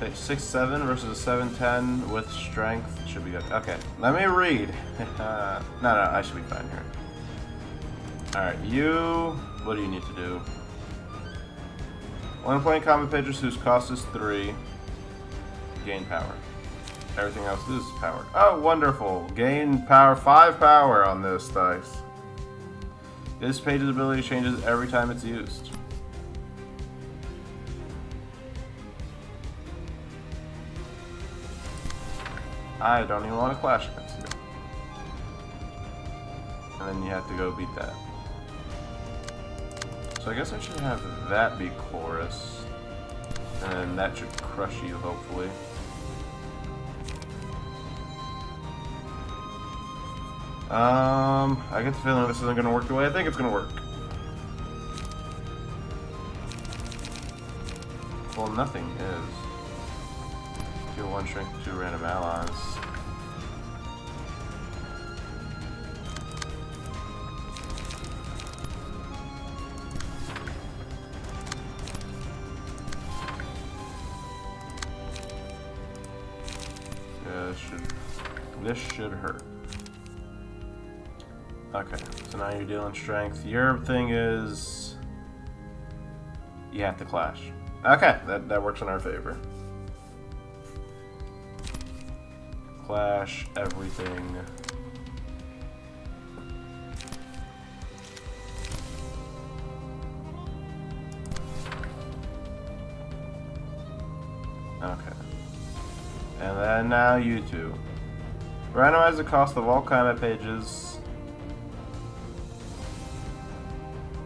Okay, 6-7 versus a 7-10 with strength should be good. Okay, let me read. No, I should be fine here. Alright, you... What do you need to do? 1 point combat pages whose cost is 3. Gain power. Everything else is powered. Oh, wonderful! Gain power, 5 power on this dice. This page's ability changes every time it's used. I don't even want to clash against you. And then you have to go beat that. So I guess I should have that be chorus. And then that should crush you, hopefully. I get the feeling this isn't going to work the way I think it's going to work. Well, nothing is. 2-1 strength, 2 random allies. Yeah, this should hurt. Okay, so now you're dealing strength. Your thing is you have to clash. Okay, that works in our favor. Clash everything. Okay. And then now you two. Randomize the cost of all combat pages.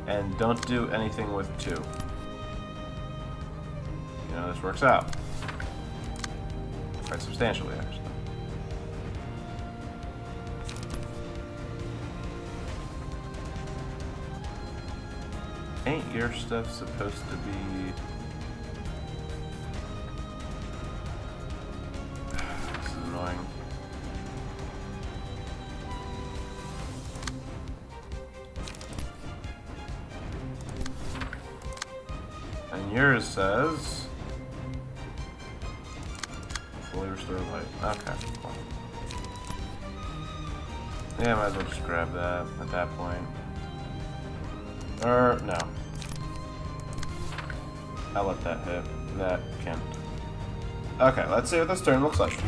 And don't do anything with 2. You know, this works out. Quite substantially, actually. Ain't your stuff supposed to be... This is annoying. And yours says... Fully restore light. Okay, fine. Yeah, might as well just grab that at that point. Or, no. I'll let that hit. That can't. Okay, let's see what this turn looks like.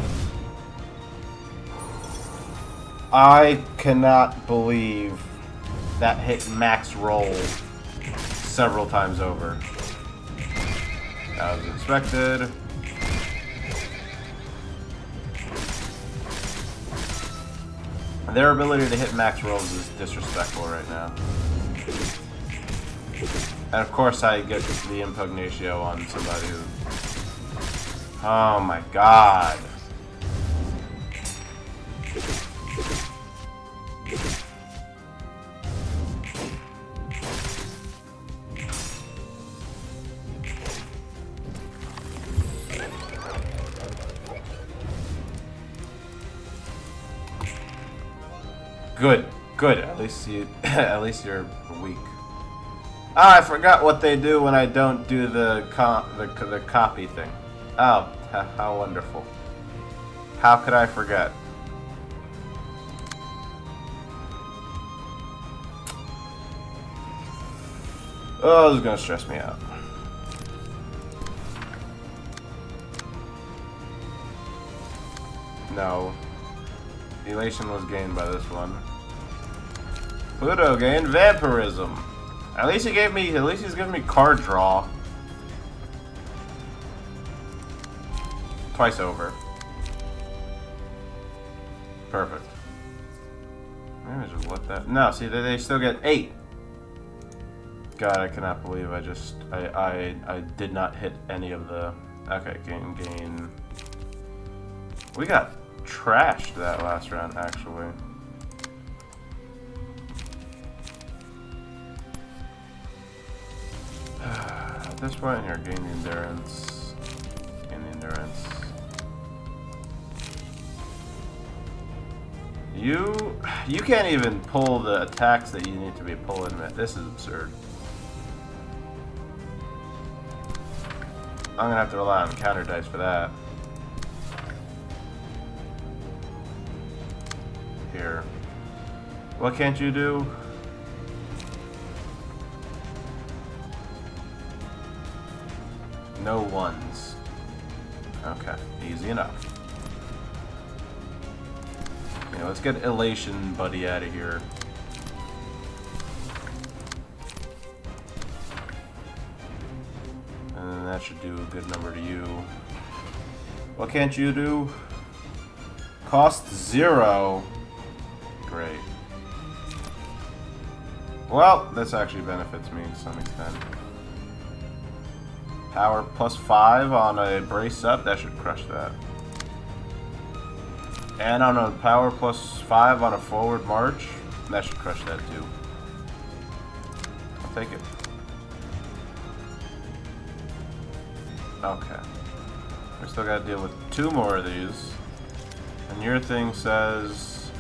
I cannot believe that hit max roll several times over. That was expected. Their ability to hit max rolls is disrespectful right now. And of course I get the impugnatio on somebody who... Oh my god. Good, good. At least at least you're weak. Ah, I forgot what they do when I don't do the copy thing. Oh, how wonderful! How could I forget? Oh, this is gonna stress me out. No. Elation was gained by this one. Pluto gained vampirism. At least he gave me. At least he's giving me card draw. Twice over. Perfect. Maybe just let that. No, see, they still get 8. God, I cannot believe I did not hit any of the. Okay, gain. We got trashed that last round, actually. At this point here, gain the endurance. Gain the endurance. You can't even pull the attacks that you need to be pulling. This is absurd. I'm gonna have to rely on counter dice for that. Here. What can't you do? No ones. Okay, easy enough. Okay, let's get Elation Buddy out of here. And then that should do a good number to you. What can't you do? Cost 0. Great. Well, this actually benefits me to some extent. Power +5 on a brace up, that should crush that. And on a power +5 on a forward march, that should crush that too. I'll take it. Okay. We still gotta deal with 2 more of these. And your thing says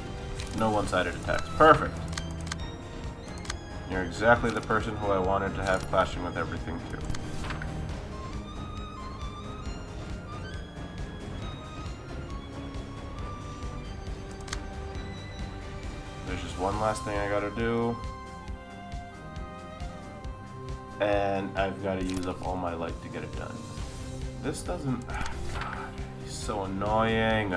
no one-sided attacks. Perfect. You're exactly the person who I wanted to have clashing with everything too. There's just one last thing I gotta do. And I've gotta use up all my light to get it done. This doesn't... Oh God, he's so annoying.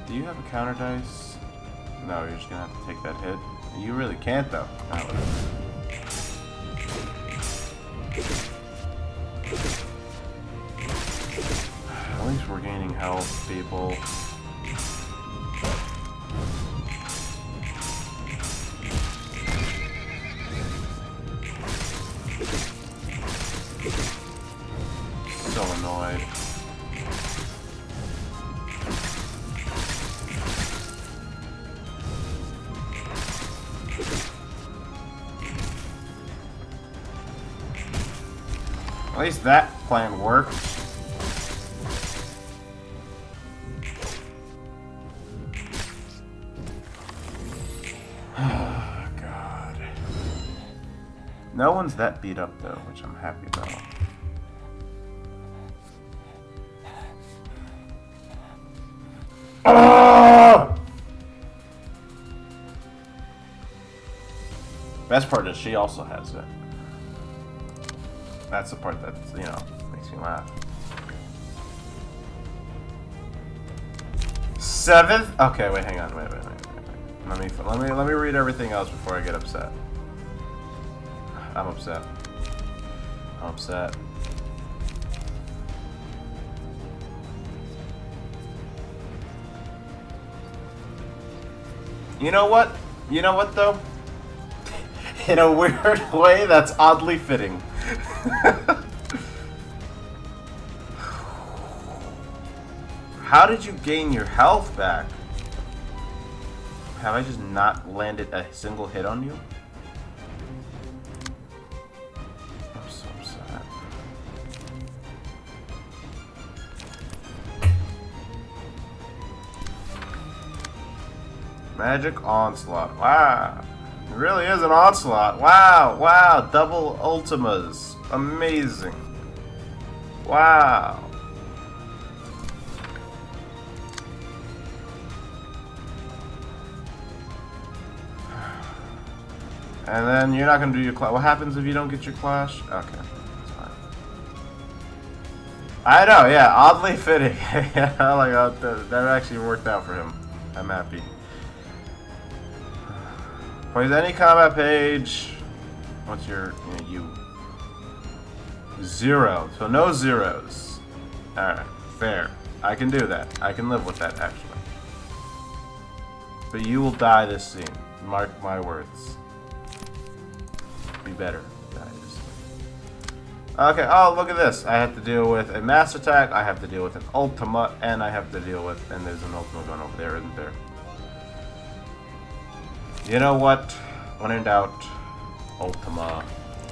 Do you have a counter dice? No, you're just gonna have to take that hit. You really can't though. Oh, at least we're gaining health, people. So annoyed. At least that plan worked. Oh, God. No one's that beat up though, which I'm happy about. Best part is she also has it. That's the part that, you know, makes me laugh. 7th? Okay, wait, hang on, wait. Let me read everything else before I get upset. I'm upset. I'm upset. You know what? You know what though? In a weird way, that's oddly fitting. How did you gain your health back? Have I just not landed a single hit on you? I'm so sad. Magic Onslaught. Wow. It really is an onslaught. Wow. Wow. Double Ultimas. Amazing. Wow. And then you're not going to do your clash. What happens if you don't get your clash? Okay. That's fine. I know, yeah. Oddly fitting. Yeah, like, that actually worked out for him. I'm happy. Plays any combat page. What's your... you... 0. So no zeros. Alright. Fair. I can do that. I can live with that, actually. But you will die this scene. Mark my words. Be better. Okay, oh, look at this. I have to deal with a mass attack, I have to deal with an ultima, and I have to deal with... and there's an ultima going over there, isn't there? You know what? When in doubt, ultima,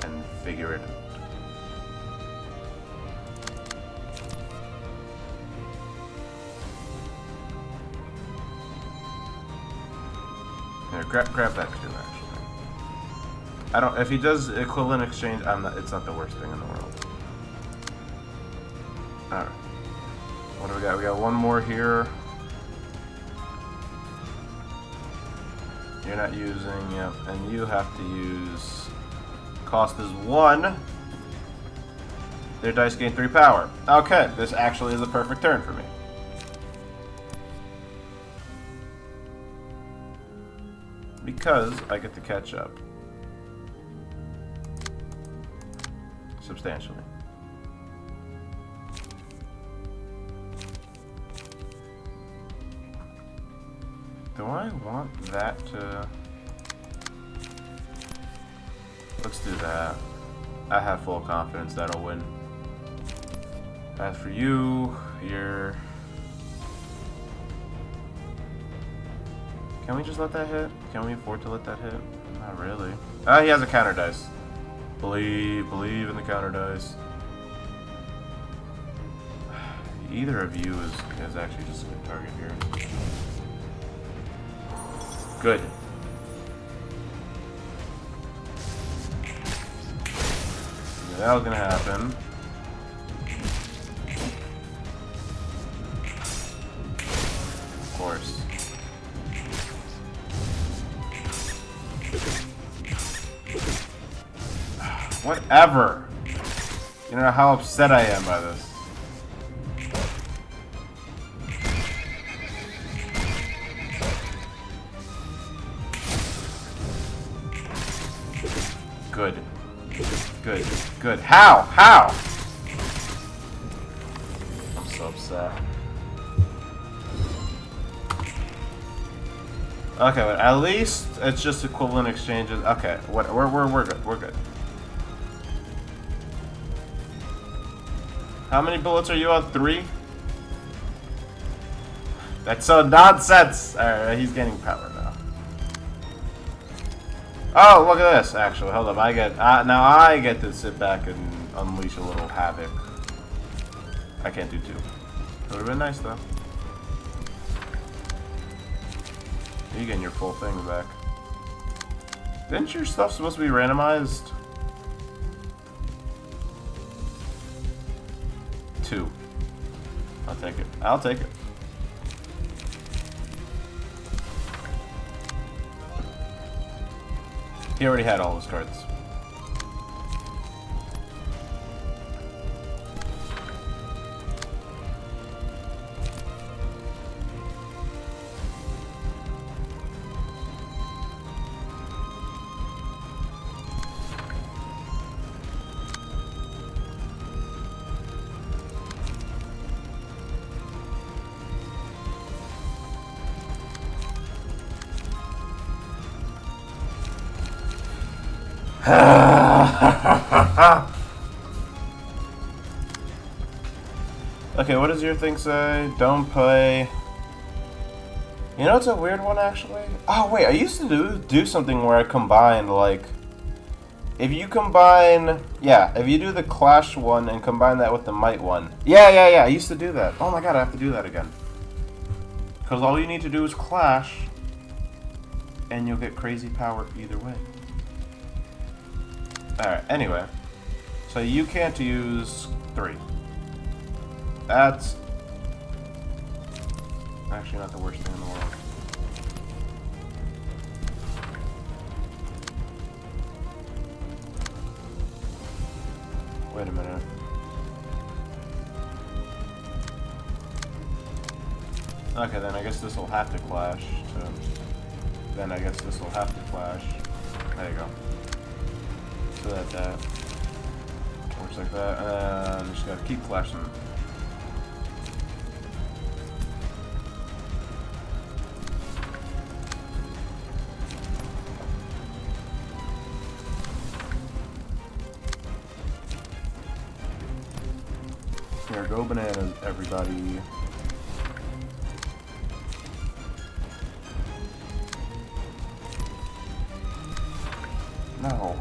and figure it out. Here, grab that too, actually. I don't. If he does equivalent exchange, I'm not. It's not the worst thing in the world. All right. What do we got? We got one more here. You're not using. Yep. And you have to use. Cost is 1. Their dice gain 3 power. Okay. This actually is a perfect turn for me. Because I get to catch up. Substantially. Do I want that to... Let's do that. I have full confidence that'll win. As for you, you're... Can we just let that hit? Can we afford to let that hit? Not really. Ah, he has a counter dice. Believe in the counter dice. Either of you is actually just a good target here. Good. Yeah, that was gonna happen. Of course. Whatever. You know how upset I am by this. Good. Good. Good. How? How? I'm so upset. Okay, but at least it's just equivalent exchanges. Okay, we're good. We're good. How many bullets are you on? 3? That's so nonsense! Alright, he's gaining power now. Oh, look at this, actually. Hold up, I get... now I get to sit back and unleash a little havoc. I can't do 2. It would've been nice, though. You getting your full thing back. Didn't your stuff supposed to be randomized? 2. I'll take it. I'll take it. He already had all his cards. Okay, what does your thing say? Don't play. You know, it's a weird one actually. Oh wait, I used to do something where I combined like, if you combine, yeah, if you do the Clash one and combine that with the Might one. Yeah. I used to do that. Oh my god, I have to do that again. Because all you need to do is Clash, and you'll get crazy power either way. Alright, anyway. So you can't use 3. That's actually not the worst thing in the world. Wait a minute. Okay, then I guess this will have to clash. Then I guess this will have to clash. There you go. So that works like that, and just gotta keep clashing. Here, go bananas, everybody. No.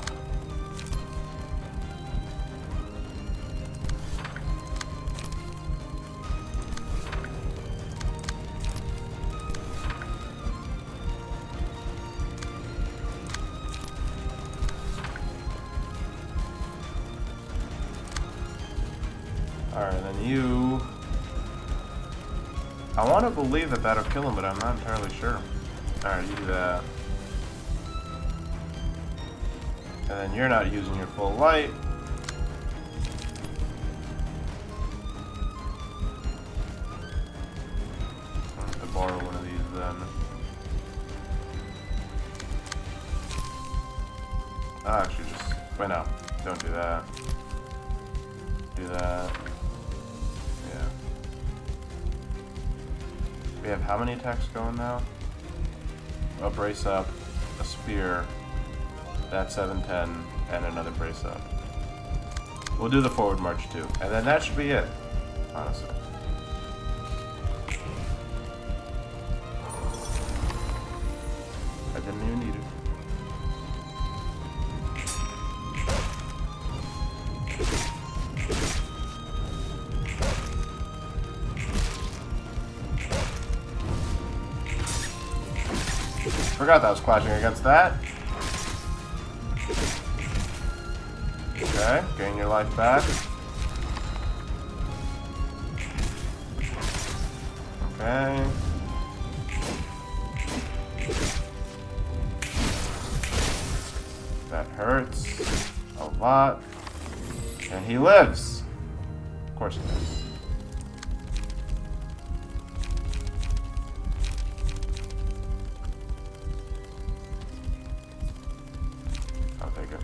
Alright, then you... I want to believe that that'll kill him, but I'm not entirely sure. Alright, you do that. And then you're not using your full light. I'll have to borrow one of these then. Oh, actually, just... Wait, no. Don't do that. Do that. Yeah. We have how many attacks going now? A brace up, a spear, that 710, and another brace up. We'll do the forward march too, and then that should be it, honestly. I didn't even need it. Forgot that I was clashing against that. Okay, gain your life back. Okay. That hurts a lot. And he lives. Of course he does. I'll take it.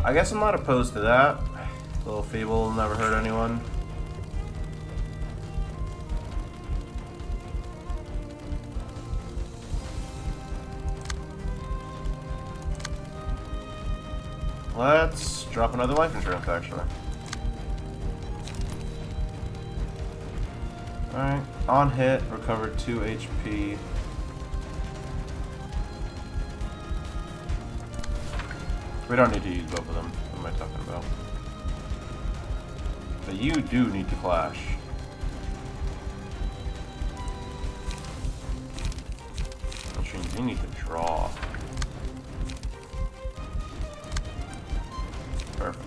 I guess I'm not opposed to that. A little feeble, never hurt anyone. Let's drop another life insurance, actually. Alright, on hit, recover 2 HP. We don't need to use both of them. What am I talking about? But you do need to clash. Which means you need to draw. Perfect.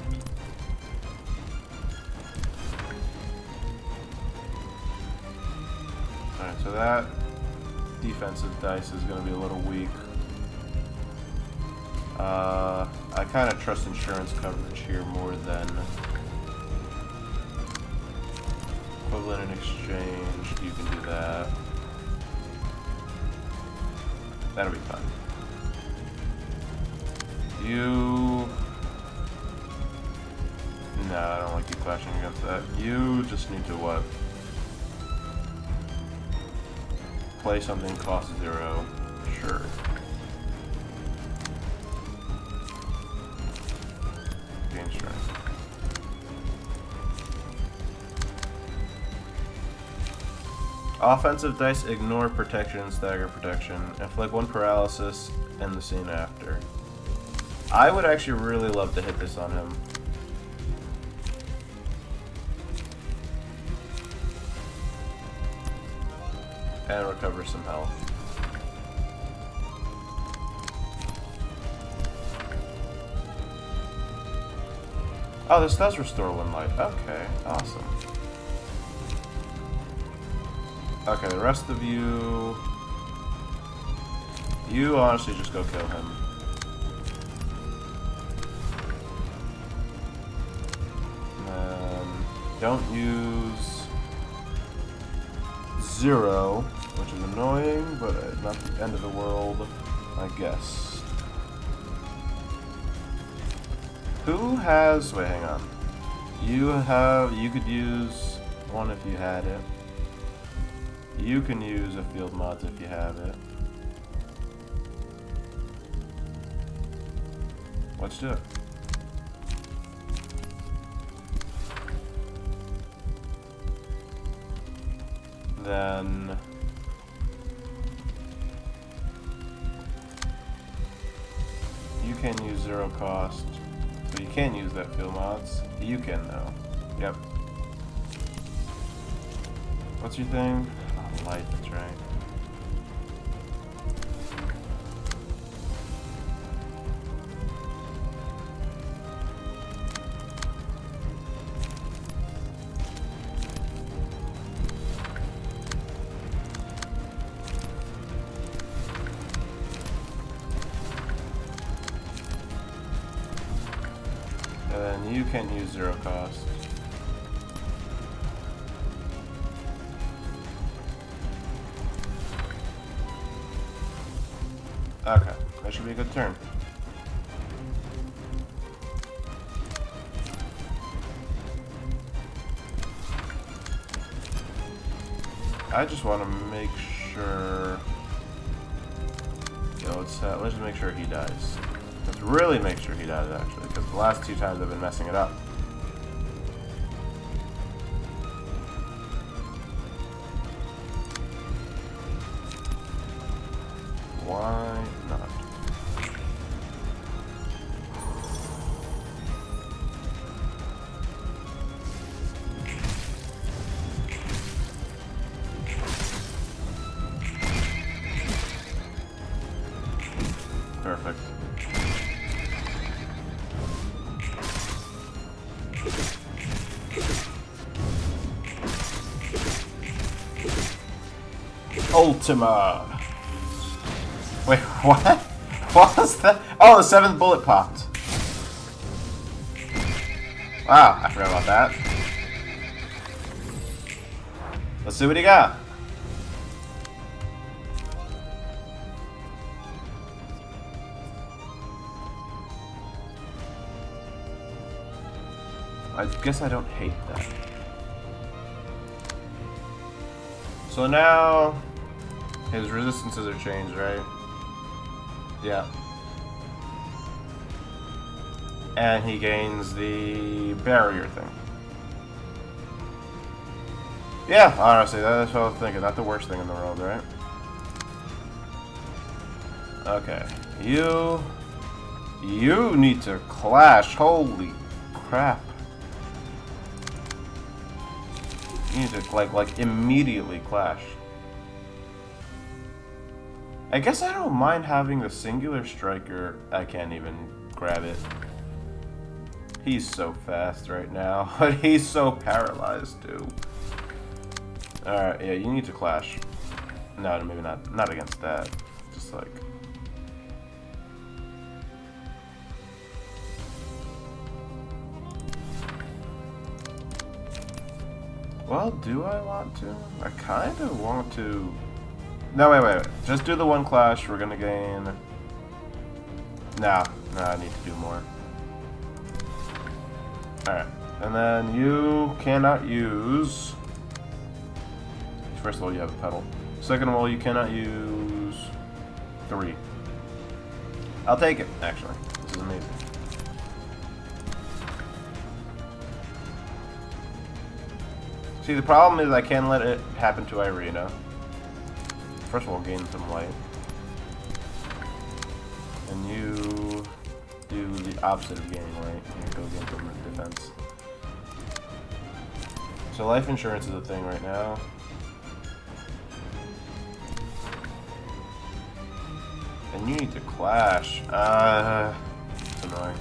Alright, so that defensive dice is going to be a little weak. I kind of trust insurance coverage here more than equivalent in exchange. You can do that. That'll be fun. You... No, I don't like you clashing against that. You just need to what? play something cost 0. Sure. Gain strength. Offensive dice ignore protection, stagger protection. Inflict 1 paralysis in the scene after. I would actually really love to hit this on him. And recover some health. Oh, this does restore 1 life. Okay, awesome. Okay, the rest of you... You honestly just go kill him. Don't use 0, which is annoying, but not the end of the world, I guess. Who has... Wait, hang on. You could use 1 if you had it. You can use a field mods if you have it. Let's do it. Then you can use 0 cost, so you can use that field mods. You can though. Yep. What's your thing? Oh, light. That's right. And then you can use 0 cost. Okay, that should be a good turn. I just want to make sure. You know, let's just make sure he dies. Let's really make sure he dies, actually, because the last 2 times I've been messing it up. Why not? Perfect. Ultima. Wait, what? What was that? Oh, the 7th bullet popped. Wow, I forgot about that. Let's see what he got. I guess I don't hate that. So now his resistances are changed, right? Yeah. And he gains the barrier thing. Yeah, honestly, that's what I was thinking. Not the worst thing in the world, right? Okay. You need to clash. Holy crap. You need to, like immediately clash. I guess I don't mind having the singular striker. I can't even grab it. He's so fast right now, but he's so paralyzed too. Alright, yeah, you need to clash. No, maybe not. Not against that. Just like... Well, do I want to? I kind of want to... No, wait. Just do the 1 clash. We're gonna gain... No, I need to do more. Alright. And then you cannot use... First of all, you have a pedal. Second of all, you cannot use 3. I'll take it, actually. This is amazing. See, the problem is I can't let it happen to Irina. First of all, gain some light. And you do the opposite of gaining light. You go gain some defense. So life insurance is a thing right now. And you need to clash. It's annoying.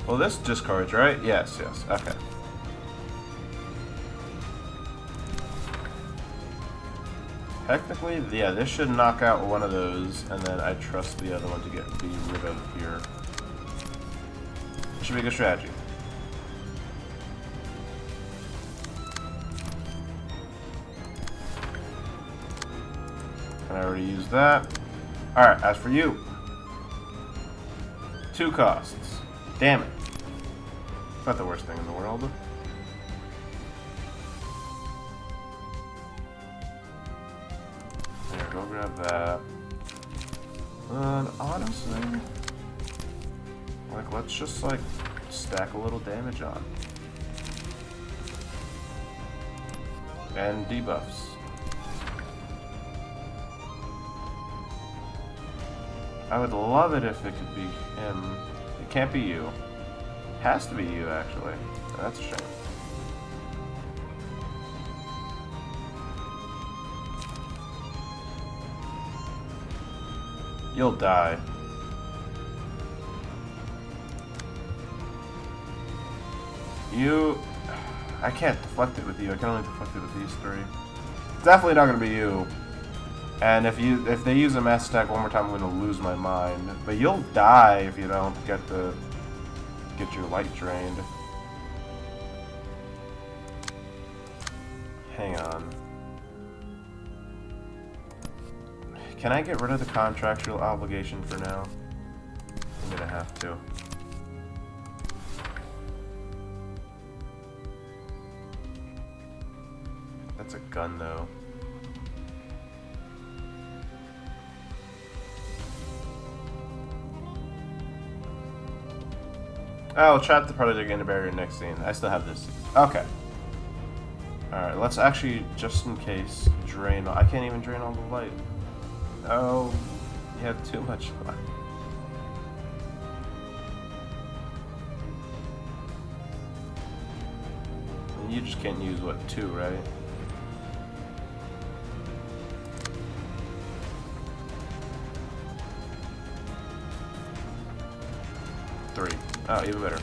Well, this discards, right? Yes, yes. Okay. Technically, yeah, this should knock out one of those, and then I trust the other one to be rid of here. Should be a good strategy. Can I already use that? Alright, as for you. 2 costs. Damn it. It's not the worst thing in the world. There, go grab that. And honestly, like, let's just, like, stack a little damage on. And debuffs. I would love it if it could be him. It can't be you. It has to be you, actually. That's a shame. You'll die. You... I can't deflect it with you. I can only deflect it with these 3. It's definitely not going to be you. And if they use a mass attack one more time, I'm going to lose my mind. But you'll die if you don't get your light drained. Hang on. Can I get rid of the contractual obligation for now? I'm going to have to. That's a gun, though. Oh, trap the predator, gain a barrier next scene. I still have this. Okay. Alright, let's actually, just in case, drain. I can't even drain all the light. Oh, you have too much light. And you just can't use, what, 2, right? Three. Oh, even better.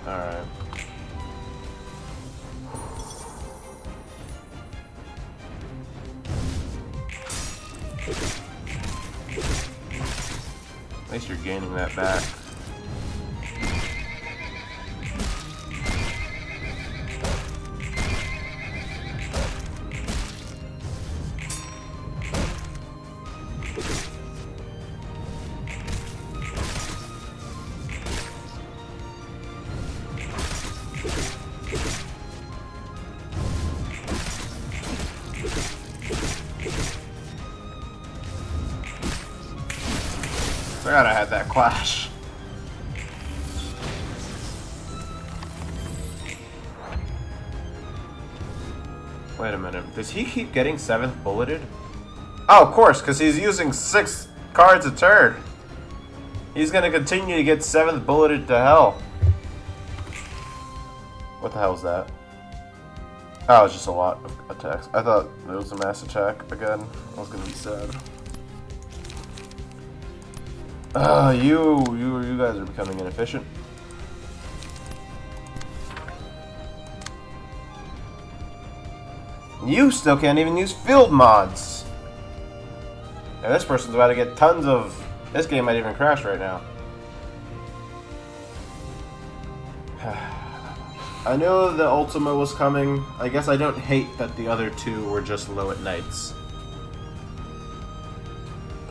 Alright. At least you're gaining that back. Forgot I had that clash. Wait a minute. Does he keep getting 7th bulleted? Oh, of course, because he's using 6 cards a turn. He's going to continue to get 7th bulleted to hell. What the hell is that? Oh, it's just a lot of attacks. I thought it was a mass attack again. I was going to be sad. You guys are becoming inefficient. You still can't even use field mods. And this person's about to get tons of... This game might even crash right now. I knew the Ultima was coming. I guess I don't hate that the other 2 were just low at nights.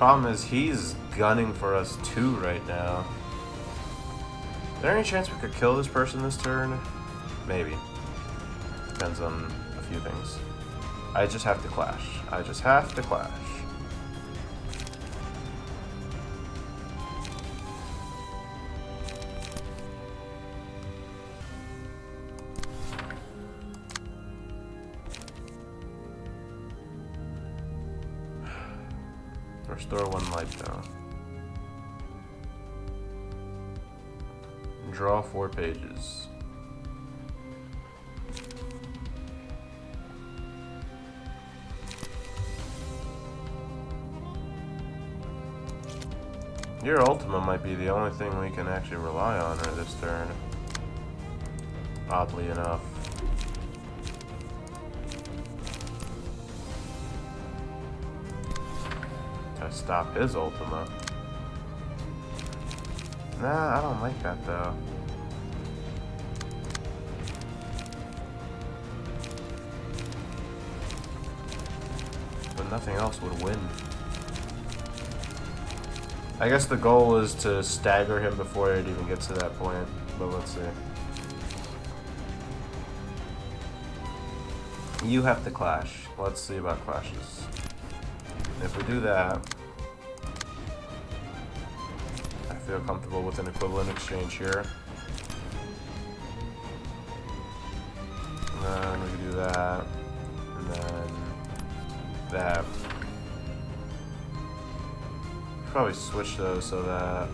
Problem is, he's gunning for us too right now. Is there any chance we could kill this person this turn? Maybe. Depends on a few things. I just have to clash. I just have to clash. Restore 1 life though. Draw 4 pages. Your Ultima might be the only thing we can actually rely on her this turn. Oddly enough. To stop his Ultima. Nah, I don't like that though. But nothing else would win. I guess the goal is to stagger him before it even gets to that point, but let's see. You have to clash. Let's see about clashes. If we do that, I feel comfortable with an equivalent exchange here. And then we can do that, and then that. Probably switch those so that,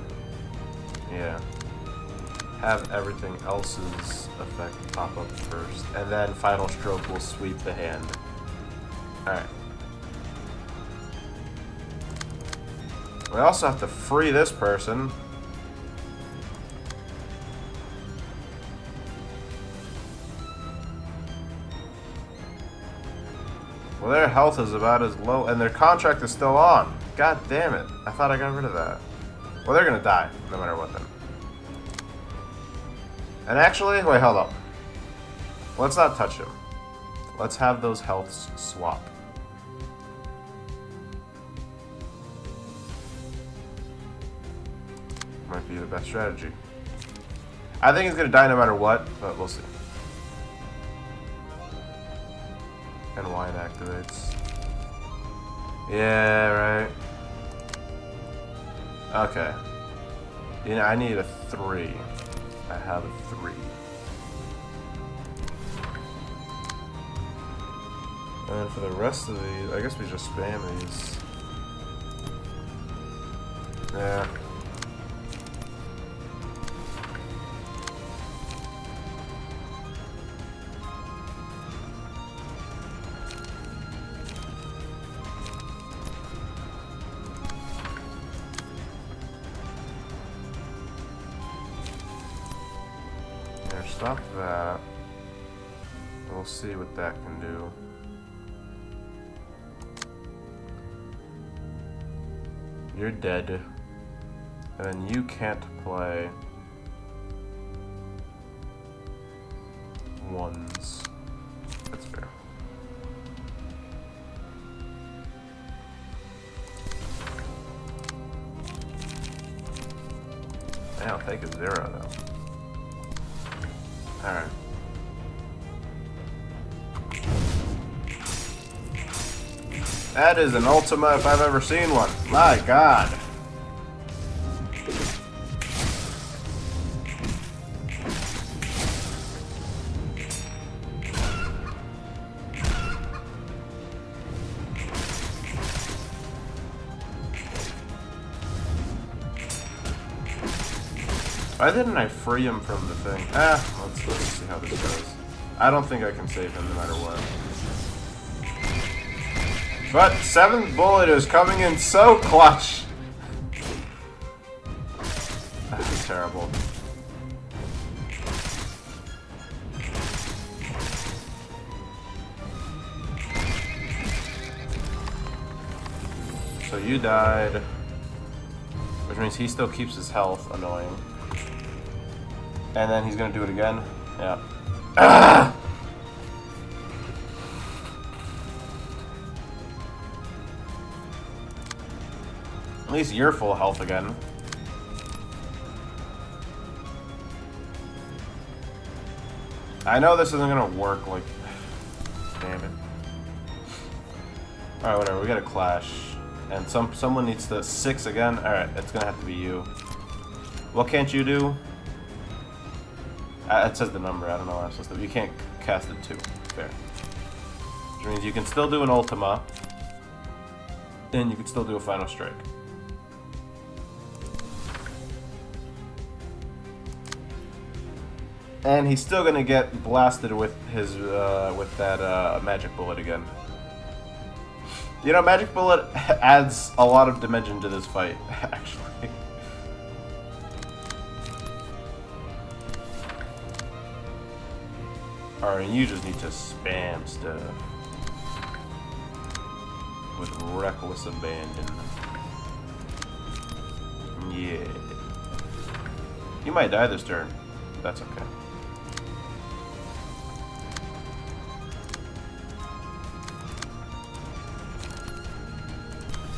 yeah, have everything else's effect pop up first, and then final stroke will sweep the hand. Alright. We also have to free this person. Well, their health is about as low, and their contract is still on. God damn it. I thought I got rid of that. Well, they're gonna die, no matter what then. And actually, wait, hold up. Let's not touch him. Let's have those healths swap. Might be the best strategy. I think he's gonna die no matter what, but we'll see. And wine activates. Yeah, right. Okay. You know, I need a 3. I have a 3. And for the rest of these, I guess we just spam these. Yeah. Stop that. We'll see what that can do. You're dead. And then you can't play ones. That's fair. I'll take a 0 though. Alright. That is an Ultima if I've ever seen one. My god. Why didn't I free him from the thing? Let's see how this goes. I don't think I can save him no matter what. But 7th bullet is coming in so clutch. That's terrible. So you died, which means he still keeps his health. Annoying. And then he's gonna do it again. Yeah. Ah! least you're full health again. I know this isn't gonna work, like... Damn it. Alright, whatever, we got a clash. And someone needs to... 6 again? Alright, it's gonna have to be you. What can't you do? It says the number, I don't know what I'm supposed to do. You can't cast it 2. Fair. Which means you can still do an Ultima. And you can still do a Final Strike. And he's still gonna get blasted with his with that magic bullet again. You know, magic bullet adds a lot of dimension to this fight, actually. Alright, you just need to spam stuff with reckless abandon. Yeah. You might die this turn, but that's okay.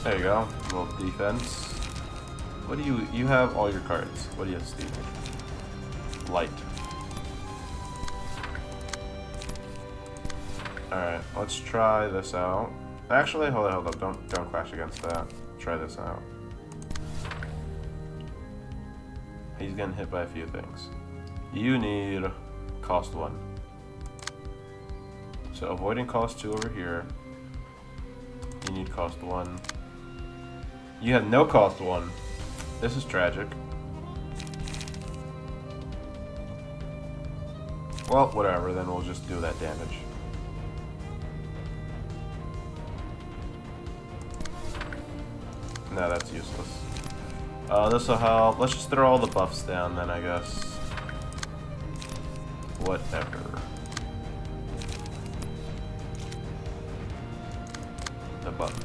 There you go. A little defense. What do you have all your cards. What do you have, Steve? Light. Alright, let's try this out. Actually, hold up. Don't clash against that. Try this out. He's getting hit by a few things. You need cost 1. So avoiding cost 2 over here. You need cost 1. You have no cost 1. This is tragic. Well, whatever, then we'll just do that damage. No, that's useless. This will help. Let's just throw all the buffs down then, I guess. Whatever. The buffs.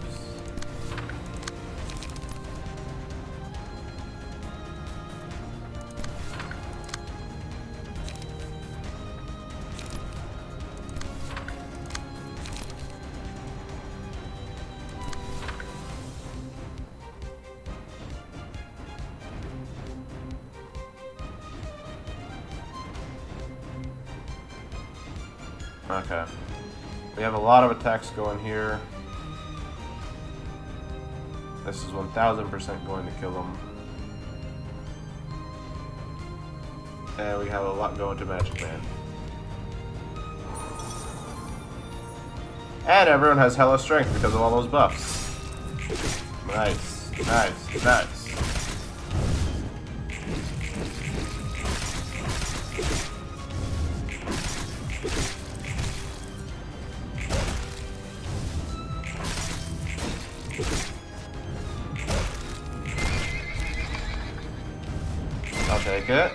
Okay. We have a lot of attacks going here. This is 1000% going to kill him. And we have a lot going to Magic Man. And everyone has hella strength because of all those buffs. Nice, nice, nice. I'll take it.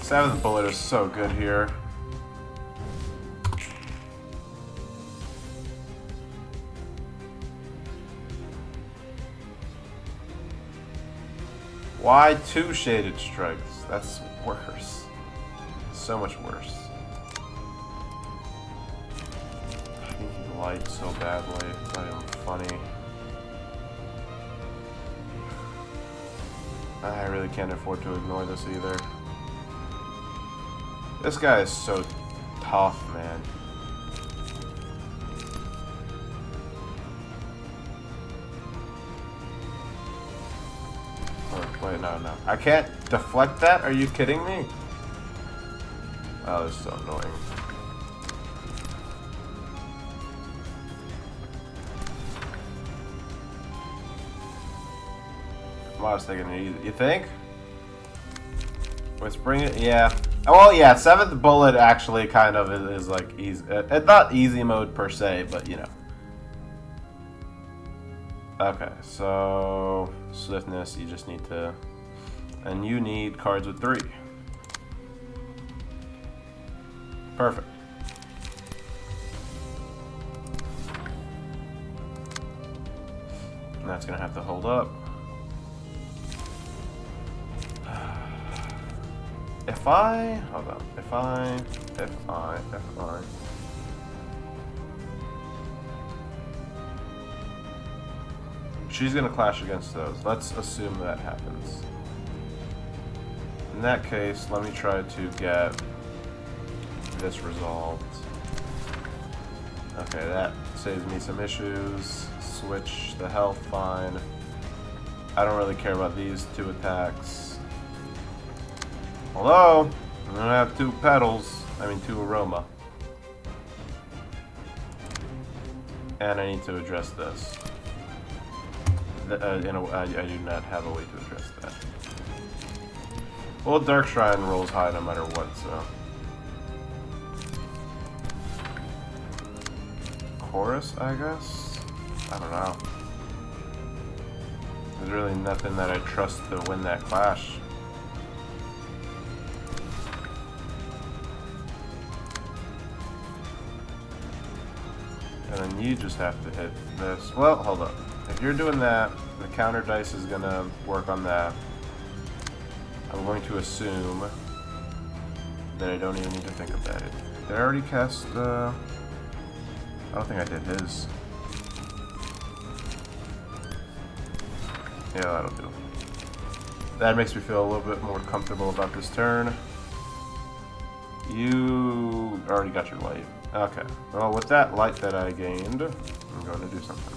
Seventh bullet is so good here. Why 2 shaded strikes? That's worse. So much worse. I need light so badly. It's not even funny. I really can't afford to ignore this either. This guy is so tough, man. Oh, wait, no. I can't deflect that? Are you kidding me? Oh, this is so annoying. I was taking it easy. You think? Let's bring it. Yeah. Well, yeah. 7th bullet actually kind of is like easy. Not easy mode per se, but you know. Okay, so swiftness. You just need to, and you need cards with 3. Perfect. And that's gonna have to hold up. If if I... Hold on. If I... She's gonna clash against those. Let's assume that happens. In that case, let me try to get this resolved. Okay, that saves me some issues. Switch the health, fine. I don't really care about these two attacks. Although, I'm gonna have two petals. I mean, two aroma. And I need to address this. I do not have a way to address that. Well, Dark Shrine rolls high no matter what, so. Chorus, I guess? I don't know. There's really nothing that I trust to win that clash. And then you just have to hit this. Well, hold up. If you're doing that, the counter dice is gonna work on that. I'm going to assume that I don't even need to think about it. Did I already cast, I don't think I did his. Yeah, that'll do. That makes me feel a little bit more comfortable about this turn. You already got your light. Okay. Well, with that light that I gained, I'm going to do something.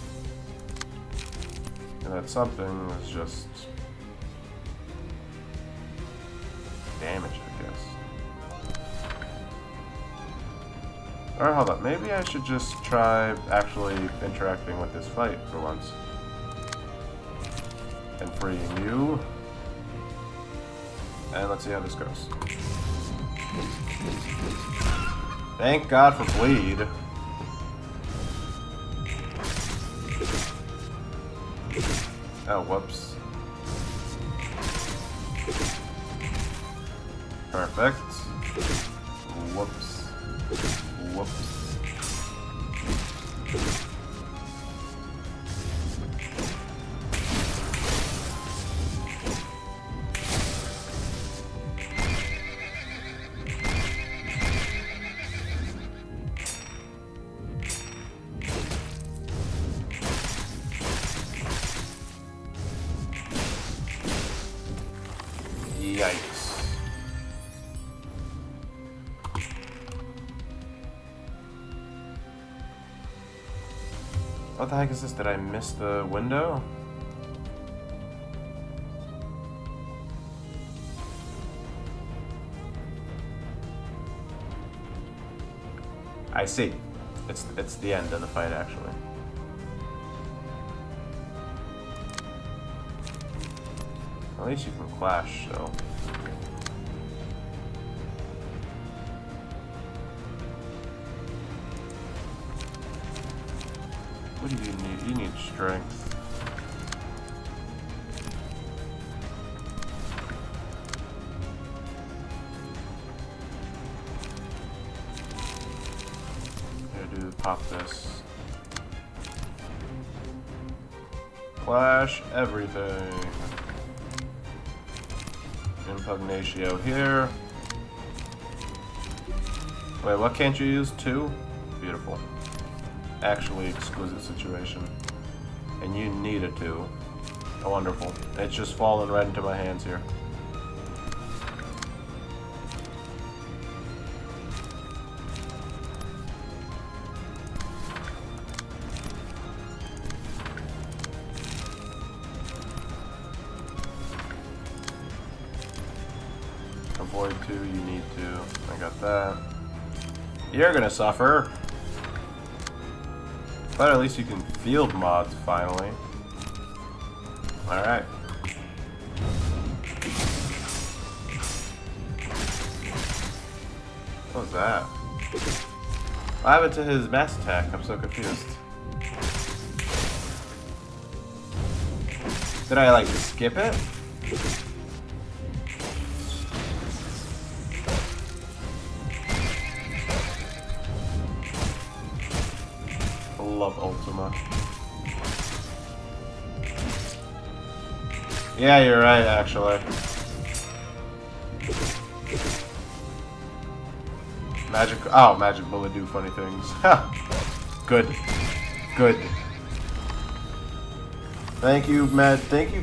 And that something is just damage, I guess. Alright, hold up. Maybe I should just try actually interacting with this fight for once. And freeing you. And let's see how this goes. Thank God for bleed. Oh, whoops. Perfect. Whoops. Whoops. Yikes. What the heck is this? Did I miss the window? I see. It's the end of the fight, actually. At least you can clash, so. What do you need? You need strength. Here, do pop this. Clash everything. Impugnatio here. Wait, what can't you use? 2? Beautiful. Actually exquisite situation. And you need a 2. Oh, wonderful. It's just fallen right into my hands here. Avoid 2, you need 2. I got that. You're gonna suffer. But at least you can field mods finally. Alright. What was that? What happened to his mass attack? I'm so confused. Did I like skip it? Love Ultima. Yeah, you're right, actually. Magic bullet do funny things. Good. Good. Thank you,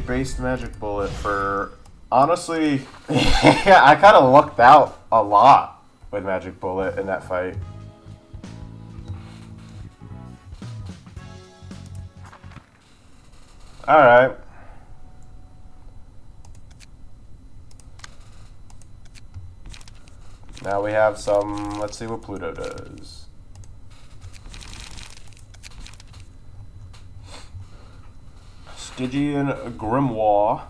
based magic bullet, for honestly I kinda lucked out a lot with magic bullet in that fight. Alright. Now we have some, let's see what Pluto does. Stygian Grimoire.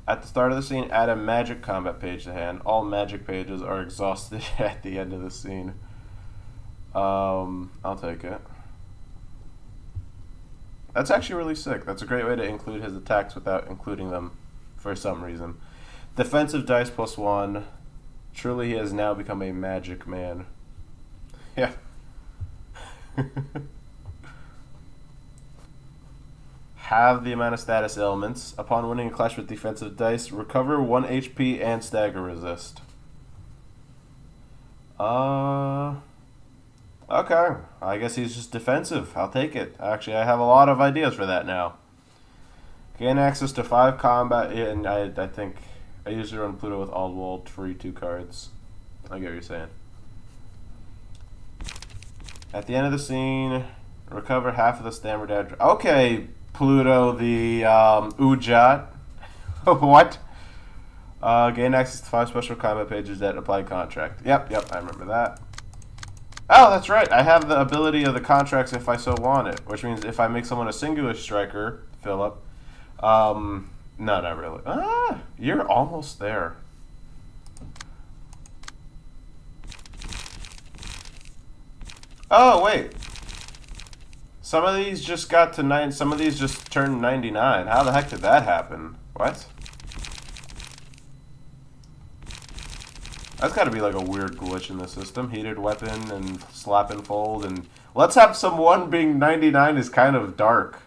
At the start of the scene, add a magic combat page to hand. All magic pages are exhausted at the end of the scene. I'll take it. That's actually really sick. That's a great way to include his attacks without including them for some reason. Defensive dice +1. Truly, he has now become a magic man. Yeah. Have the amount of status elements. Upon winning a clash with defensive dice, recover 1 HP and stagger resist. Okay. I guess he's just defensive. I'll take it. Actually, I have a lot of ideas for that now. Gain access to 5 combat, and I think I usually run Pluto with Aldwald, free 2 cards. I get what you're saying. At the end of the scene, recover half of the standard address. Okay, Pluto, the Ujat. What? Gain access to 5 special combat pages that apply contract. Yep, I remember that. Oh, that's right. I have the ability of the contracts if I so want it, which means if I make someone a singular striker, Philip. No, not really. You're almost there. Oh, wait. Some of these just got to 9. Some of these just turned 99. How the heck did that happen? What? That's got to be like a weird glitch in the system. Heated weapon and slap and fold, and let's have someone being 99 is kind of dark.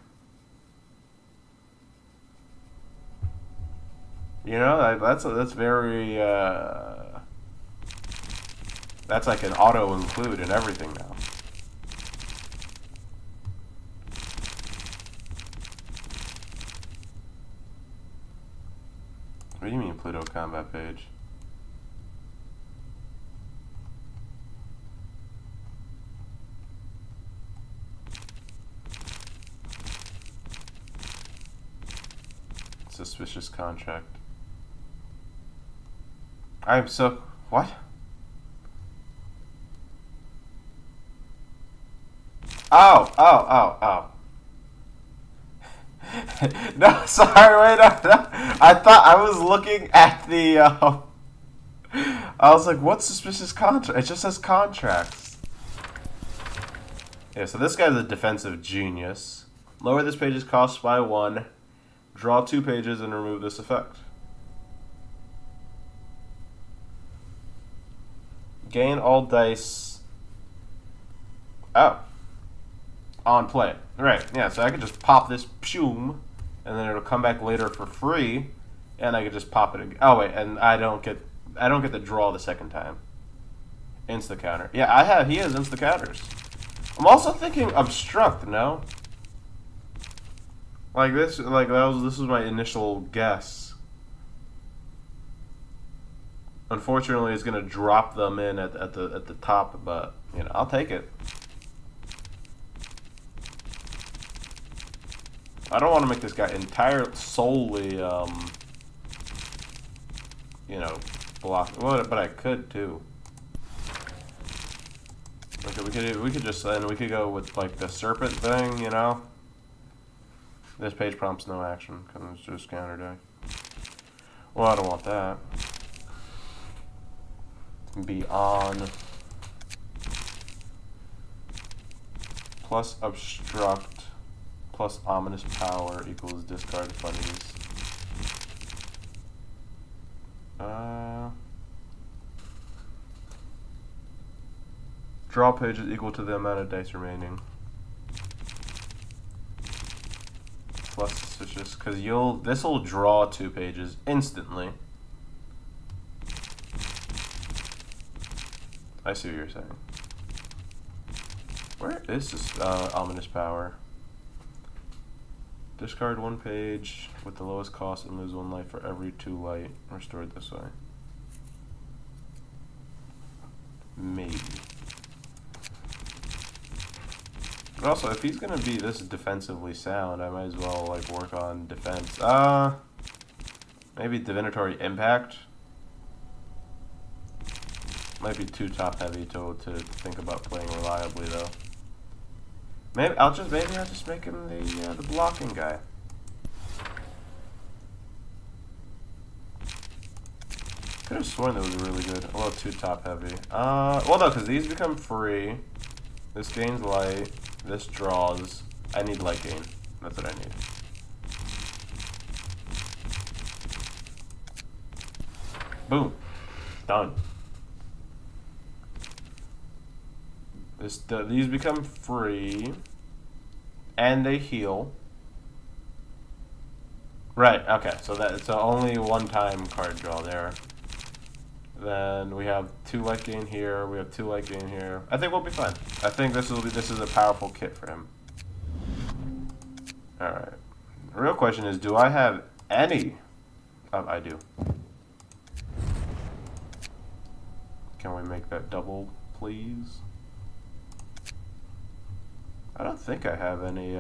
You know, that's very that's like an auto include in everything now. What do you mean Pluto combat page? Suspicious contract. I'm so... What? Oh. No, sorry, wait, no. I thought I was looking at the, I was like, what's suspicious contract? It just says contracts. Yeah, so this guy's a defensive genius. Lower this page's cost by 1. Draw 2 pages and remove this effect. Gain all dice. Oh. On play. Right, yeah, so I could just pop this pshum, and then it'll come back later for free, and I could just pop it again. Oh wait, and I don't get to draw the second time. Insta counter. Yeah, he has insta counters. I'm also thinking obstruct, no? Like this was my initial guess. Unfortunately, it's gonna drop them in at the top, but you know, I'll take it. I don't want to make this guy solely, you know, block. Well, but I could too. Okay, we could just we could go with like the serpent thing, you know. This page prompts no action because it's just counter deck. Well, I don't want that. Be on. Plus obstruct. Plus ominous power equals discard funnies. Draw pages equal to the amount of dice remaining. Plus suspicious, because this will draw 2 pages instantly. I see what you're saying. Where is this ominous power? Discard 1 page with the lowest cost and lose 1 life for every 2 light restored this way. Maybe. But also, if he's gonna be this defensively sound, I might as well like work on defense. Maybe divinatory impact. Might be too top heavy to think about playing reliably though. Maybe I'll just make him the blocking guy. Could have sworn that was really good. A little too top heavy. Well no, because these become free. This gains light. This draws. I need light gain. That's what I need. Boom. Done. These become free. And they heal. Right, okay. So it's only one-time card draw there. Then we have 2 light gain here. We have 2 light gain here. I think we'll be fine. I think this is a powerful kit for him. All right. The real question is, do I have any? I do. Can we make that double, please? I don't think I have any.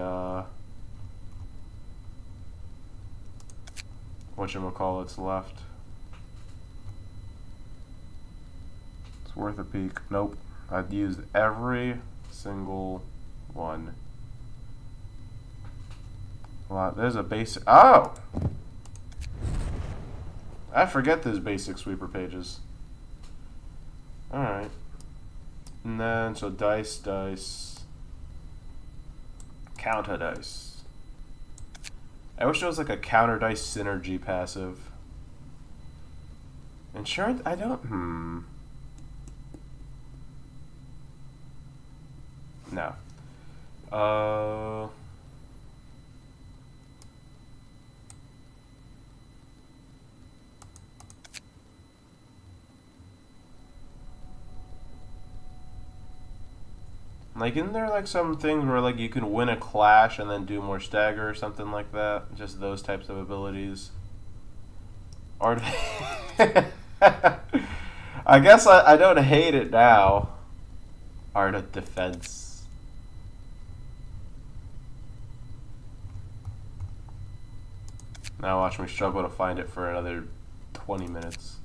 Whatchamacallits left. It's worth a peek. Nope. I've used every single one. Well, there's a basic. Oh! I forget there's basic sweeper pages. Alright. And then, so dice. Counter dice. I wish there was like a counter dice synergy passive. Insurance? I don't. No. Like, isn't there like some things where like you can win a clash and then do more stagger or something like that? Just those types of abilities. Art. I guess I don't hate it now. Art of defense. Now watch me struggle to find it for another 20 minutes.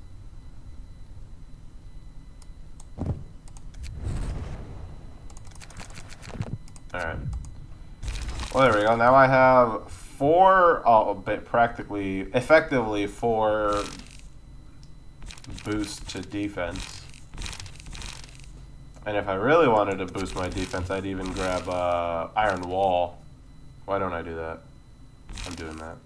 Alright. Well, there we go. Now I have 4, effectively 4 boost to defense. And if I really wanted to boost my defense, I'd even grab Iron Wall. Why don't I do that? I'm doing that.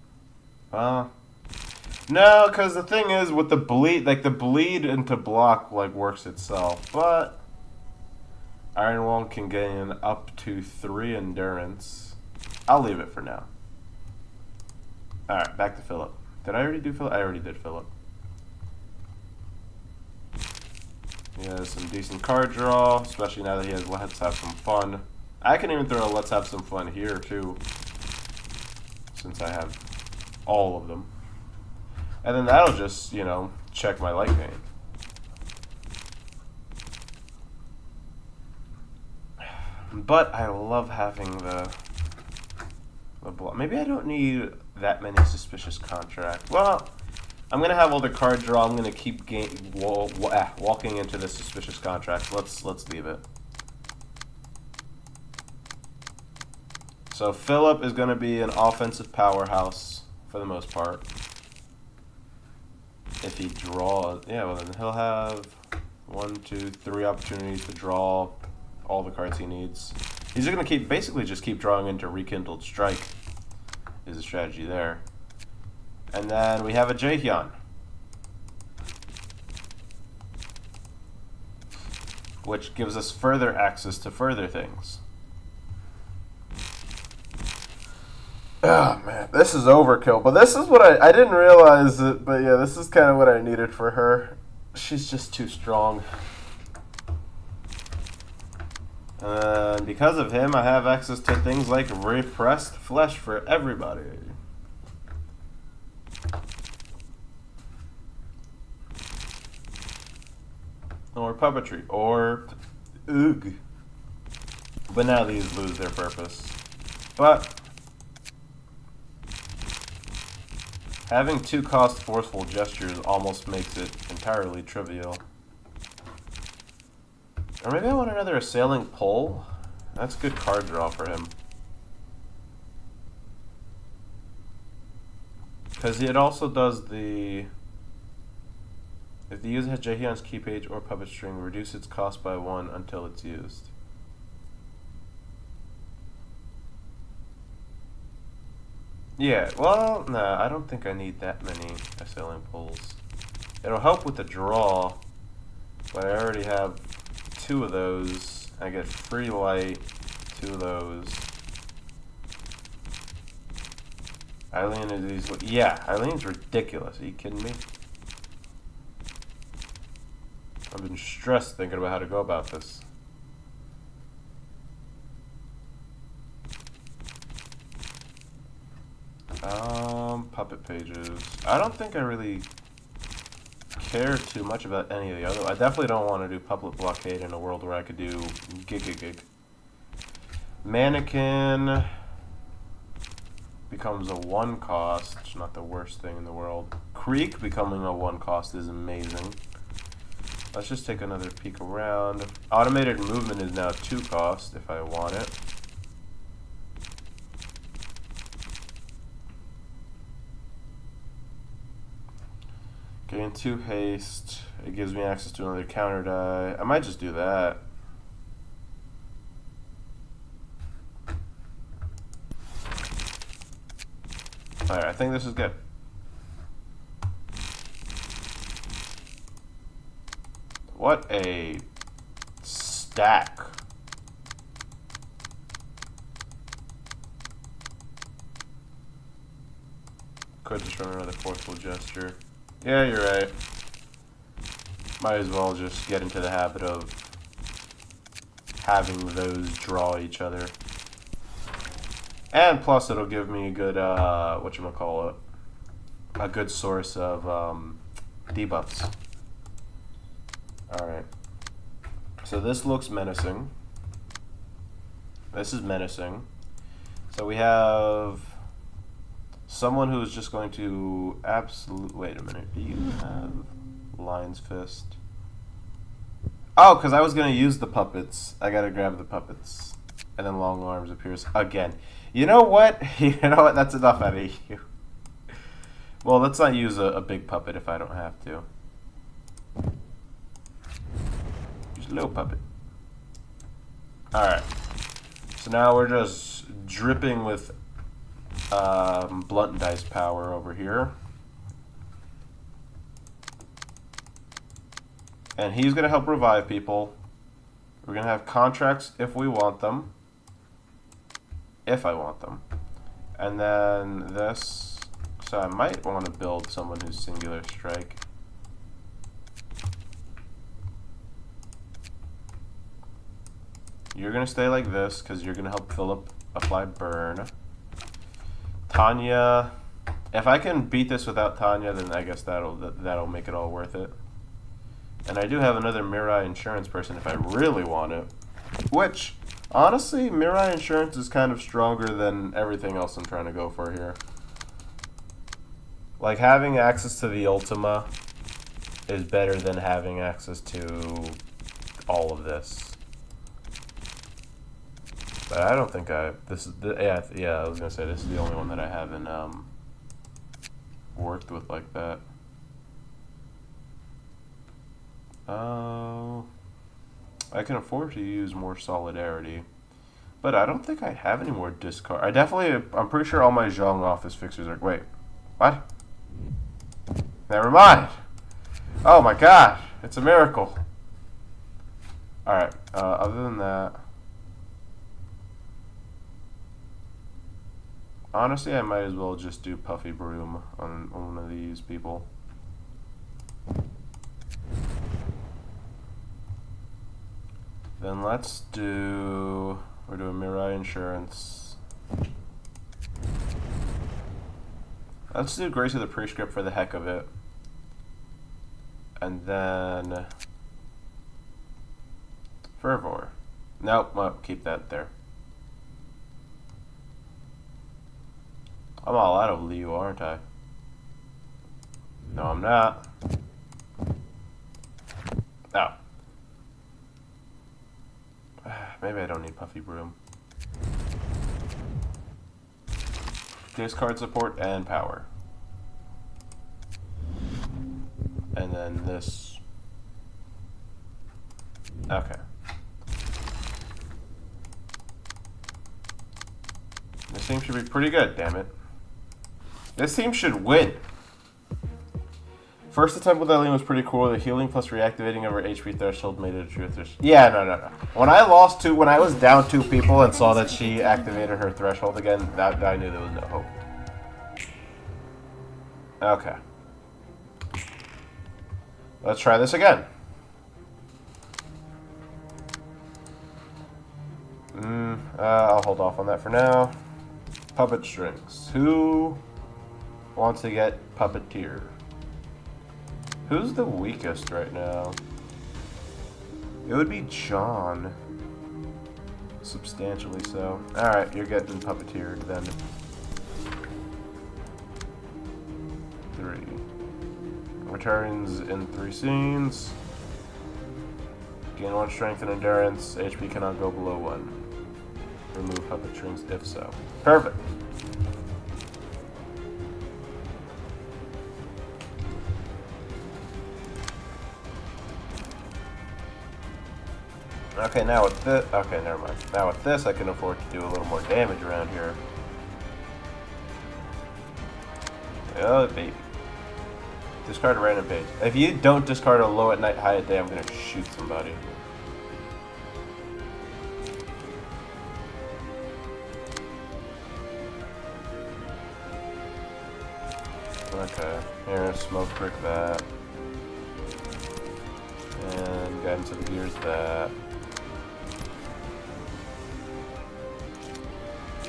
No, because the thing is, with the bleed, like the bleed into block, like works itself. But Iron Wall can gain up to 3 endurance. I'll leave it for now. All right, back to Philip. Did I already do Philip? I already did Philip. He has some decent card draw, especially now that he has Let's Have Some Fun. I can even throw a Let's Have Some Fun here too, since I have all of them. And then that'll just, you know, check my light gain. But I love having the block. Maybe I don't need that many suspicious contracts. Well, I'm gonna have all the card draw. I'm gonna keep walking into the suspicious contract. Let's leave it. So Philip is gonna be an offensive powerhouse for the most part. If he draws, yeah, well then he'll have 1, 2, 3 opportunities to draw all the cards he needs. He's gonna basically just keep drawing into Rekindled Strike. Is the strategy there. And then we have a Jaehyun, which gives us further access to further things. Oh man, this is overkill, but this is what I didn't realize it, but yeah, this is kind of what I needed for her. She's just too strong. And because of him, I have access to things like repressed flesh for everybody. Or puppetry. Or... Oog. But now these lose their purpose. But... having 2-cost forceful gestures almost makes it entirely trivial. Or maybe I want another assailing pull? That's good card draw for him. Because it also does the... if the user has Jaehyun's key page or puppet string, reduce its cost by 1 until it's used. Yeah, well, nah, I don't think I need that many assailing pulls. It'll help with the draw, but I already have 2 of those. I get free light, 2 of those. Eileen is these. Yeah, Eileen's ridiculous. Are you kidding me? I've been stressed thinking about how to go about this. Puppet pages. I don't think I really care too much about any of the other. I definitely don't want to do puppet blockade in a world where I could do gig. Mannequin becomes a 1 cost. It's not the worst thing in the world. Creek becoming a 1 cost is amazing. Let's just take another peek around. Automated movement is now 2 cost if I want it. Gain 2 haste. It gives me access to another counter die. I might just do that. Alright, I think this is good. What a stack. Could just run another forceful gesture. Yeah, you're right. Might as well just get into the habit of having those draw each other. And plus it'll give me a good, whatchamacallit, a good source of debuffs. Alright. So this looks menacing. This is menacing. So we have someone who's just going to wait a minute. Do you have Lion's Fist? Oh, because I was going to use the puppets. I got to grab the puppets. And then Long Arms appears again. You know what? You know what? That's enough out of you. Well, let's not use a big puppet if I don't have to. Use a little puppet. Alright. So now we're just dripping with blunt dice power over here. And he's going to help revive people. We're going to have contracts if we want them. If I want them. And then this. So I might want to build someone who's singular strike. You're going to stay like this because you're going to help Philip apply burn. Tanya. If I can beat this without Tanya, then I guess that'll make it all worth it. And I do have another Mirai Insurance person if I really want it. Which, honestly, Mirai Insurance is kind of stronger than everything else I'm trying to go for here. Like, having access to the Ultima is better than having access to all of this. But I don't think I was gonna say this is the only one that I haven't worked with like that. I can afford to use more solidarity, but I don't think I have any more discard. I'm pretty sure all my Zhong office fixers are. Wait, what? Never mind. Oh my god, it's a miracle. All right. Other than that. Honestly, I might as well just do Puffy Broom on one of these people. Then Then let's do... We're doing Mirai Insurance. Let's do Grace of the Prescript for the heck of it. And then... Fervor. Nope, well, keep that there. I'm all out of Liu, aren't I? No, I'm not. Oh. Maybe I don't need Puffy Broom. Discard support and power. And then this. Okay. This team should be pretty good, damn it. This team should win. First attempt with Eileen was pretty cool. The healing plus reactivating of her HP threshold made it a true threshold. Yeah, no. When I was down 2 people and saw that she activated her threshold again, that I knew there was no hope. Okay. Let's try this again. I'll hold off on that for now. Puppet strings. Who wants to get puppeteer? Who's the weakest right now? It would be John. Substantially so. Alright, you're getting puppeteered then. 3. Returns in 3 scenes. Gain 1 strength and endurance. HP cannot go below 1. Remove puppet strings if so. Perfect. Okay, now with this... Okay, never mind. Now with this, I can afford to do a little more damage around here. Oh, baby. Discard a random page. If you don't discard a low at night, high at day, I'm gonna shoot somebody. Okay, here, smoke brick that. And guidance of the gears that.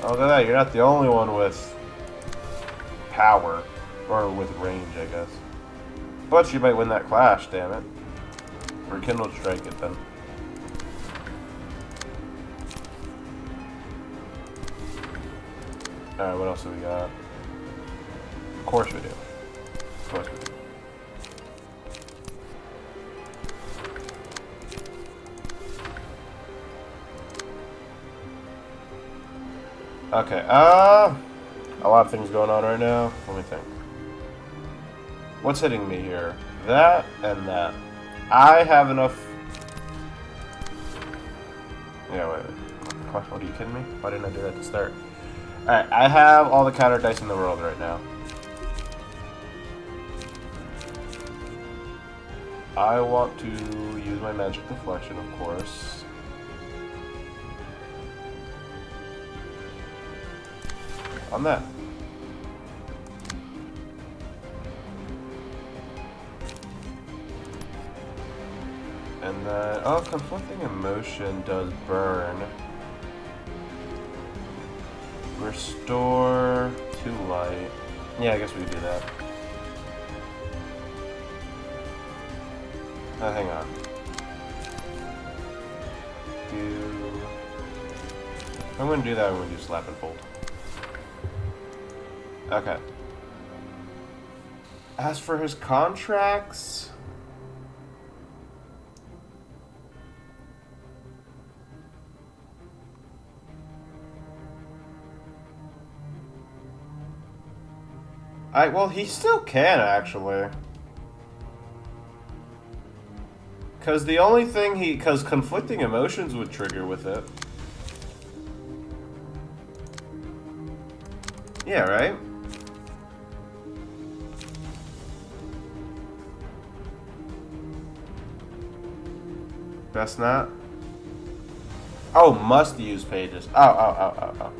Oh, look at that, you're not the only one with power. Or with range, I guess. But you might win that clash, damn it. Rekindled strike it then. Alright, what else do we got? Of course we do. Of course we do. Okay, a lot of things going on right now. Let me think. What's hitting me here? That and that. I have enough... Yeah, wait. What, are you kidding me? Why didn't I do that to start? Alright, I have all the counter dice in the world right now. I want to use my magic deflection, of course. On that. And then, oh, conflicting emotion does burn. Restore 2 light. Yeah, I guess we could do that. Oh, hang on. If I'm gonna do that, I'm gonna do slap and fold. Okay. As for his contracts... well, he still can, actually. Because the only thing because conflicting emotions would trigger with it. Yeah, right? Best not? Oh, must use pages. Oh.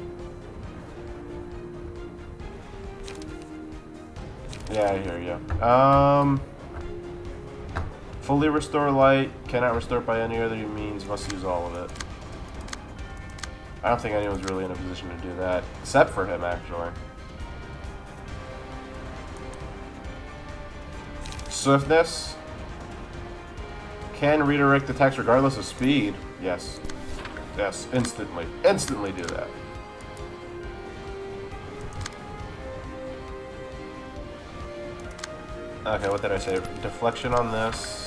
Yeah, I hear you. Fully restore light. Cannot restore it by any other means. Must use all of it. I don't think anyone's really in a position to do that. Except for him, actually. Swiftness. Can redirect attacks regardless of speed. Yes. Yes, instantly. Instantly do that. Okay, what did I say? Deflection on this.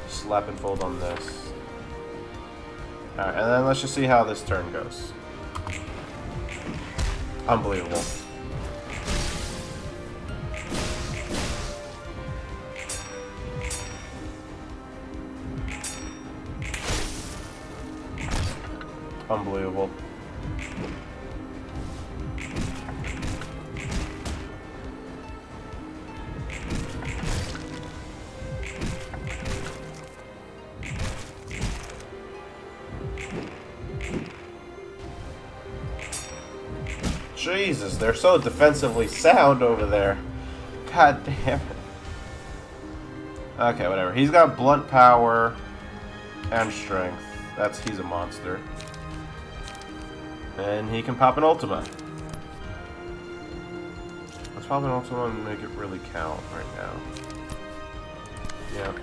Slap and fold on this. Alright, and then let's just see how this turn goes. Unbelievable. Unbelievable. Jesus, they're so defensively sound over there. God damn it. Okay, whatever. He's got blunt power and strength. He's a monster. And he can pop an Ultima. Let's pop an Ultima and make it really count right now. Yep.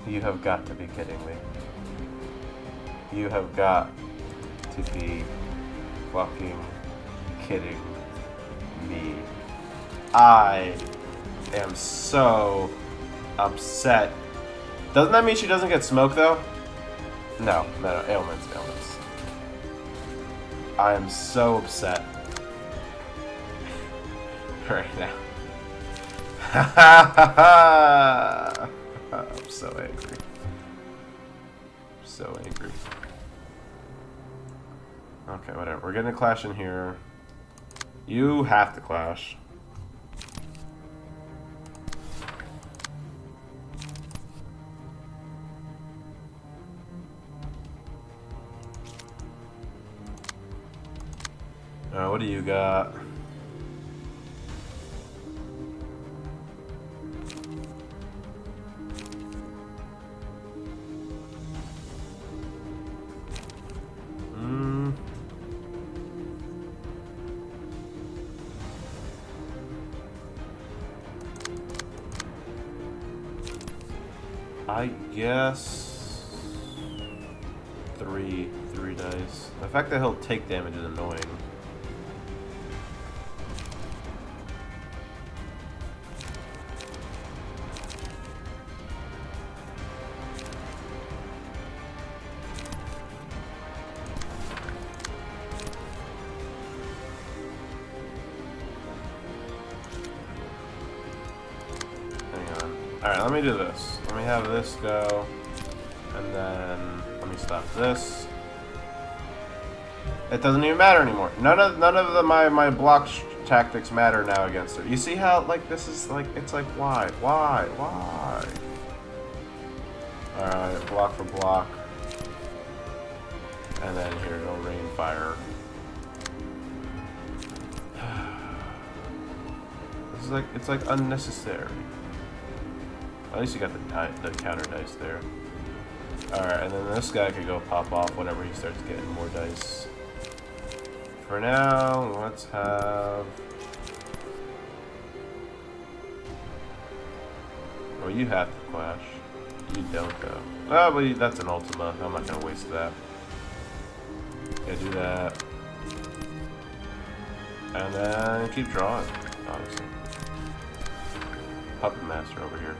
You have got to be kidding me. You have got to be fucking kidding me. I am so upset. Doesn't that mean she doesn't get smoked though? No, ailments. I am so upset right now. I'm so angry. So angry. Okay, whatever. We're getting a clash in here. You have to clash. What do you got? I guess three dice. The fact that he'll take damage is annoying. Alright, let me do this. Let me have this go. And then let me stop this. It doesn't even matter anymore. None of my block tactics matter now against it. You see how like this is like it's like why? Alright, block for block. And then here go rain fire. This is like it's like unnecessary. At least you got the counter dice there. Alright, and then this guy could go pop off whenever he starts getting more dice. For now, let's have... Oh, you have to clash. You don't though. Oh, but that's an Ultima. I'm not gonna waste that. Yeah, do that. And then keep drawing, honestly. Puppet Master over here.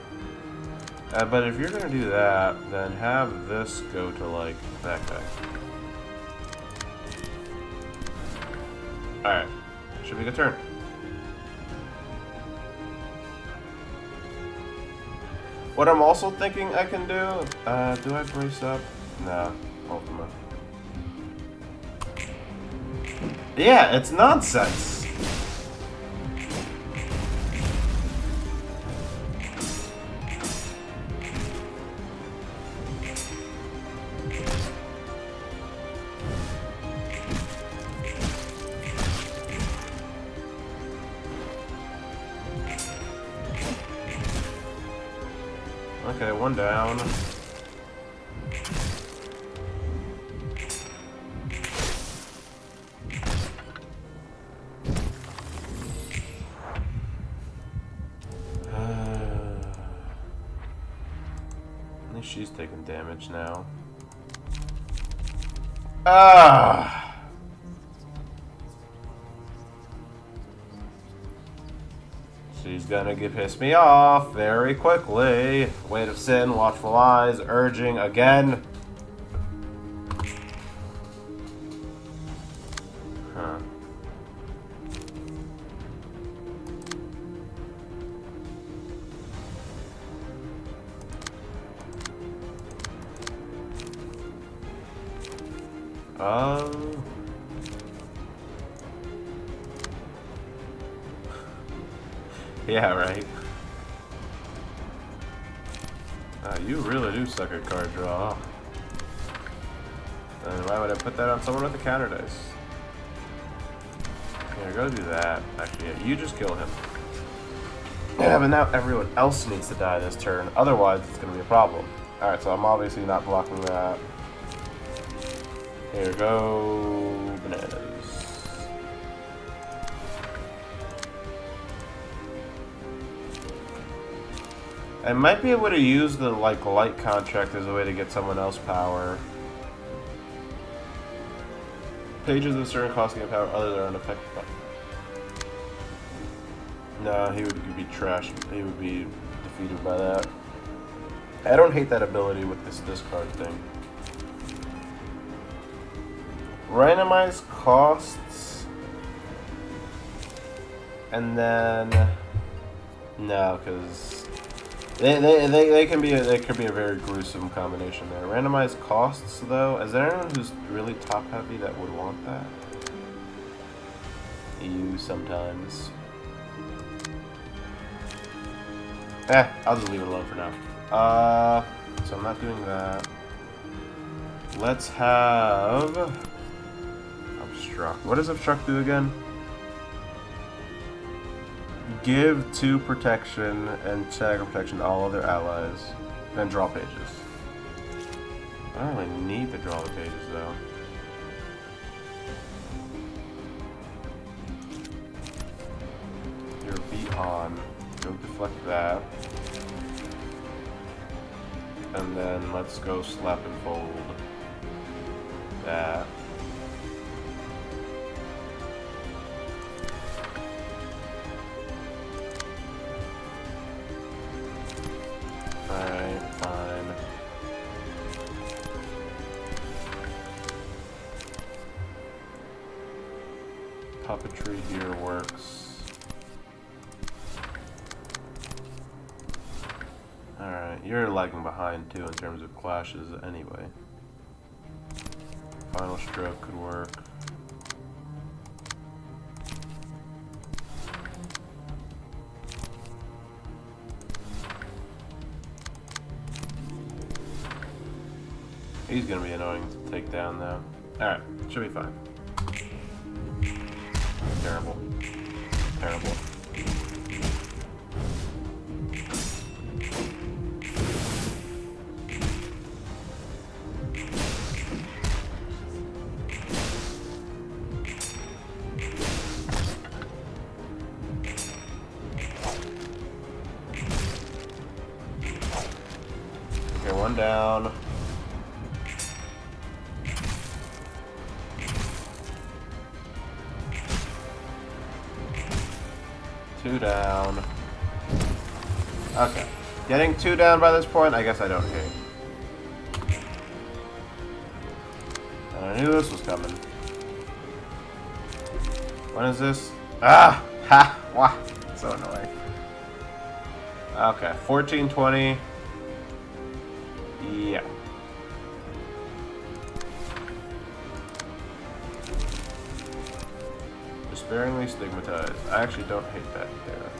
But if you're gonna do that, then have this go to like that guy. Alright. Should be a good turn. What I'm also thinking I can do, do I brace up? Nah, Ultima. Yeah, it's nonsense. Okay, one down. At least she's taking damage now. Ah! She's gonna piss me off very quickly. Weight of Sin, Watchful Eyes, Urging again. Huh. Oh. Yeah, right. You really do suck at card draw. Then why would I put that on someone with a counter dice? Here, go do that. Actually, yeah, you just kill him. Yeah, but now everyone else needs to die this turn. Otherwise, it's going to be a problem. Alright, so I'm obviously not blocking that. Here, go bananas. I might be able to use the light contract as a way to get someone else power. Pages of certain costing of power, others are unaffected by. No, he would be trashed. He would be defeated by that. I don't hate that ability with this discard thing. Randomize costs, and then no, because they can be they could be a very gruesome combination there. Randomize costs though, is there anyone who's really top heavy that would want that? You sometimes. I'll just leave it alone for now. So I'm not doing that. Let's have Obstruct. What does Obstruct do again? Give 2 protection and stagger protection to all other allies. Then draw pages. I don't really need to draw the pages though. You're beat on. Go deflect that. And then let's go slap and fold that. Alright, fine. Puppetry here works. Alright, you're lagging behind too in terms of clashes anyway. Final Stroke could work. He's gonna be annoying to take down though. Alright, should be fine. Terrible. Terrible. Okay, one down. Two down. Okay. Getting 2 down by this point, I guess I don't hate. And I knew this was coming. When is this? Ah! Ha! Wah! So annoying. Okay, 1420. Yeah. Despairingly stigmatized. I actually don't hate that there.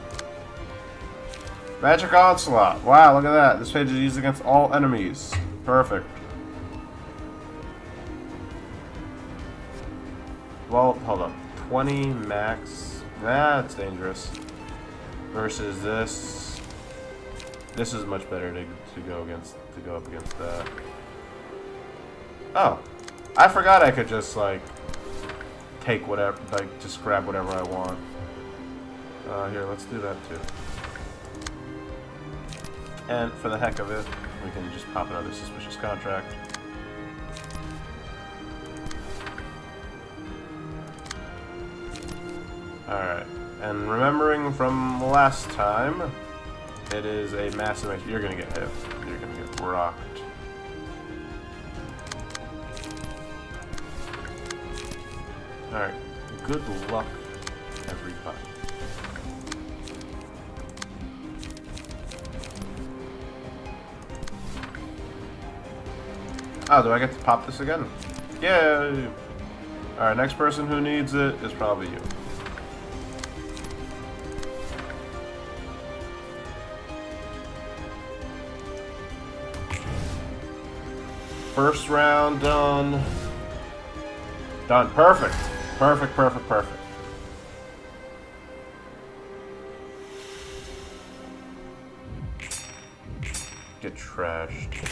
Magic Onslaught. Wow, look at that. This page is used against all enemies. Perfect. Well, hold up. 20 max. That's dangerous. Versus this. This is much better to go up against that. Oh, I forgot I could just like take whatever, like just grab whatever I want. Here, let's do that too. And for the heck of it, we can just pop another suspicious contract. Alright, and remembering from last time, it is a massive... You're gonna get hit. You're gonna get rocked. Alright, good luck, everybody. Oh, do I get to pop this again? Yay! Alright, next person who needs it is probably you. First round done. Done. Perfect. Perfect, perfect, perfect. Get trashed.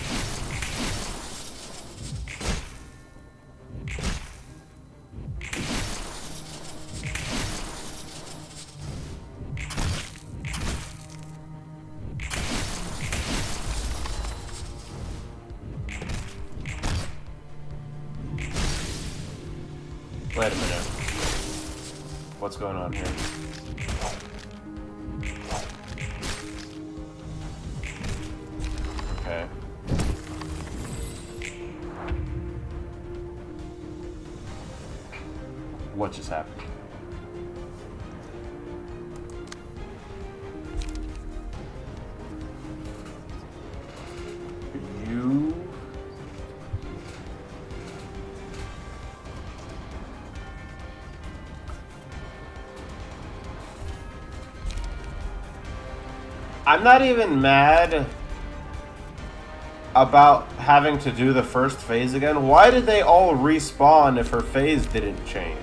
Wait a minute. What's going on here? Okay. What just happened? You... I'm not even mad about having to do the first phase again. Why did they all respawn if her phase didn't change?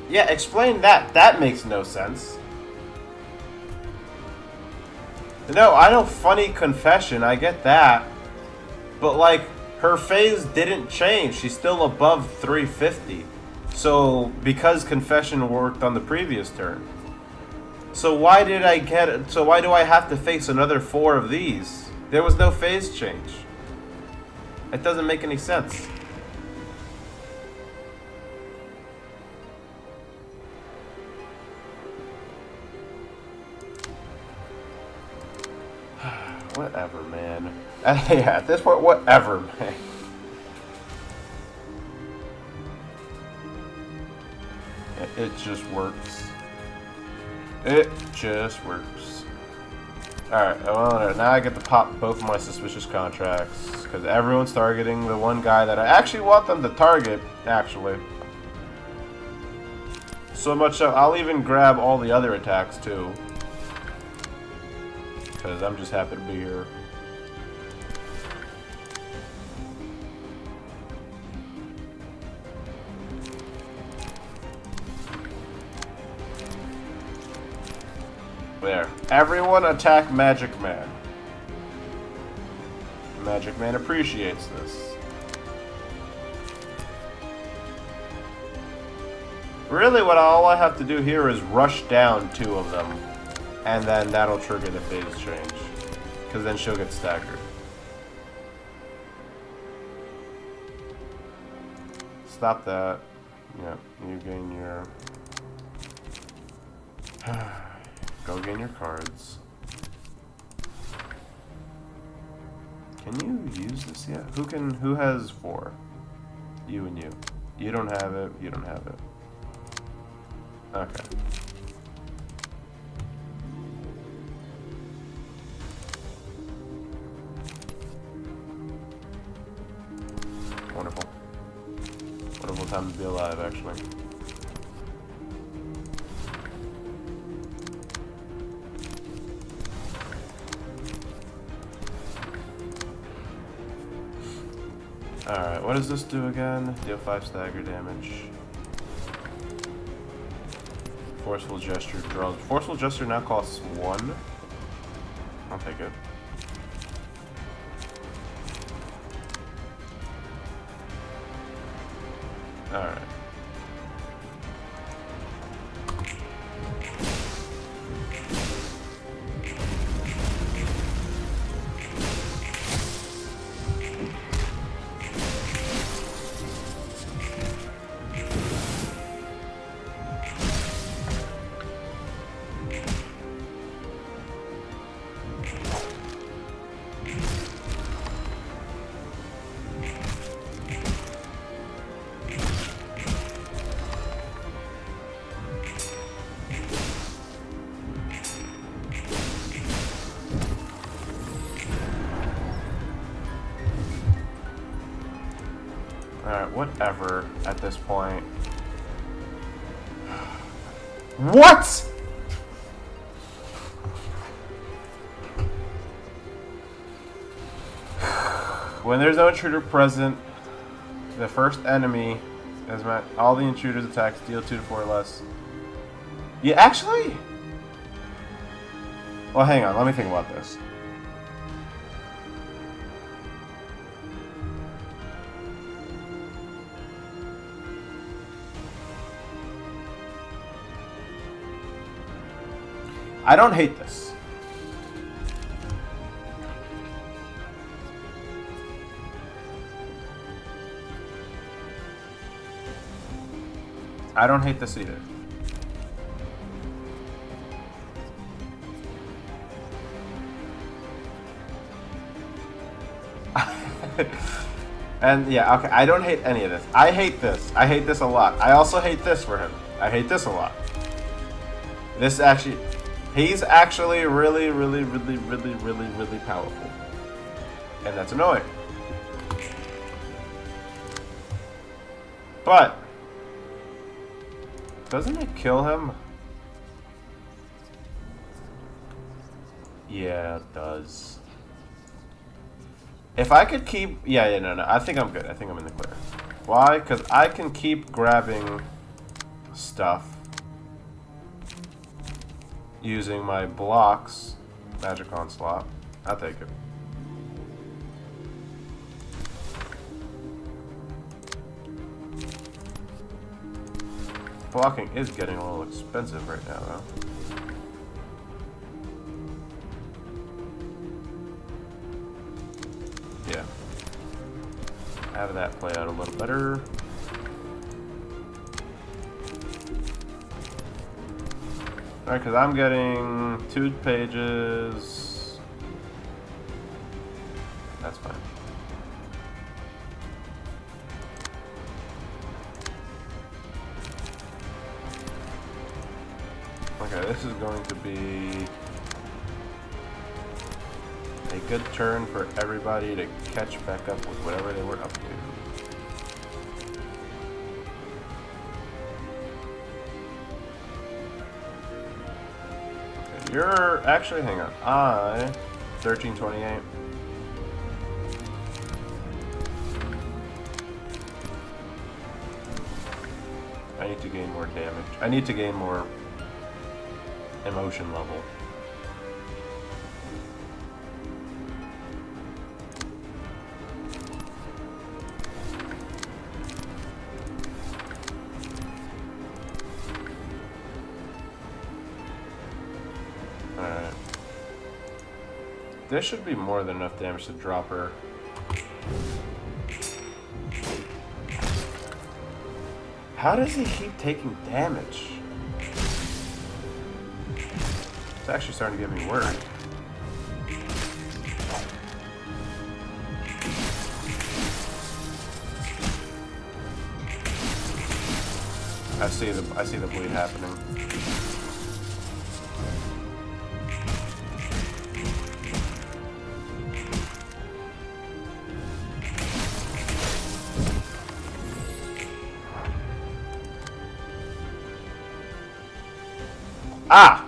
Yeah, explain that. That makes no sense. No, I know funny confession, I get that. But like, her phase didn't change. She's still above 350. So, because confession worked on the previous turn. So why did I get it? So why do I have to face another 4 of these? There was no phase change. It doesn't make any sense. Whatever, man. Yeah, at this point, whatever, man. It just works. It just works. Alright, well, now I get to pop both of my suspicious contracts. Because everyone's targeting the one guy that I actually want them to target, actually. So much so, I'll even grab all the other attacks, too. Because I'm just happy to be here. There. Everyone attack Magic Man. Magic Man appreciates this. Really, all I have to do here is rush down 2 of them. And then that'll trigger the phase change. Because then she'll get staggered. Stop that. Yeah, you gain your... Go gain your cards. Can you use this yet? Who has 4? You and you. You don't have it, you don't have it. Okay. Wonderful. Wonderful time to be alive, actually. Alright, what does this do again? Deal 5 stagger damage. Forceful gesture draws. Forceful gesture now costs 1. I'll take it. Alright. Alright, whatever at this point. What?! When there's no intruder present, the first enemy has met all the intruder's attacks deal 2 to 4 or less. Yeah, actually? Well, hang on, let me think about this. I don't hate this. I don't hate this either. And yeah, okay, I don't hate any of this. I hate this. I hate this a lot. I also hate this for him. I hate this a lot. This actually... He's actually really, really, really, really, really, really powerful. And that's annoying. But, doesn't it kill him? Yeah, it does. If I could keep... Yeah, no. I think I'm good. I think I'm in the clear. Why? Because I can keep grabbing stuff using my blocks. Magic Onslaught. I'll take it. Blocking is getting a little expensive right now, though. Yeah. Have that play out a little better. Alright, because I'm getting 2 pages. That's fine. Okay, this is going to be a good turn for everybody to catch back up with whatever they were up to. Okay, you're actually, hang on. 1328. I need to gain more damage. I need to gain more emotion level. Alright. This should be more than enough damage to drop her. How does he keep taking damage? It's actually starting to get me worried. I see the bleed happening. Ah!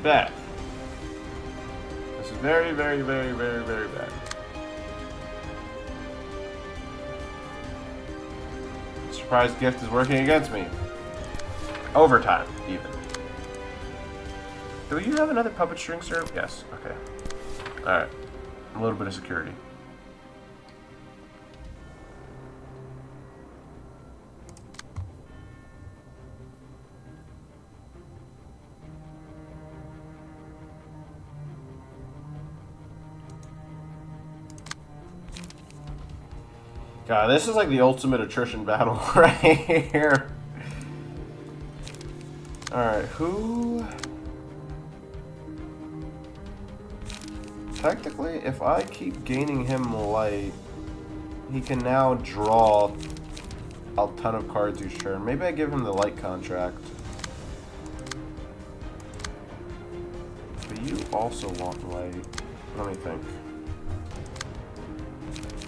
bad. This is very, very, very, very, very bad. Surprise gift is working against me. Overtime, even. Do you have another puppet string, sir? Yes. Okay. Alright. A little bit of security. God, this is like the ultimate attrition battle right here. Alright, who... Technically, if I keep gaining him light, he can now draw a ton of cards each turn. Maybe I give him the light contract. But you also want light. Let me think.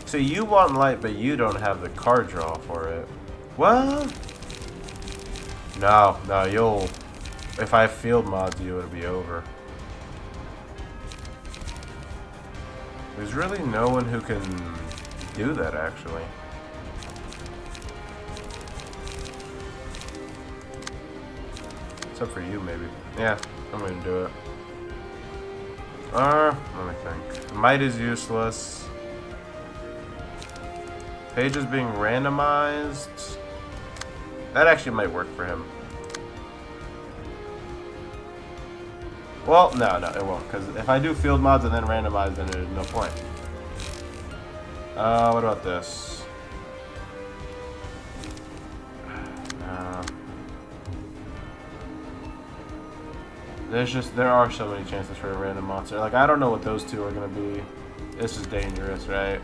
So you want light, but you don't have the card draw for it. Well, no, you'll... If I field mods you, it'll be over. There's really no one who can do that, actually. Except for you, maybe. Yeah, I'm gonna do it. Let me think. Might is useless. Page is being randomized. That actually might work for him. Well, no, it won't. Because if I do field mods and then randomize, then there's no point. What about this? No. There are so many chances for a random monster. Like, I don't know what those two are going to be. This is dangerous, right?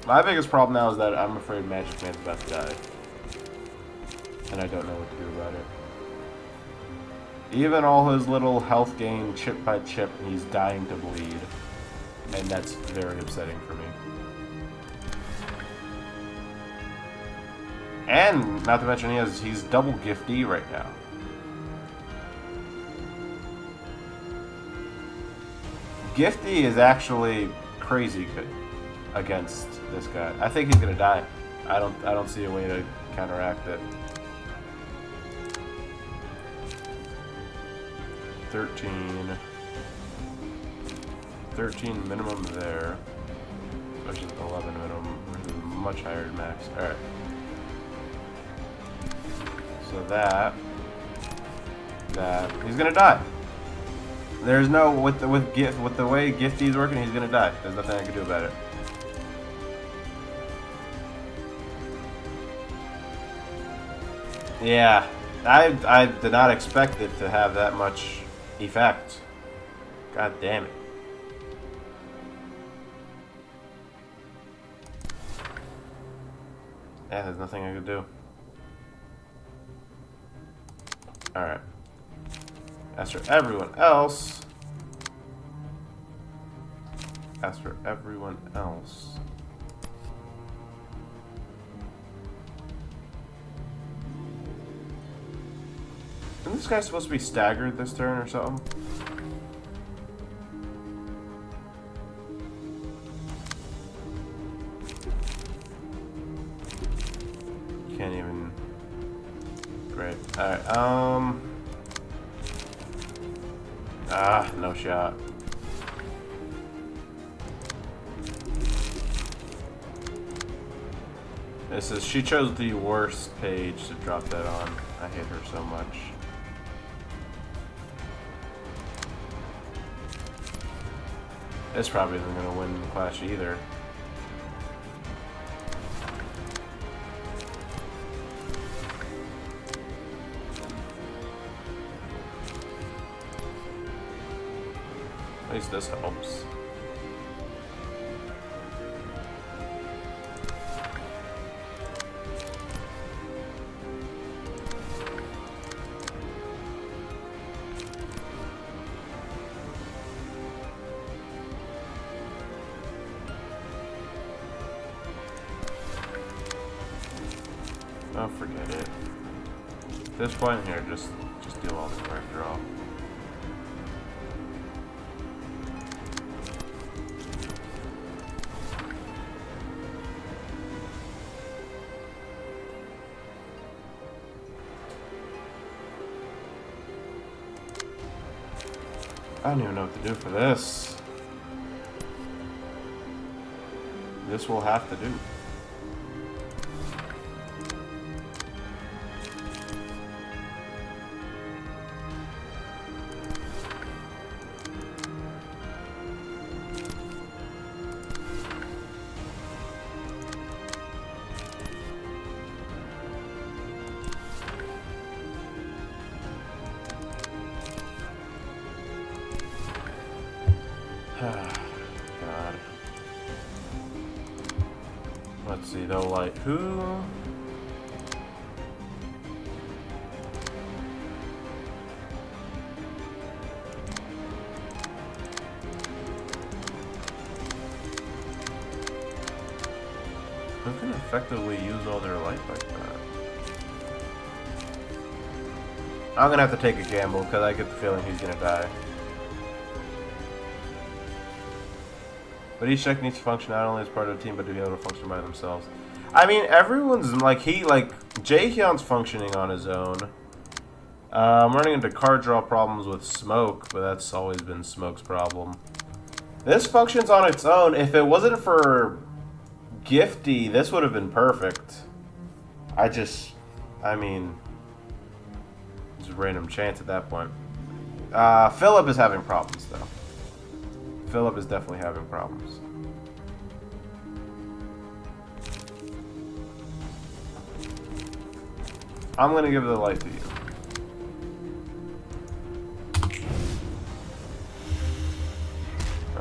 My biggest problem now is that I'm afraid Magic Man's about to die. And I don't know what to do about it. Even all his little health gain chip by chip, he's dying to bleed. And that's very upsetting for me. And, not to mention, he's double gifty right now. Gifty is actually crazy good against this guy. I think he's gonna die. I don't see a way to counteract it. 13 minimum there, versus 11 minimum, versus much higher max. All right. So that he's gonna die. There's no with the way Gifty is working, he's gonna die. There's nothing I can do about it. Yeah, I did not expect it to have that much effect. God damn it. Yeah, there's nothing I could do. Alright. As for everyone else... Isn't this guy supposed to be staggered this turn or something? Can't even... Great. Alright, no shot. This is... She chose the worst page to drop that on. I hate her so much. This probably isn't going to win the clash either. At least this helps. Oh, forget it. At this point here, just deal all the correct draw. I don't even know what to do for this. This will have to do. God. Let's see, though, like, who? Who can effectively use all their life like that? I'm gonna have to take a gamble because I get the feeling he's gonna die. But each deck needs to function not only as part of a team, but to be able to function by themselves. I mean, everyone's Jaehyun's functioning on his own. I'm running into card draw problems with Smoke, but that's always been Smoke's problem. This functions on its own. If it wasn't for Gifty, this would have been perfect. I mean, it's a random chance at that point. Philip is having problems, though. Philip is definitely having problems. I'm gonna give the light to you.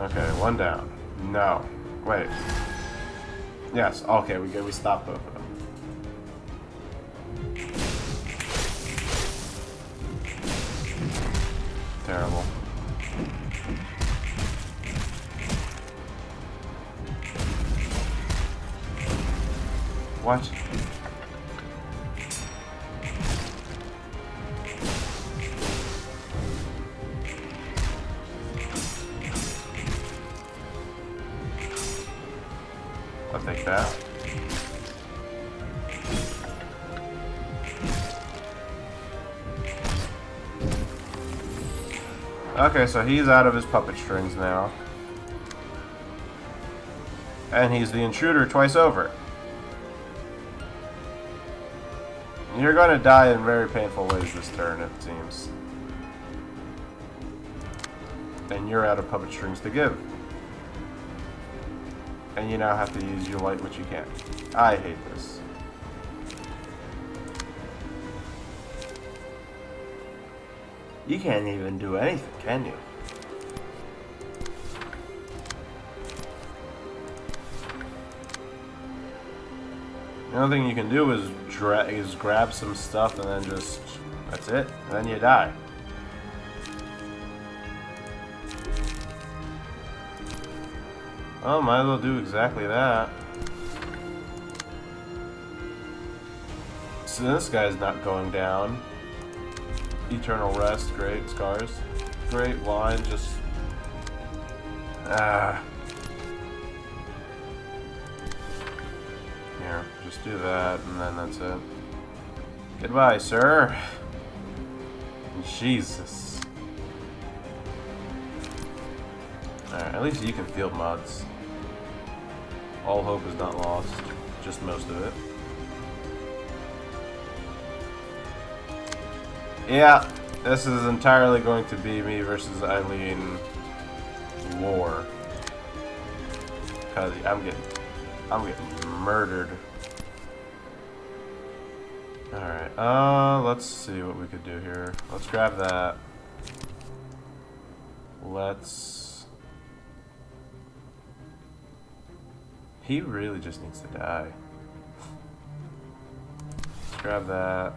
Okay, one down. No. Wait. Yes, okay, we stopped both of them. Terrible. What? I'll take that. Okay, so he's out of his puppet strings now. And he's the intruder twice over. You're going to die in very painful ways this turn, it seems. And you're out of puppet strings to give. And you now have to use your light, which you can't. I hate this. You can't even do anything, can you? The only thing you can do is grab some stuff and then just, that's it, and then you die. Oh, might as well do exactly that. So this guy's not going down. Eternal Rest, great. Scars, great. Line, just... Here, just do that, and then that's it. Goodbye, sir. Jesus. Alright, at least you can field mods. All hope is not lost. Just most of it. Yeah, this is entirely going to be me versus Eileen war. Cause I'm getting murdered. Alright, let's see what we could do here. Let's grab that. He really just needs to die. Let's grab that.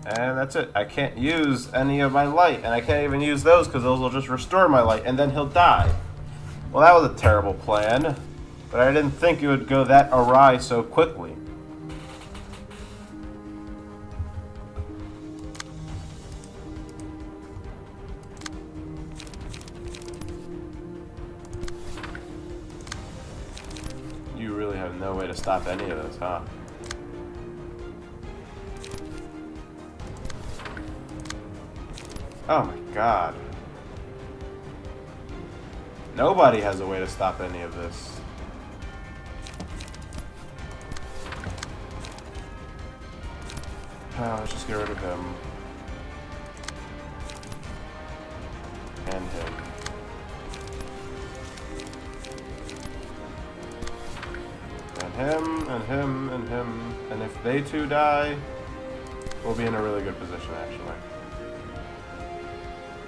And that's it. I can't use any of my light, and I can't even use those because those will just restore my light, and then he'll die. Well, that was a terrible plan, but I didn't think it would go that awry so quickly. way to stop any of this, huh? Oh my god. Nobody has a way to stop any of this. Oh, let's just get rid of him. And him. And him, and him, and him. And if they two die, we'll be in a really good position, actually.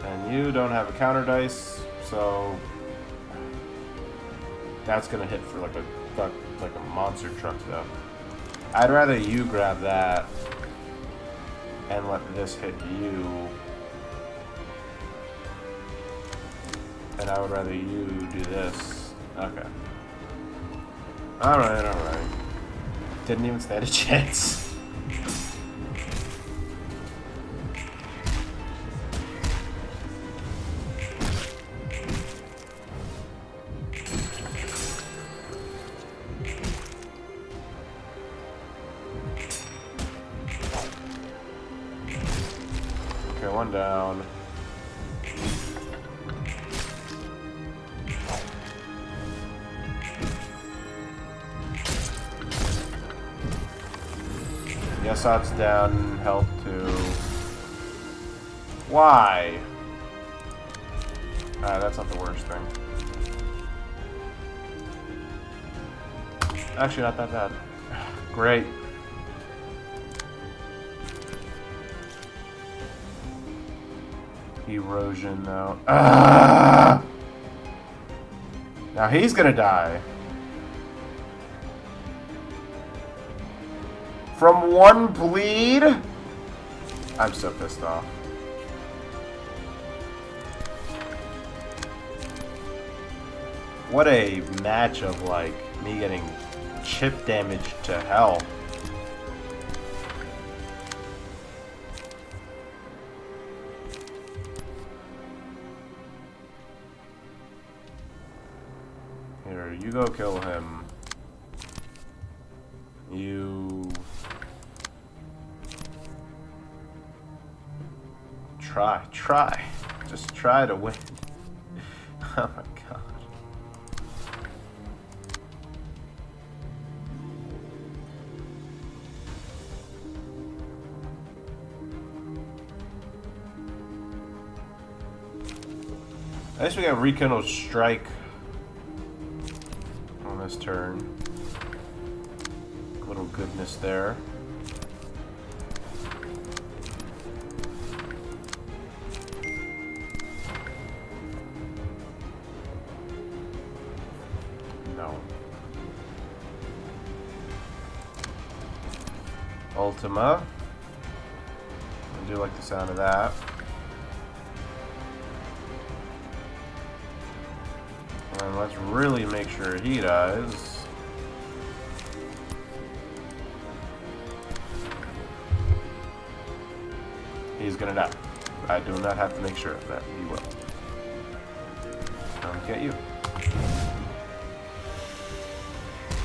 And you don't have a counter dice, so that's gonna hit for like a monster truck, though. I'd rather you grab that and let this hit you. And I would rather you do this. Okay. Alright, alright. Didn't even stand a chance. Okay, one down. Yesot's down, health 2. Why? That's not the worst thing. Actually, not that bad. Great. Erosion, though. Ah! Now he's gonna die. From one bleed? I'm so pissed off. What a match of, like, me getting chip damage to hell. Here, you go kill him. You... Try. Just try to win. Oh my god. I guess we got Rekindle Strike on this turn. Little goodness there. No. Ultima. I do like the sound of that. And let's really make sure he dies. He's gonna die. I do not have to make sure of that. He will. Come get you.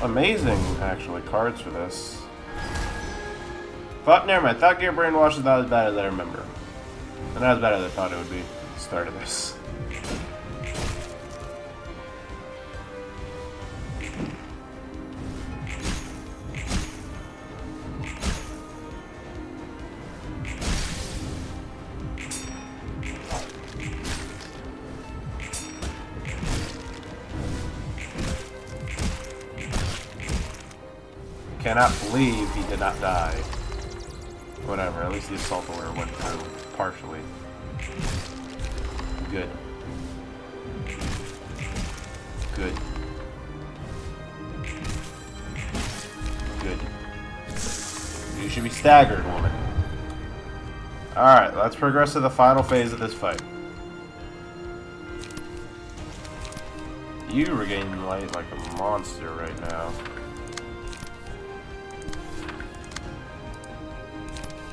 Amazing, actually, cards for this. But never mind. Thought Gear Brainwash is not as bad as I remember. And not as bad as I thought it would be at the start of this. Cannot believe he did not die. Whatever, at least the assault order went through partially. Good. Good. Good. You should be staggered, woman. Alright, let's progress to the final phase of this fight. You regain light like a monster right now.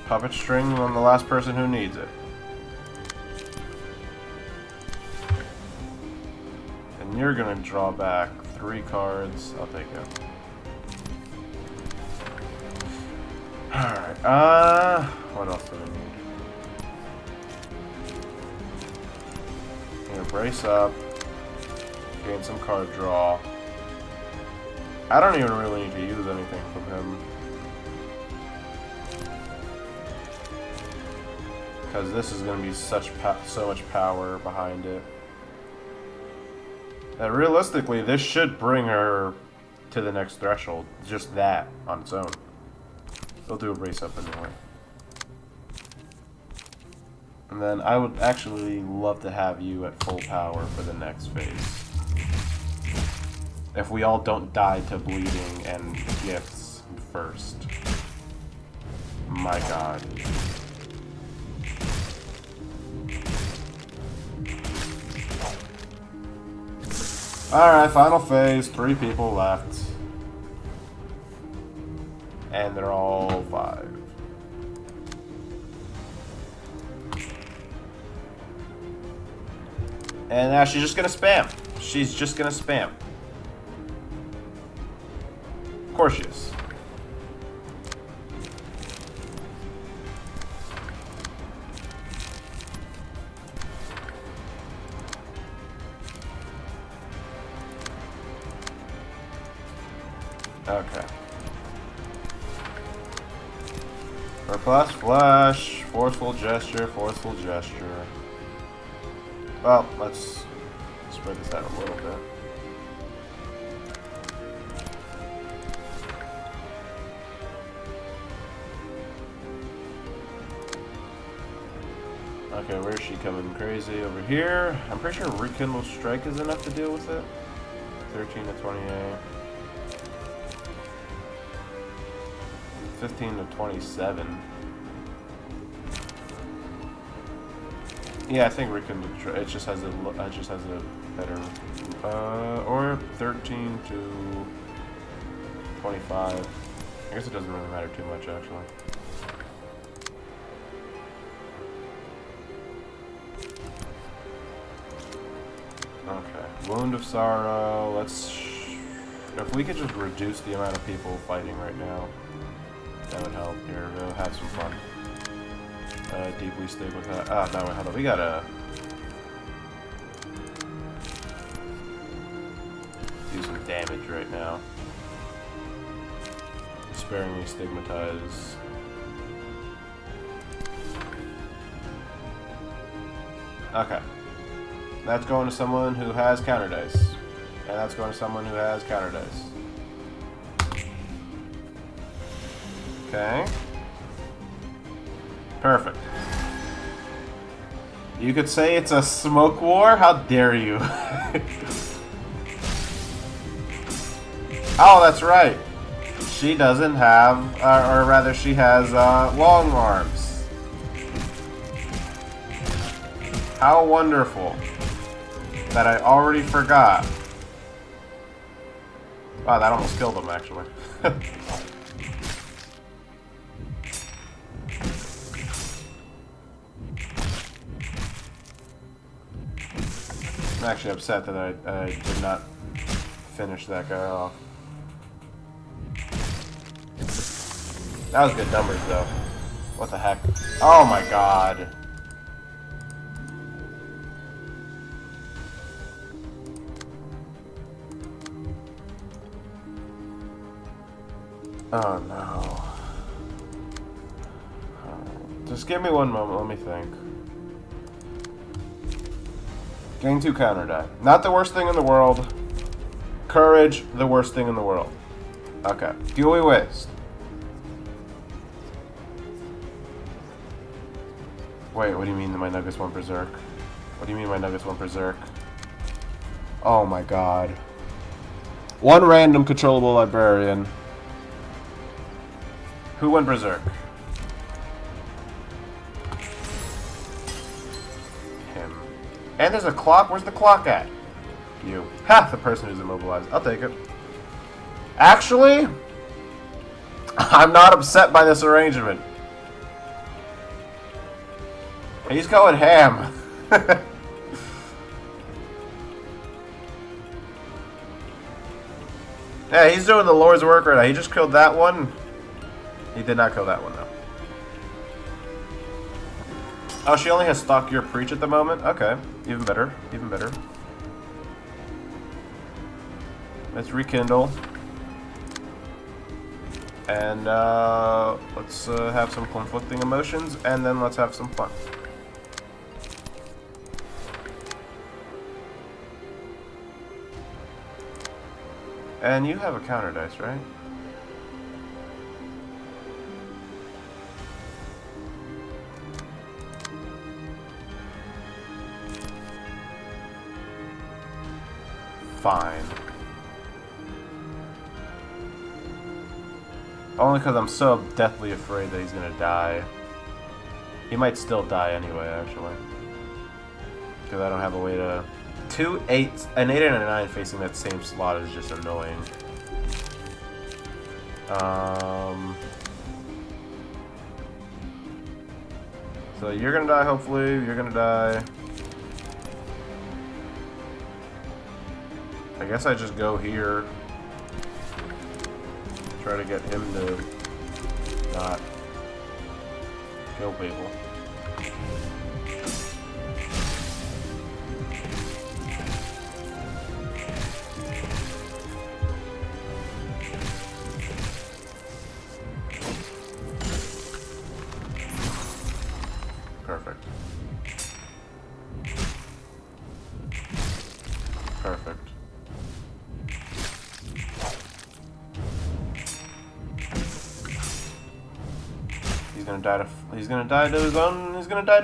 Puppet string on the last person who needs it. And you're gonna draw back 3 cards. I'll take it. Alright, what else do we need? Here, brace up. Gain some card draw. I don't even really need to use anything from him. Because this is going to be so much power behind it. And realistically, this should bring her to the next threshold. Just that on its own. We'll do a brace up anyway. And then I would actually love to have you at full power for the next phase. If we all don't die to bleeding and gifts first. My god. Alright, final phase. 3 people left. And they're all 5. And now she's just gonna spam. She's just gonna spam. Of course she is. Okay. Request flash, forceful gesture, forceful gesture. Well, let's spread this out a little bit. Okay, where's she coming crazy? Over here. I'm pretty sure Rekindle Strike is enough to deal with it. 13 to 28. 15 to 27. Yeah, I think Rekindle Strike. It just has a better. Or 13 to 25. I guess it doesn't really matter too much actually. Okay, Wound of Sorrow. If we could just reduce the amount of people fighting right now, that would help. Here, we'll have some fun. Deeply stigmatized. Ah, no, wait, hold on. We gotta do some damage right now. Sparingly stigmatize. Okay. That's going to someone who has counter dice. And that's going to someone who has counter dice. Okay. Perfect. You could say it's a smoke war? How dare you? Oh, that's right. She doesn't have, or rather she has long arms. How wonderful. That I already forgot. Wow, that almost killed him, actually. I'm actually upset that I did not finish that guy off. That was good numbers, though. What the heck? Oh my god. Oh no. Just give me one moment, let me think. Gain 2 counter die. Not the worst thing in the world. Courage, the worst thing in the world. Okay. Fury Waste. Wait, what do you mean that my Nuggets went berserk? What do you mean my Nuggets went berserk? Oh my god. One random controllable librarian. Who went berserk? Him. And there's a clock. Where's the clock at? You. Ha! The person who's immobilized. I'll take it. Actually, I'm not upset by this arrangement. He's going ham. Yeah, he's doing the Lord's work right now. He just killed that one. He did not kill that one, though. Oh, she only has Stalk Your Preach at the moment? Okay. Even better. Even better. Let's rekindle. And let's have some conflicting emotions, and then let's have some fun. And you have a counter dice, right? Fine. Only because I'm so deathly afraid that he's gonna die. He might still die anyway, actually. Because I don't have a way to... An 8 and a 9 facing that same slot is just annoying. So you're gonna die, hopefully. You're gonna die. I guess I just go here. Try to get him to not kill people. Perfect. Perfect. He's gonna die to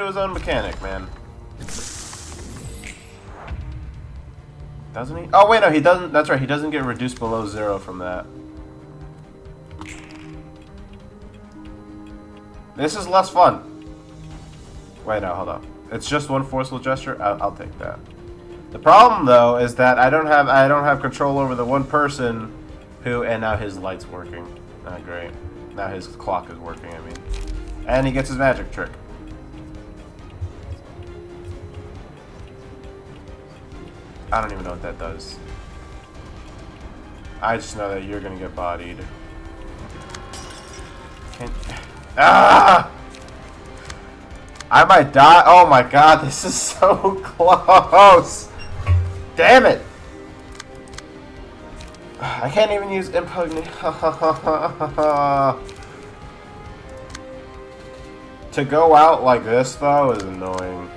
his own mechanic, man. Doesn't he? Oh wait, no, he doesn't. That's right, he doesn't get reduced below 0 from that. This is less fun. Wait, no, hold on. It's just one forceful gesture. I'll take that. The problem though is that I don't have control over the one person who, and now his light's working. Oh, great. Now his clock is working, I mean. And he gets his magic trick. I don't even know what that does. I just know that you're gonna get bodied. Ah! I might die. Oh my god, this is so close. Damn it. I can't even use impregnate. To go out like this, though, is annoying.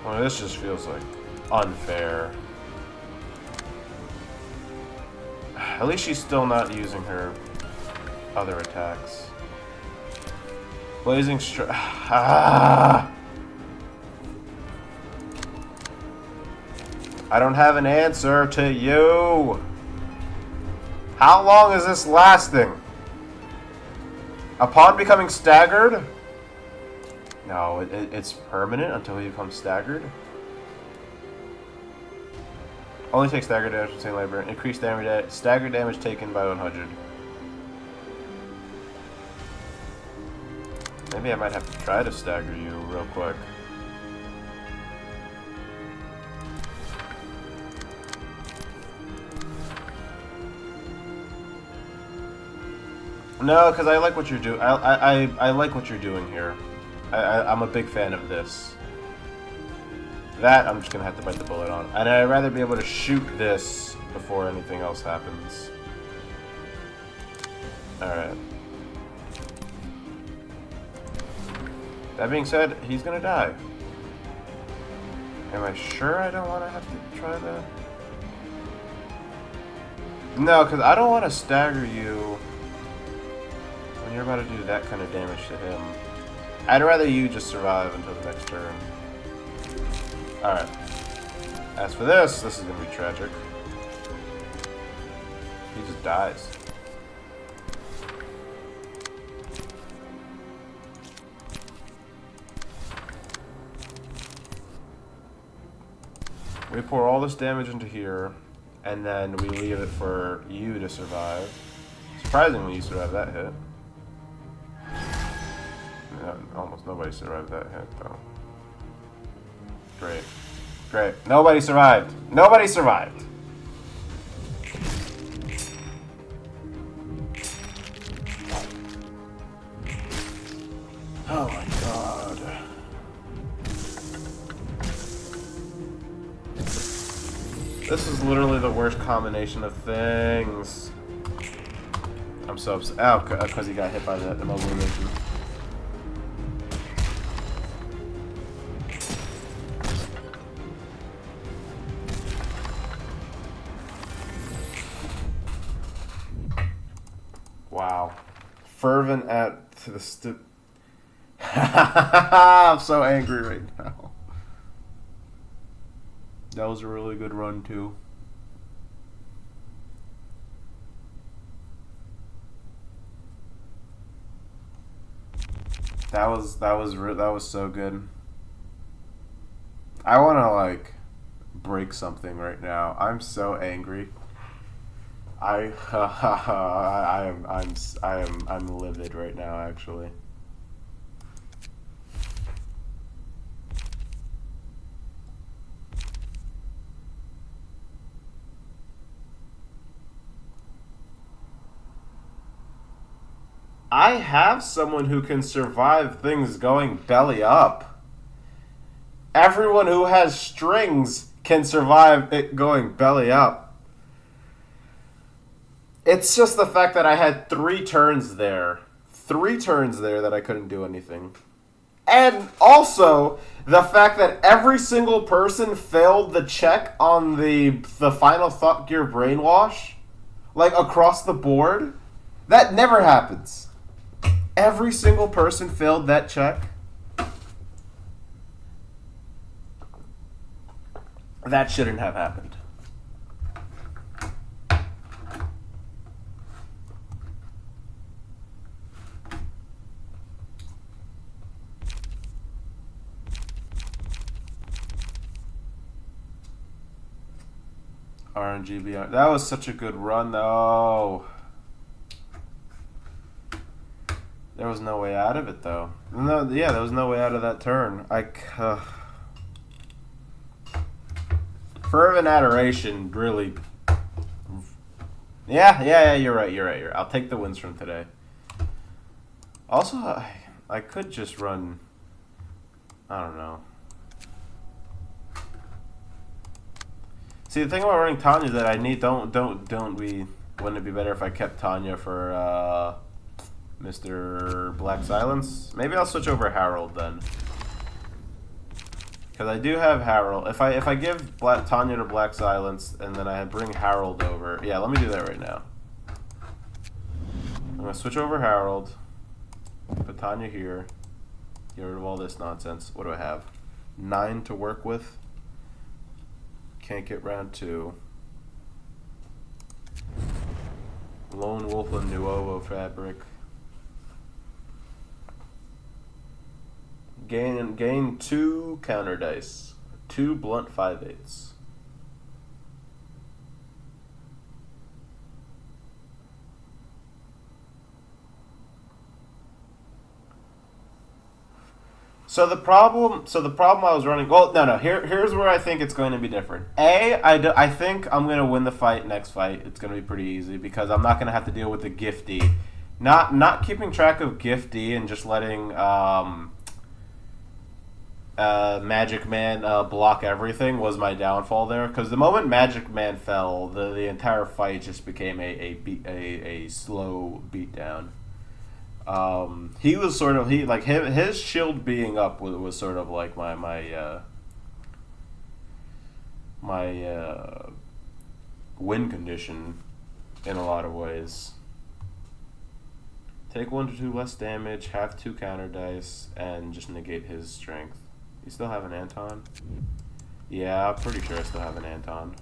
Well, this just feels like unfair. At least she's still not using her other attacks. Blazing Strike. Ah! I don't have an answer to you. How long is this lasting? Upon becoming staggered? No, it's permanent until he becomes staggered. Only takes stagger damage from Saint Labor. Increased damage, stagger damage taken by 100. Maybe I might have to try to stagger you real quick. No, because I like what you're doing. I like what you're doing here. I'm a big fan of this. That I'm just gonna have to bite the bullet on, and I'd rather be able to shoot this before anything else happens. All right. That being said, he's gonna die. Am I sure I don't want to have to try that? No, because I don't want to stagger you when you're about to do that kind of damage to him. I'd rather you just survive until the next turn. Alright. As for this is going to be tragic. He just dies. We pour all this damage into here, and then we leave it for you to survive. Surprisingly, you survived that hit. Yeah, almost nobody survived that hit, though. Great. Great. Nobody survived. Nobody survived. God. This is literally the worst combination of things. I'm so upset. Oh, because he got hit by the immobilization. Wow. Fervent at to the I'm so angry right now. That was a really good run too. That was so good. I want to like break something right now. I'm so angry. I'm livid right now actually. I have someone who can survive things going belly up. Everyone who has strings can survive it going belly up. It's just the fact that I had 3 turns there. 3 turns there that I couldn't do anything. And also, the fact that every single person failed the check on the final Thought Gear Brainwash, like across the board, that never happens. Every single person failed that check. That shouldn't have happened. RNGBR. That was such a good run, though. There was no way out of it, though. No, yeah, there was no way out of that turn. Fervent Adoration, really. Yeah, you're right. I'll take the wins from today. Also, I could just run. I don't know. See, the thing about running Tanya is that I need. Wouldn't it be better if I kept Tanya for Mr. Black Silence? Maybe I'll switch over Harold then. Because I do have Harold. If I give Tanya to Black Silence and then I bring Harold over. Yeah, let me do that right now. I'm going to switch over Harold. Put Tanya here. Get rid of all this nonsense. What do I have? 9 to work with. Can't get round 2. Lone Wolf and Nuovo Fabric. Gain 2 counter dice. 2 blunt 5/8. So the problem I was running. Well, no. Here's where I think it's going to be different. I think I'm going to win the fight next fight. It's going to be pretty easy because I'm not going to have to deal with the Gifty. Not keeping track of Gifty and just letting Magic Man block everything was my downfall there. Because the moment Magic Man fell, the entire fight just became a slow beatdown. He was sort of his shield being up was sort of like my win condition in a lot of ways. Take 1 to 2 less damage, have 2 counter dice, and just negate his strength. You still have an Anton? Yeah, I'm pretty sure I still have an Anton.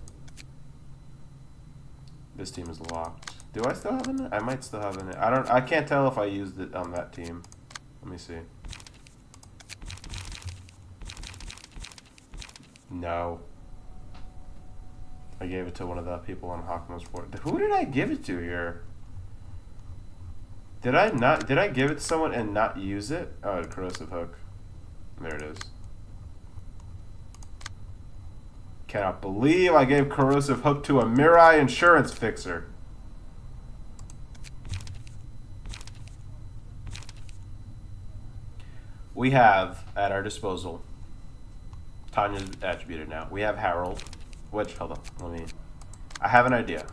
This team is locked. Do I still have an? I might still have an. I can't tell if I used it on that team. Let me see. No. I gave it to one of the people on Hawkmo's board. Who did I give it to here? Did I give it to someone and not use it? Oh, a corrosive hook. There it is. Cannot believe I gave corrosive hook to a Mirai insurance fixer. we have at our disposal. Tanya's attributed now. We have Harold, which, hold on, I have an idea.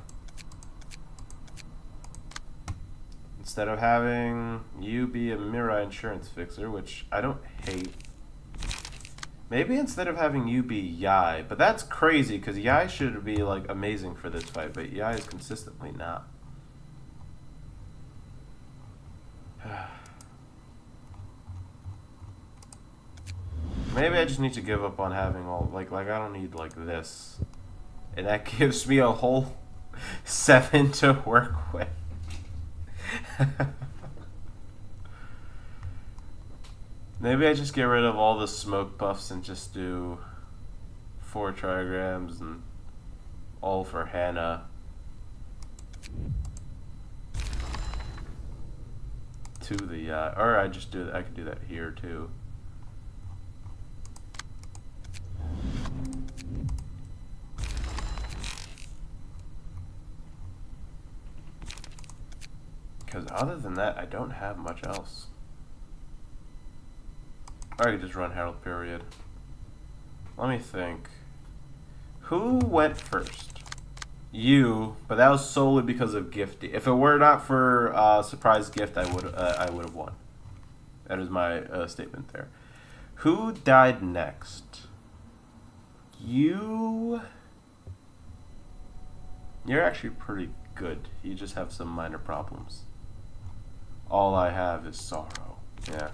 Instead of having you be a Mirai insurance fixer, which I don't hate, maybe instead of having you be Yai, but that's crazy because Yai should be like amazing for this fight, but Yai is consistently not. Maybe I just need to give up on having all like I don't need like this, and that gives me a whole 7 to work with. Maybe I just get rid of all the smoke buffs and just do 4 trigrams and all for Hannah. To the or I just do that. I could do that here too. Because other than that, I don't have much else. Or I could just run Harold, period. Let me think. Who went first? You, but that was solely because of Gifty. If it were not for surprise gift, I would have won. That is my statement there. Who died next? You're actually pretty good. You just have some minor problems. All I have is sorrow. Yeah.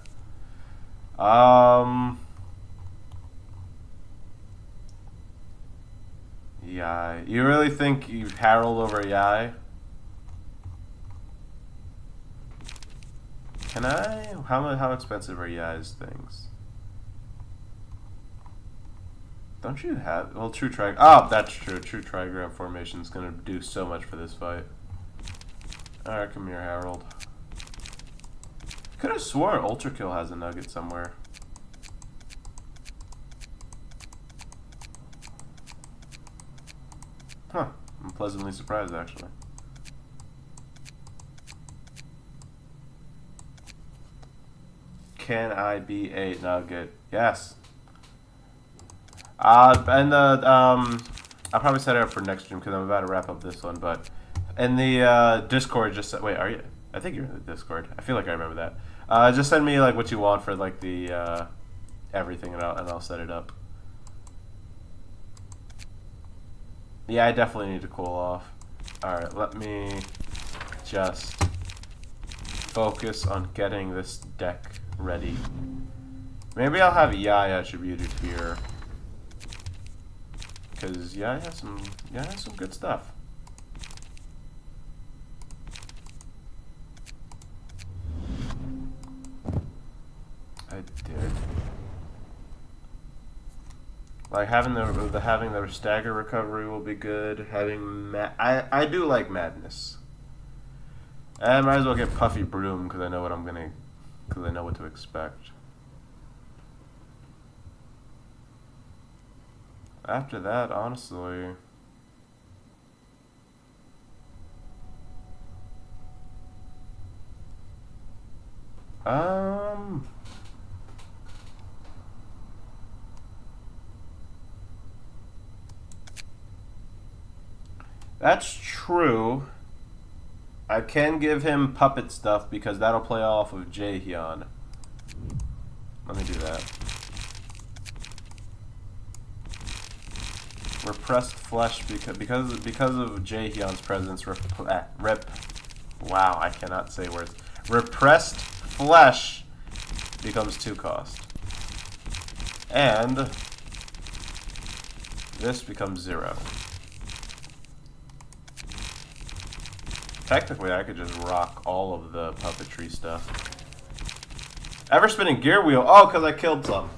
Yai. You really think you Harold over Yai? Can I? How expensive are Yai's things? Don't you have? Well, True Tri. Oh, that's true. True Trigram formation is gonna do so much for this fight. All right, come here, Harold. Could have sworn Ultra Kill has a nugget somewhere. Huh. I'm pleasantly surprised, actually. Can I be a nugget? Yes. And I'll probably set it up for next stream because I'm about to wrap up this one. But in the Discord, just wait. Are you? I think you're in the Discord. I feel like I remember that. Just send me like what you want for like the everything, and I'll set it up. Yeah, I definitely need to cool off. All right, let me just focus on getting this deck ready. Maybe I'll have Yai attributed here. Because Yai has some good stuff. I did. Like having the stagger recovery will be good. Having I do like madness. I might as well get Puffy Broom because I know what to expect. After that, honestly, that's true. I can give him puppet stuff because that'll play off of Jaehyun. Let me do that. Repressed flesh because of Jaehyun's presence. Wow, I cannot say words. Repressed flesh becomes 2 cost, and this becomes 0. Technically, I could just rock all of the puppetry stuff. Ever spinning gear wheel? Oh, because I killed some.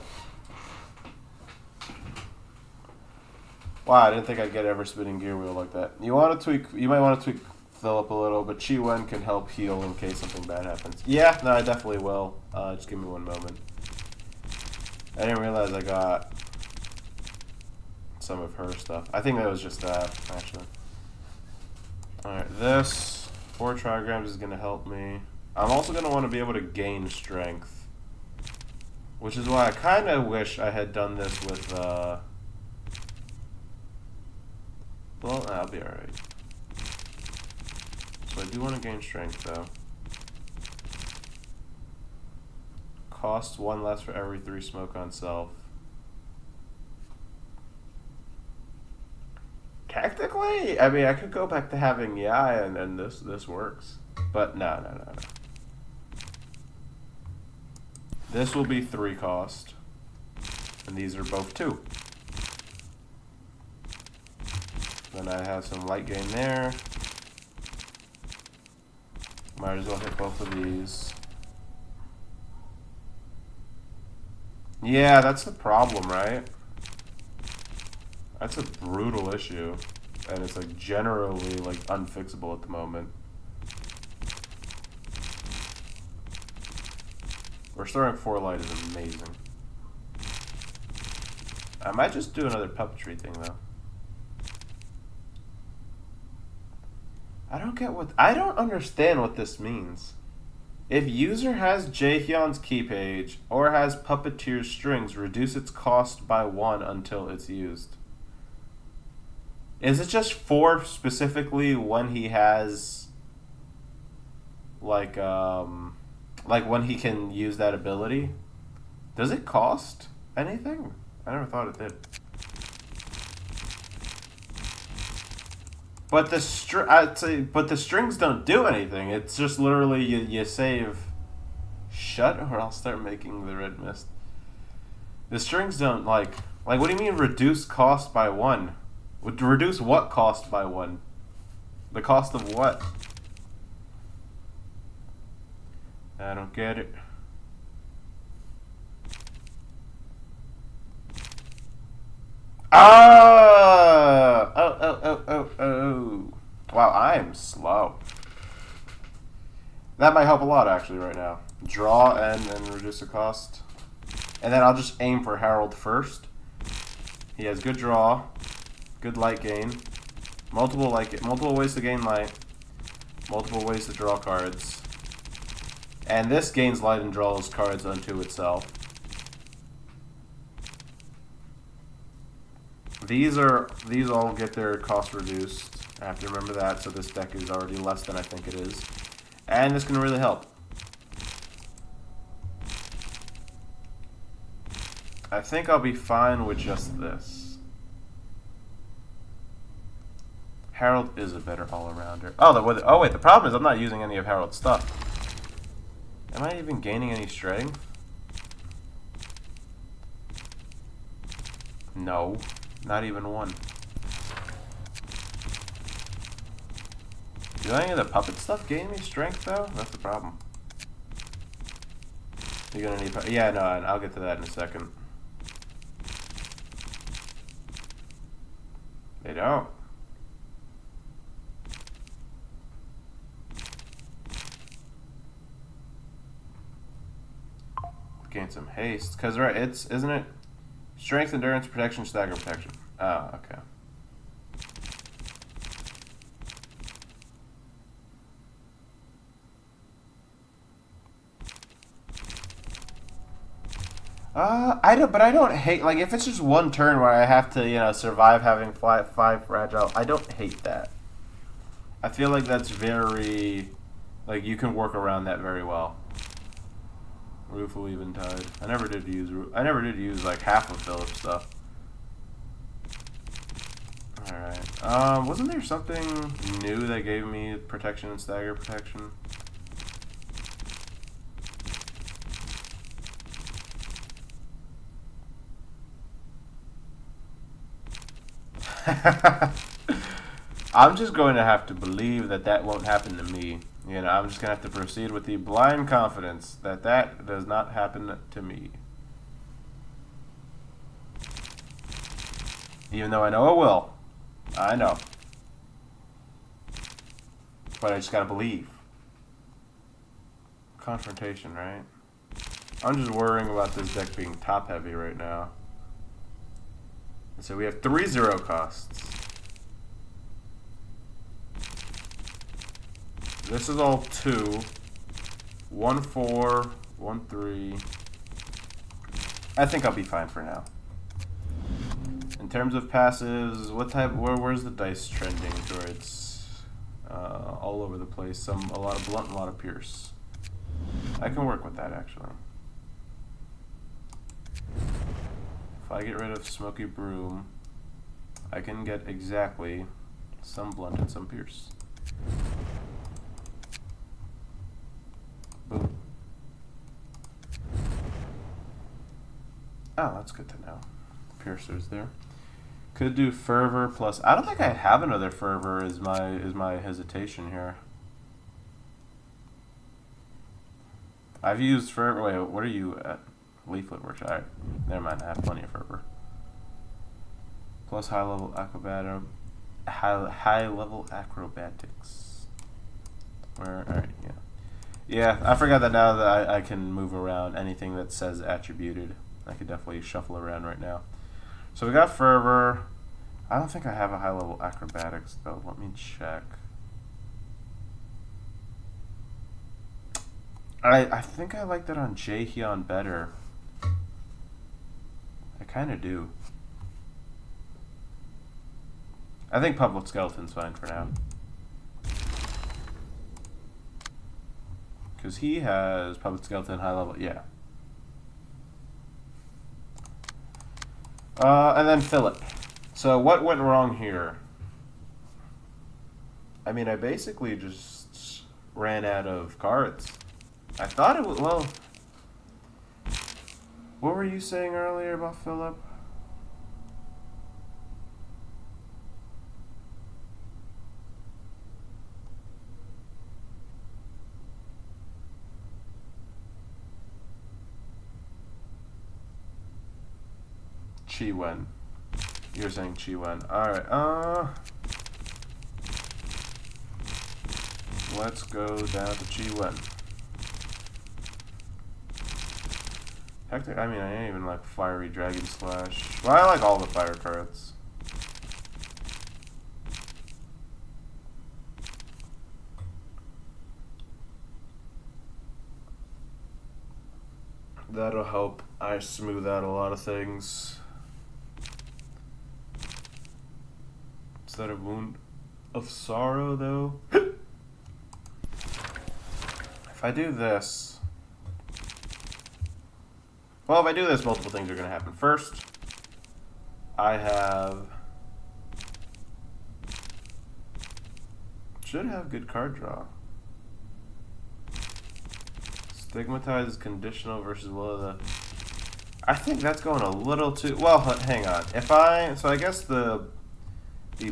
Wow, I didn't think I'd get ever spinning gear wheel like that. You want to tweak? You might want to tweak Philip a little, but Chi Wen can help heal in case something bad happens. Yeah, no, I definitely will. Just give me one moment. I didn't realize I got some of her stuff. I think that was just that, actually. Alright, this 4 trigrams is going to help me. I'm also going to want to be able to gain strength. Which is why I kind of wish I had done this with, well, I'll be alright. So I do want to gain strength, though. Costs 1 less for every 3 smoke on self. Technically, I mean, I could go back to having Yai and then this works. But no. This will be 3 cost. And these are both 2. Then I have some light gain there. Might as well hit both of these. Yeah, that's the problem, right? That's a brutal issue. And it's like generally like unfixable at the moment. Restoring 4 light is amazing. I might just do another puppetry thing though. I don't understand what this means. If user has Jaehyun's key page or has Puppeteer's strings, reduce its cost by 1 until it's used. Is it just for specifically when he has like when he can use that ability? Does it cost anything? I never thought it did. But the strings don't do anything. It's just literally you save. Shut, or I'll start making the red mist. The strings don't like. What do you mean reduce cost by 1? Reduce what cost by 1? The cost of what? I don't get it. Oh. Wow, I am slow. That might help a lot, actually, right now. Draw and then reduce the cost. And then I'll just aim for Harold first. He has good draw, good light gain, multiple ways to gain light, multiple ways to draw cards. And this gains light and draws cards unto itself. These all get their cost reduced. I have to remember that, so this deck is already less than I think it is. And this can really help. I think I'll be fine with just this. Harold is a better all-arounder. Oh wait, the problem is I'm not using any of Harold's stuff. Am I even gaining any strength? No. Not even 1. Do any of the puppet stuff gain me strength, though? That's the problem. You're gonna need... Yeah, no, I'll get to that in a second. They don't. Gain some haste. Because, right, isn't it... Strength, endurance, protection, stagger, protection. Oh, okay. I don't hate, like, if it's just one turn where I have to, survive having 5 fragile, I don't hate that. I feel like that's very, like, you can work around that very well. Rueful Eventide. I never did use like half of Philip's stuff. Alright. Wasn't there something new that gave me protection and stagger protection? I'm just going to have to believe that won't happen to me. I'm just going to have to proceed with the blind confidence that does not happen to me. Even though I know it will. I know. But I just got to believe. Confrontation, right? I'm just worrying about this deck being top heavy right now. And so we have 3 0 costs. This is all 2. 1 4, 1 3. I think I'll be fine for now. In terms of passives, what type? Where's the dice trending towards? All over the place. A lot of blunt, a lot of pierce. I can work with that actually. If I get rid of Smoky Broom, I can get exactly some blunt and some pierce. Boom. Oh, that's good to know. Piercer's there. Could do Fervor plus. I don't think I have another Fervor. Is my hesitation here. I've used Fervor. Wait, what are you at? Leaflet Workshop. Alright, never mind. I have plenty of Fervor. Plus high level acrobatics. Where? Alright, yeah. Yeah, I forgot that now that I can move around anything that says attributed. I could definitely shuffle around right now. So we got Fervor. I don't think I have a high level acrobatics though. Let me check. I think I like that on Jaehyun better. I kind of do. I think Public Skeleton's fine for now. Because he has Public Skeleton high level, yeah. And then Philip. So what went wrong here? I mean, I basically just ran out of cards. I thought it was, well... What were you saying earlier about Philip? Chi Wen. You're saying Chi Wen. Alright, let's go down to Chi Wen. I mean, I ain't even like Fiery Dragon Slash. Well, I like all the fire cards. That'll help I smooth out a lot of things. Is that a Wound of Sorrow, though? If I do this... Well, if I do this, multiple things are going to happen. First, I have... Should have good card draw. Stigmatize is conditional versus will of the... I think that's going a little too... Well, hang on. So I guess the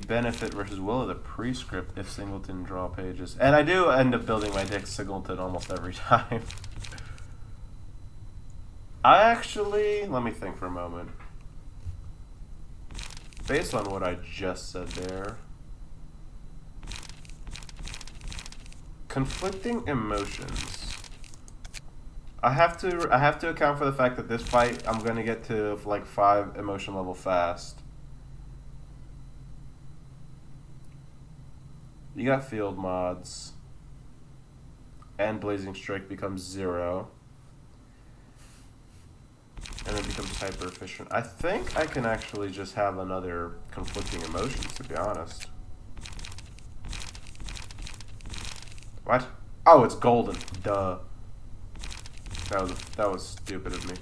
benefit versus will of the prescript if Singleton draw pages. And I do end up building my deck Singleton almost every time. I actually... Let me think for a moment. Based on what I just said there... Conflicting emotions. I have to account for the fact that this fight I'm gonna get to like 5 emotion level fast. You got field mods. And Blazing Strike becomes 0. And it becomes hyper efficient. I think I can actually just have another conflicting emotions, to be honest. What? Oh, it's golden. Duh. That was stupid of me.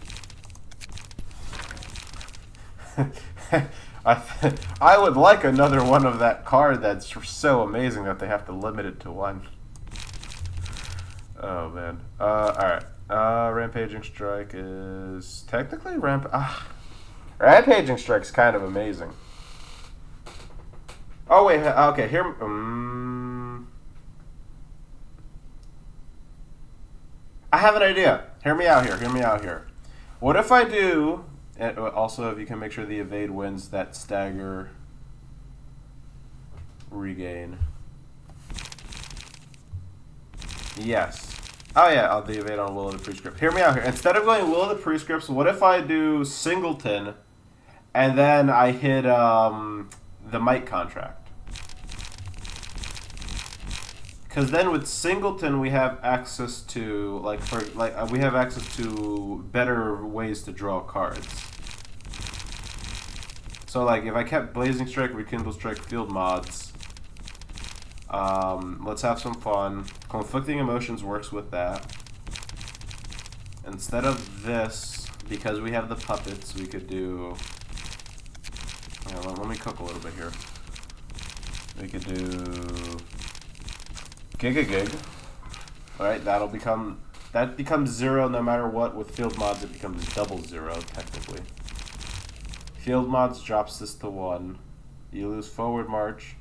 I would like another one of that card that's so amazing that they have to limit it to 1. Oh man. Alright. Rampaging Strike is technically Rampaging Strike's kind of amazing. Oh wait, okay, here I have an idea. Hear me out here. What if I do, and also if you can make sure the evade wins that stagger regain. Yes. Oh yeah, the evade on Will of the Prescript. Hear me out here. Instead of going Will of the Prescripts, what if I do Singleton, and then I hit the Might Contract? Because then with Singleton we have access to we have access to better ways to draw cards. So like if I kept Blazing Strike, Rekindle Strike, Field Mods, let's have some fun. Conflicting Emotions works with that. Instead of this, because we have the puppets, we could do... let me cook a little bit here. We could do... Gig. Alright, that becomes 0 no matter what. With Field Mods it becomes double 0, technically. Field Mods drops this to 1. You lose Forward March.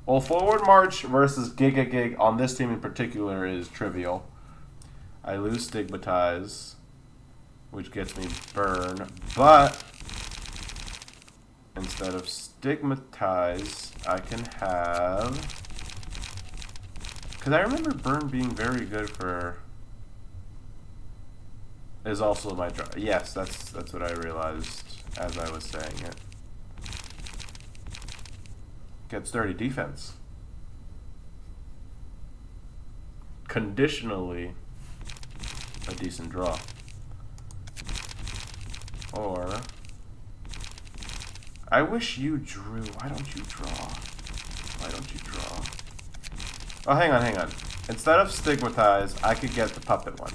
Well, Forward March versus Gig on this team in particular is trivial. I lose Stigmatize, which gets me Burn, but instead of Stigmatize, I can have... Because I remember Burn being very good for... Is also my draw. Yes, that's what I realized as I was saying it. Gets 30 defense. Conditionally, a decent draw. Or... I wish you drew. Why don't you draw? Why don't you draw? Oh, hang on. Instead of Stigmatize, I could get the puppet one.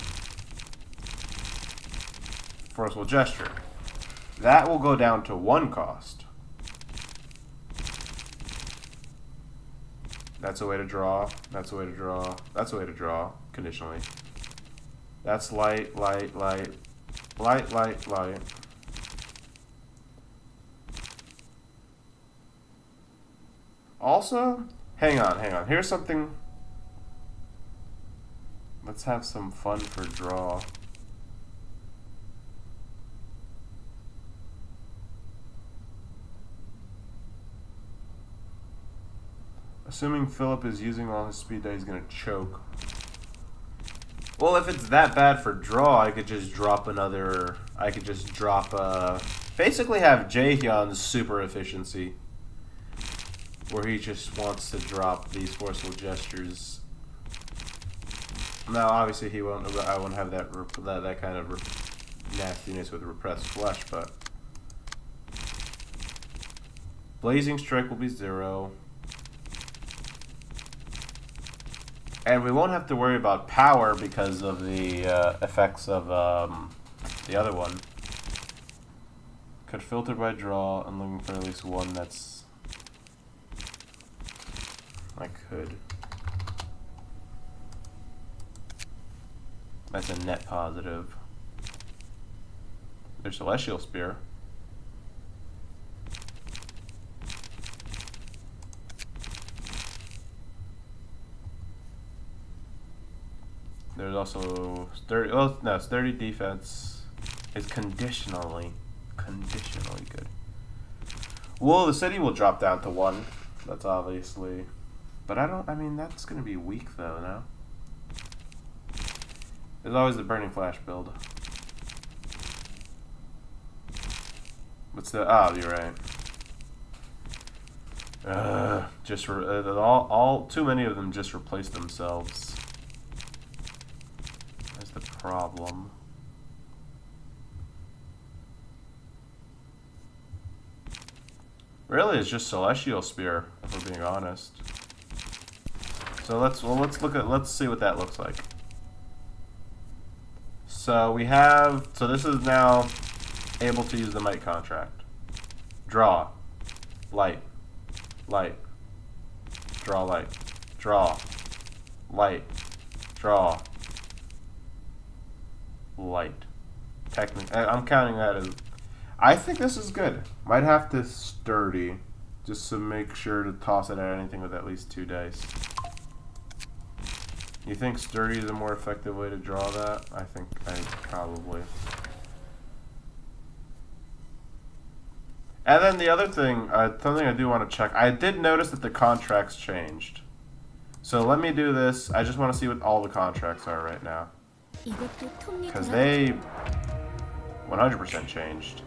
Forceful Gesture. That will go down to 1 cost. That's a way to draw. That's a way to draw. That's a way to draw, conditionally. That's light. Also, hang on. Here's something. Let's have some fun for draw. Assuming Philip is using all his speed that he's gonna choke. Well, if it's that bad for draw, I could just drop another... I could just drop basically have Jaehyun's super efficiency. Where he just wants to drop these forceful gestures. Now, obviously, he won't. I won't have that kind of nastiness with repressed flesh, but Blazing Strike will be 0, and we won't have to worry about power because of the effects of the other one. Could filter by draw and looking for at least one that's. I could. That's a net positive. There's Celestial Spear. There's also 30. Oh no, it's 30 defense. It's conditionally good. Well, the city will drop down to 1. That's obviously. But I mean, that's going to be weak, though, no? There's always the Burning Flash build. But still, you're right. Too many of them just replace themselves. That's the problem. Really, it's just Celestial Spear, if we're being honest. So let's see what that looks like. So this is now able to use the Might contract. Draw, light, draw, light, draw, light, draw, light. Technically, I'm counting that as. I think this is good. Might have to Sturdy, just to make sure to toss it at anything with at least 2 dice. You think Sturdy is a more effective way to draw that? I think probably. And then the other thing, something I do want to check. I did notice that the contracts changed. So let me do this. I just want to see what all the contracts are right now. Because they 100% changed.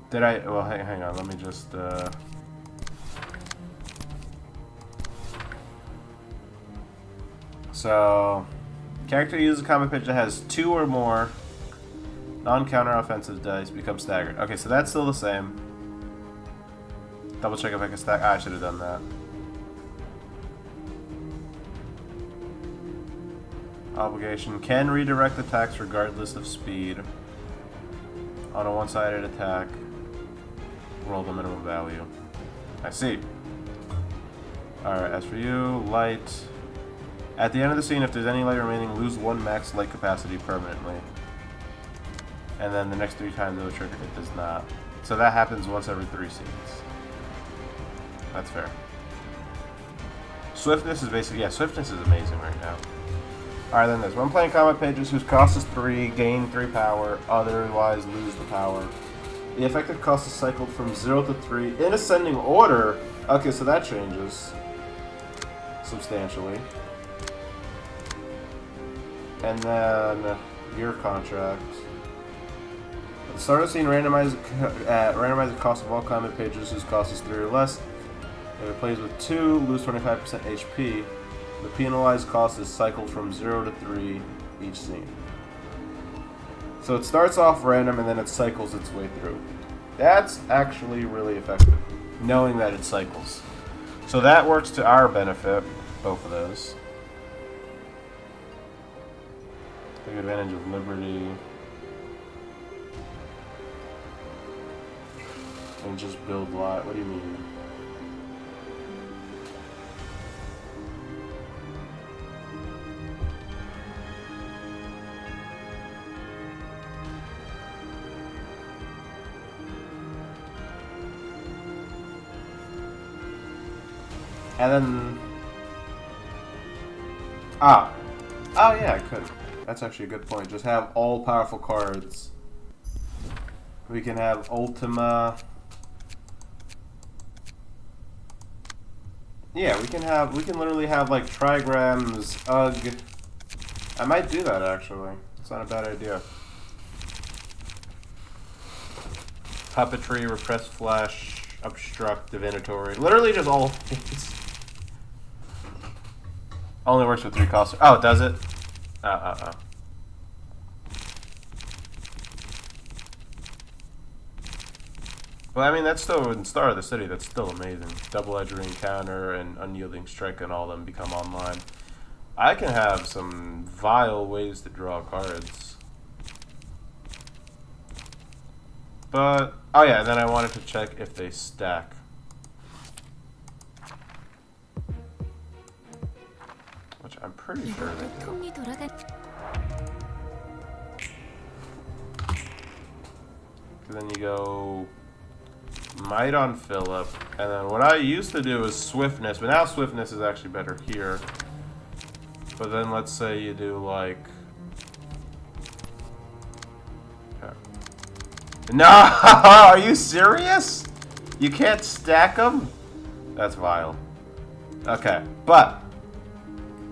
Did I? Well, hang on. Let me just. So, character uses a combat pitch that has 2 or more non-counter offensive dice become staggered. Okay, so that's still the same. Double check if I can stack. I should have done that. Obligation can redirect attacks regardless of speed. On a one-sided attack, roll the minimum value. I see. Alright, as for you, light. At the end of the scene, if there's any light remaining, lose 1 max light capacity permanently. And then the next 3 times it'll trigger, it does not. So that happens once every 3 scenes. That's fair. Swiftness is basically, yeah, swiftness is amazing right now. Alright, then this. When playing combat pages whose cost is 3, gain 3 power, otherwise lose the power. The effective cost is cycled from 0 to 3 in ascending order. Okay, so that changes substantially. And then your contract. At the start of the scene, randomize the cost of all combat pages whose cost is 3 or less. If it plays with 2, lose 25% HP. The penalized cost is cycled from 0 to 3 each scene. So it starts off random and then it cycles its way through. That's actually really effective, knowing that it cycles. So that works to our benefit, both of those. Take advantage of liberty. And just build lot. What do you mean? And then... Oh yeah, I could. That's actually a good point. Just have all powerful cards. We can have Ultima. Yeah, we can literally have like trigrams, Ugh. I might do that actually. It's not a bad idea. Puppetry, repress flesh, obstruct, divinatory. Literally just all things. Only works with 3 costs. Oh, does it? Well, I mean, that's still in Star of the City. That's still amazing. Double-edged encounter and unyielding strike and all of them become online. I can have some vile ways to draw cards. But, oh yeah, and then I wanted to check if they stack. Which I'm pretty sure they do. Then you go Might on Philip, and then what I used to do is Swiftness, but now Swiftness is actually better here. But then let's say you do like... Okay. No! Are you serious? You can't stack them? That's vile. Okay, but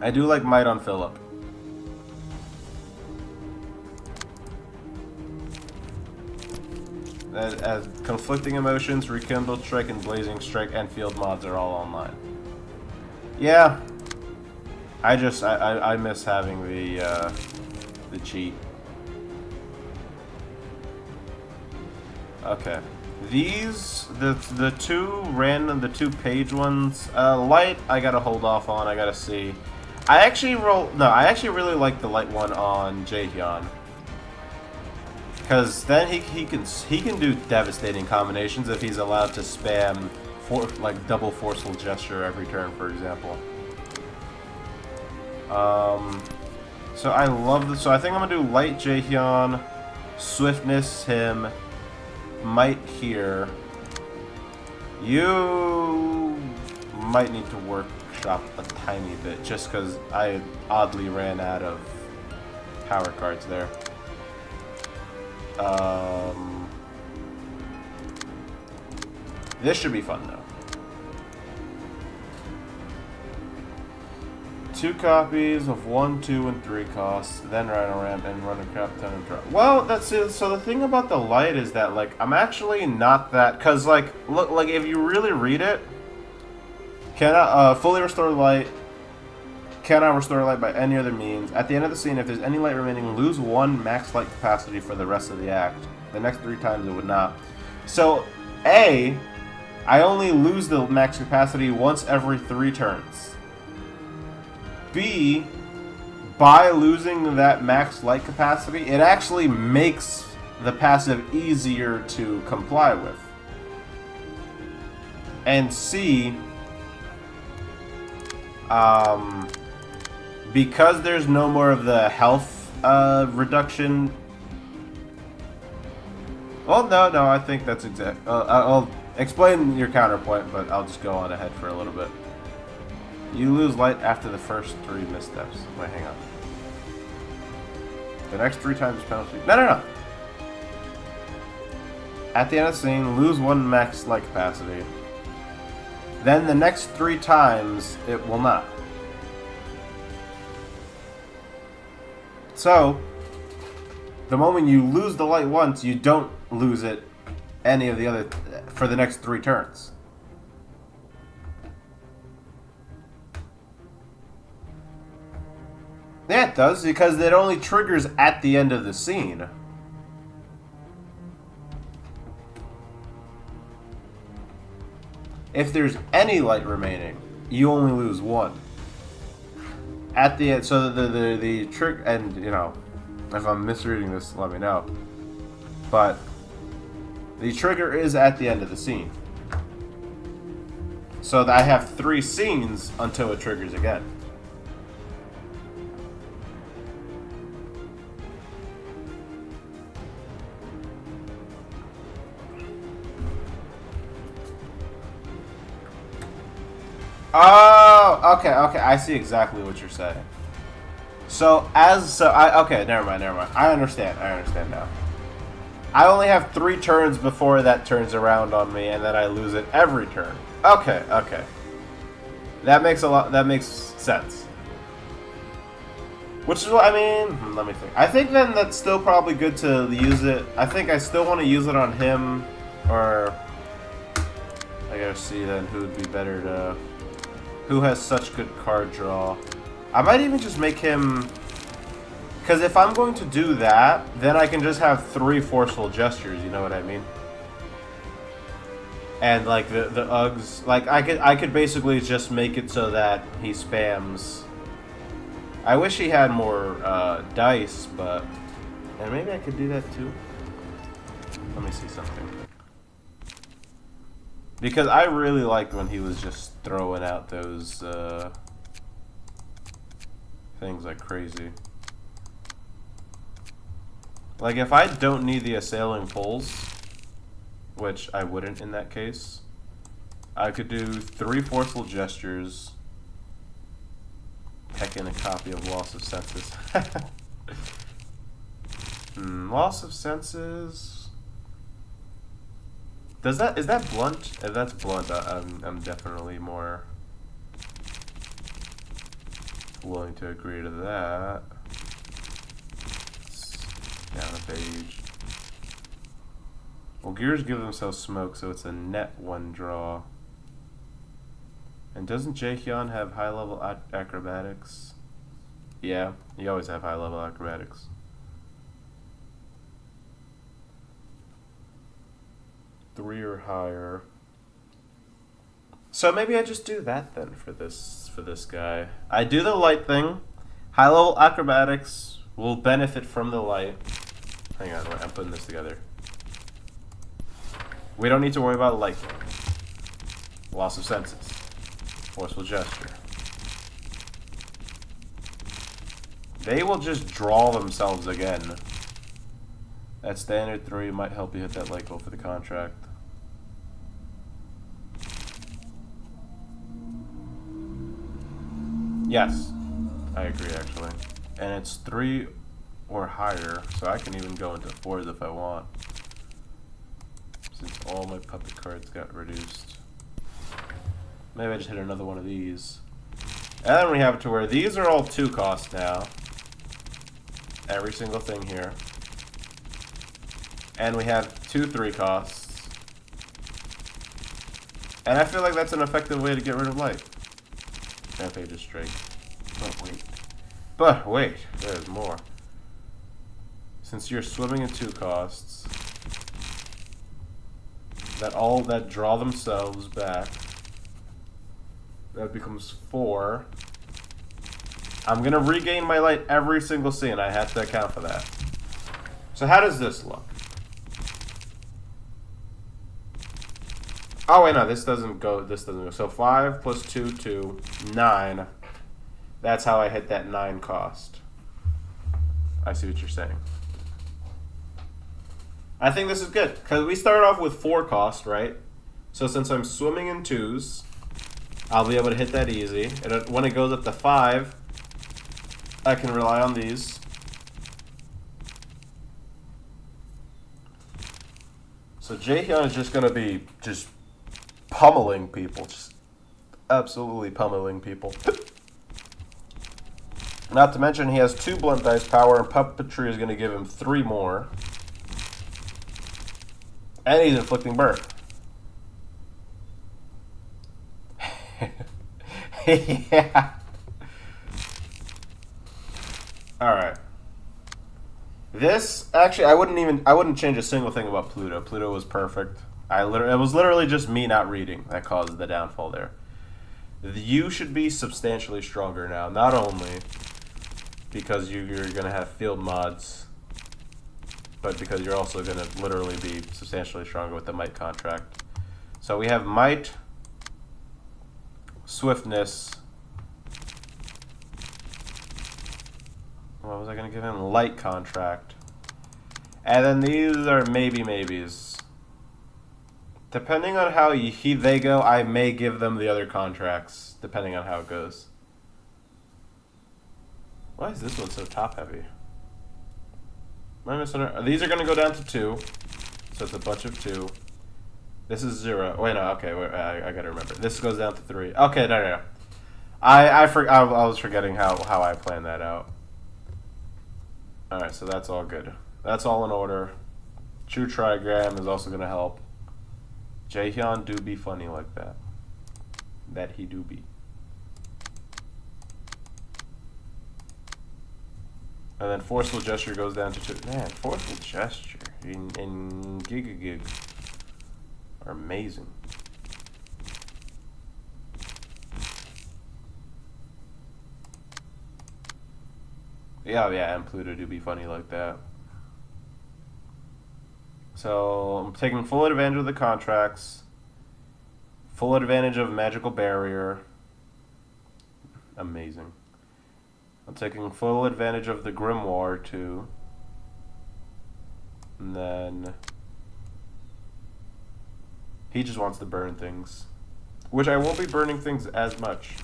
I do like Might on Philip. As conflicting emotions, rekindled strike and blazing strike and field mods are all online. Yeah, I miss having the cheat. Okay, these the 2 page ones. Light I gotta hold off on. I gotta see. I actually really like the light one on Jaehyun. Because then he can do devastating combinations if he's allowed to spam double forceful gesture every turn, for example. So I love this. So I think I'm gonna do light Jaehyun, swiftness him, might here. You might need to workshop a tiny bit just because I oddly ran out of power cards there. This should be fun though. 2 copies of 1, 2, and 3 costs, then Rhino Ramp and run a crap ton of drop. Well, that's it. So the thing about the light is that, like, I'm actually not that, cause like, look, like if you really read it, cannot fully restore light. Cannot restore light by any other means. At the end of the scene, if there's any light remaining, lose 1 max light capacity for the rest of the act. The next 3 times it would not. So, A, I only lose the max capacity once every 3 turns. B, by losing that max light capacity, it actually makes the passive easier to comply with. And C, because there's no more of the health reduction. Well, no, I think that's exact. I'll explain your counterpoint, but I'll just go on ahead for a little bit. You lose light after the first 3 missteps. Wait, hang on. The next 3 times penalty. No. At the end of the scene, lose 1 max light capacity. Then the next 3 times, it will not. So, the moment you lose the light once, you don't lose it any of the other for the next 3 turns. Yeah, it does, because it only triggers at the end of the scene. If there's any light remaining, you only lose 1. At the end, so the trick, and you know, if I'm misreading this, let me know. But the trigger is at the end of the scene. So I have 3 scenes until it triggers again. Oh, okay, I see exactly what you're saying. Okay, never mind. I understand now. I only have 3 turns before that turns around on me, and then I lose it every turn. Okay. That makes sense. Which is what, I mean, let me think. I think then that's still probably good to use it. I think I still want to use it on him, or I gotta see then who would be better to... Who has such good card draw? I might even just make him... Because if I'm going to do that, then I can just have 3 forceful gestures, you know what I mean? And like the Uggs... Like I could basically just make it so that he spams... I wish he had more dice, but... And maybe I could do that too? Let me see something. Because I really liked when he was just throwing out those things like crazy. Like if I don't need the assailing pulls, which I wouldn't in that case, I could do 3 forceful gestures, heck in a copy of Loss of Senses. Loss of Senses... is that blunt? If that's blunt, I'm definitely more willing to agree to that. Down a page. Well, gears give themselves smoke, so it's a net 1 draw. And doesn't Jaehyun have high level acrobatics? Yeah, you always have high level acrobatics. Three or higher. So maybe I just do that then for this guy. I do the light thing. High level acrobatics will benefit from the light. Hang on, wait, I'm putting this together. We don't need to worry about light. Loss of senses. Forceful gesture. They will just draw themselves again. That standard 3 might help you hit that light goal for the contract. Yes, I agree actually. And it's 3 or higher, so I can even go into 4s if I want. Since all my puppet cards got reduced. Maybe I just hit another one of these. And then we have it to where these are all 2 cost now. Every single thing here. And we have 2 3 costs. And I feel like that's an effective way to get rid of light. Rampage is straight. But wait, there's more. Since you're swimming in 2 costs, that draw themselves back, that becomes 4. I'm gonna regain my light every single scene. I have to account for that. So how does this look? Oh wait, no, this doesn't go. So 5 plus 2, 2, 9. That's how I hit that 9 cost. I see what you're saying. I think this is good because we started off with 4 cost, right? So since I'm swimming in 2s, I'll be able to hit that easy. And when it goes up to 5, I can rely on these. So Jaehyun is just gonna be just pummeling people, just absolutely pummeling people. Not to mention he has 2 blunt dice power, and puppetry is going to give him 3 more. And he's inflicting burn. Yeah. Alright. This, actually, I wouldn't change a single thing about Pluto. Pluto was perfect. It was literally just me not reading that caused the downfall there. You should be substantially stronger now. Not only because you're going to have field mods, but because you're also going to literally be substantially stronger with the might contract. So we have might, swiftness. What was I going to give him? Light contract. And then these are maybes. Depending on how they go, I may give them the other contracts, depending on how it goes. Why is this one so top heavy? These are going to go down to 2, so it's a bunch of 2. This is 0. Wait, no, okay, wait, I got to remember. This goes down to 3. Okay, no. I was forgetting how I planned that out. Alright, so that's all good. That's all in order. True Trigram is also going to help. Jaehyun do be funny like that. That he do be. And then Forceful Gesture goes down to 2. Man, Forceful Gesture and Gig are amazing. Yeah, and Pluto do be funny like that. So I'm taking full advantage of the contracts, full advantage of Magical Barrier. Amazing. I'm taking full advantage of the Grimoire too. And then he just wants to burn things, which I won't be burning things as much.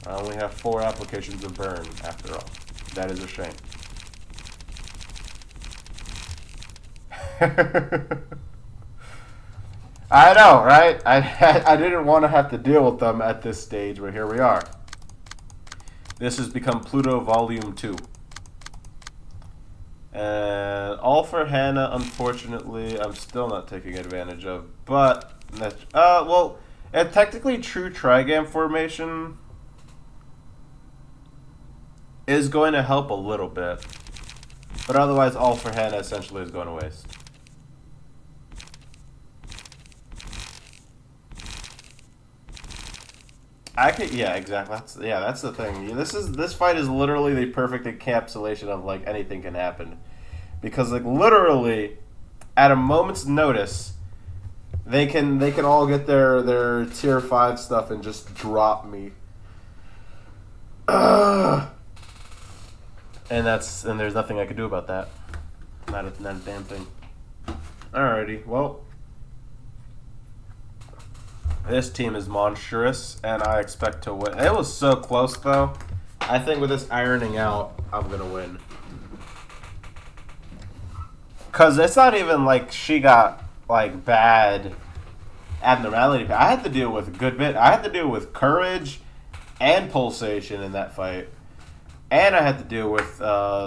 I only have 4 applications of burn after all. That is a shame. I know, right? I didn't want to have to deal with them at this stage, but here we are. This has become Pluto Volume 2. And all for Hannah, unfortunately, I'm still not taking advantage of. But, well, technically True Trigam Formation is going to help a little bit. But otherwise, all for Hannah essentially is going to waste. Yeah, exactly. That's the thing. This fight is literally the perfect encapsulation of like anything can happen, because like literally, at a moment's notice, they can all get their tier 5 stuff and just drop me. And there's nothing I can do about that. Not a damn thing. Alrighty, well. This team is monstrous, and I expect to win. It was so close, though. I think with this ironing out, I'm going to win. Because it's not even like she got, like, bad abnormality. I had to deal with a good bit. I had to deal with courage and Pulsation in that fight. And I had to deal with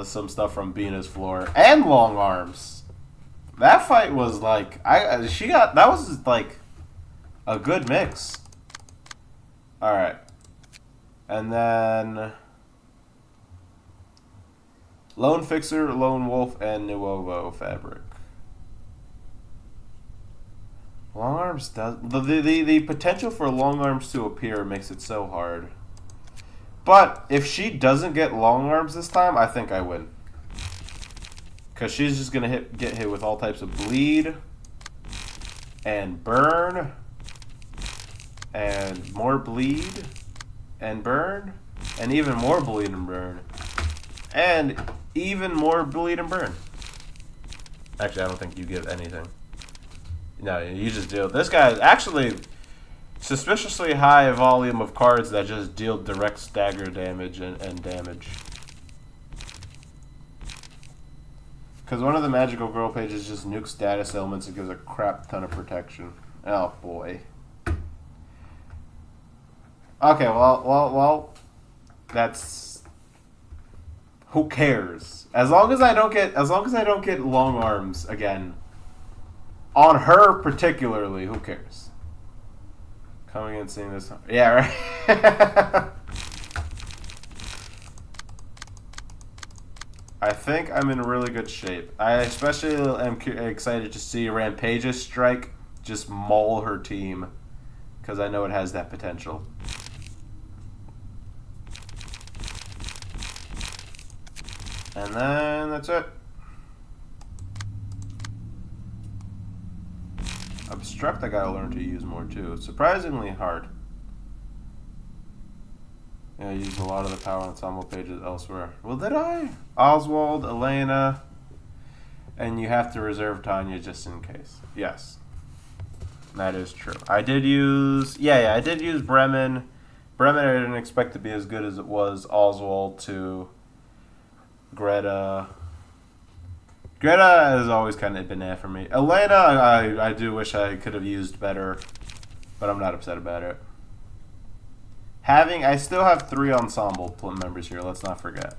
some stuff from Bina's floor and long arms. That fight was like that was like a good mix. All right, and then Lone Fixer, Lone Wolf, and Nuovo Fabric. Long arms does the potential for long arms to appear makes it so hard. But if she doesn't get long arms this time, I think I win. Because she's just going to get hit with all types of bleed and burn and more bleed and burn and even more bleed and burn and even more bleed and burn. Actually, I don't think you get anything. No, you just deal. This guy is actually suspiciously high volume of cards that just deal direct stagger damage and damage. Because one of the Magical Girl pages just nukes status elements and gives a crap ton of protection. Oh boy. Okay, well, that's who cares? As long as I don't get long arms again. On her particularly, who cares? Coming and seeing this. Yeah, right. I think I'm in really good shape. I especially am excited to see Rampage's strike just maul her team. Because I know it has that potential. And then that's it. Obstruct I gotta learn to use more too. It's surprisingly hard. Yeah, I used a lot of the power ensemble pages elsewhere. Well, did I? Oswald, Elena, and you have to reserve Tanya just in case. Yes. That is true. I did use... Yeah, I did use Bremen. Bremen I didn't expect to be as good as it was. Oswald to Greta... Greta has always kind of been there for me. Elena, I do wish I could have used better, but I'm not upset about it. I still have 3 ensemble members here, let's not forget.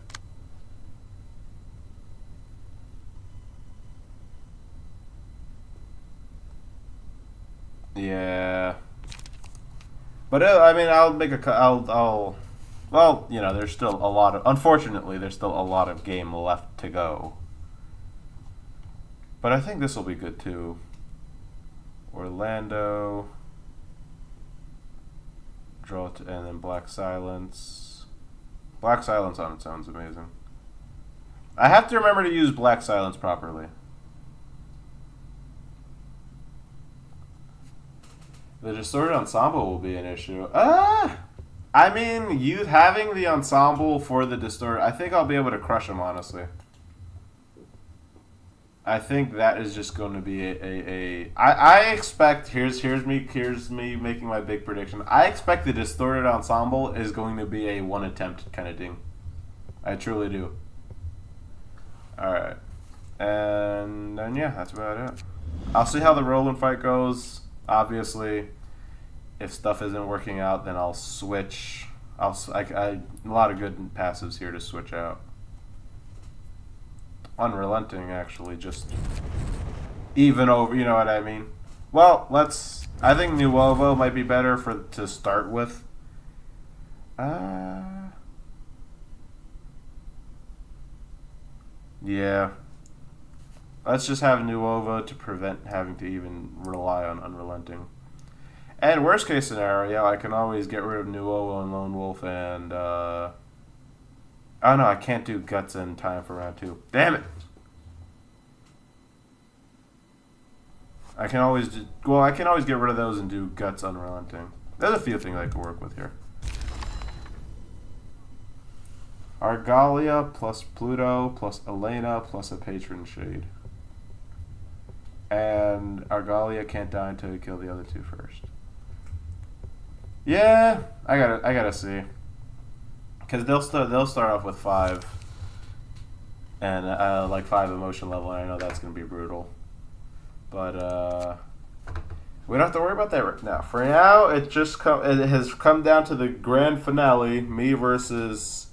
Yeah. But I mean, well, you know, there's still a lot of, unfortunately, there's still a lot of game left to go. But I think this will be good too. Orlando. And then Black Silence. Black Silence on its own is amazing. I have to remember to use Black Silence properly. The distorted ensemble will be an issue. I mean, having the ensemble for the distorted, I think I'll be able to crush them, honestly. I think that is just going to be I expect, here's me making my big prediction. I expect the distorted ensemble is going to be a one attempt kind of thing. I truly do. Alright. And then yeah, that's about it. I'll see how the Roland fight goes. Obviously, if stuff isn't working out, then I'll switch. A lot of good passives here to switch out. Unrelenting, actually, just even over, you know what I mean? Well, I think Nuovo might be better to start with. Yeah. Let's just have Nuovo to prevent having to even rely on Unrelenting. And worst case scenario, I can always get rid of Nuovo and Lone Wolf and, oh no, I can't do Guts in time for round 2. Damn it! I can always get rid of those and do Guts Unrelenting. There's a few things I can work with here. Argalia plus Pluto plus Elena plus a Patron Shade. And Argalia can't die until you kill the other 2 first. Yeah, I gotta see. Because they'll start off with 5, and like 5 emotion level, and I know that's gonna be brutal. But We don't have to worry about that right now. For now, it has come down to the grand finale. Me versus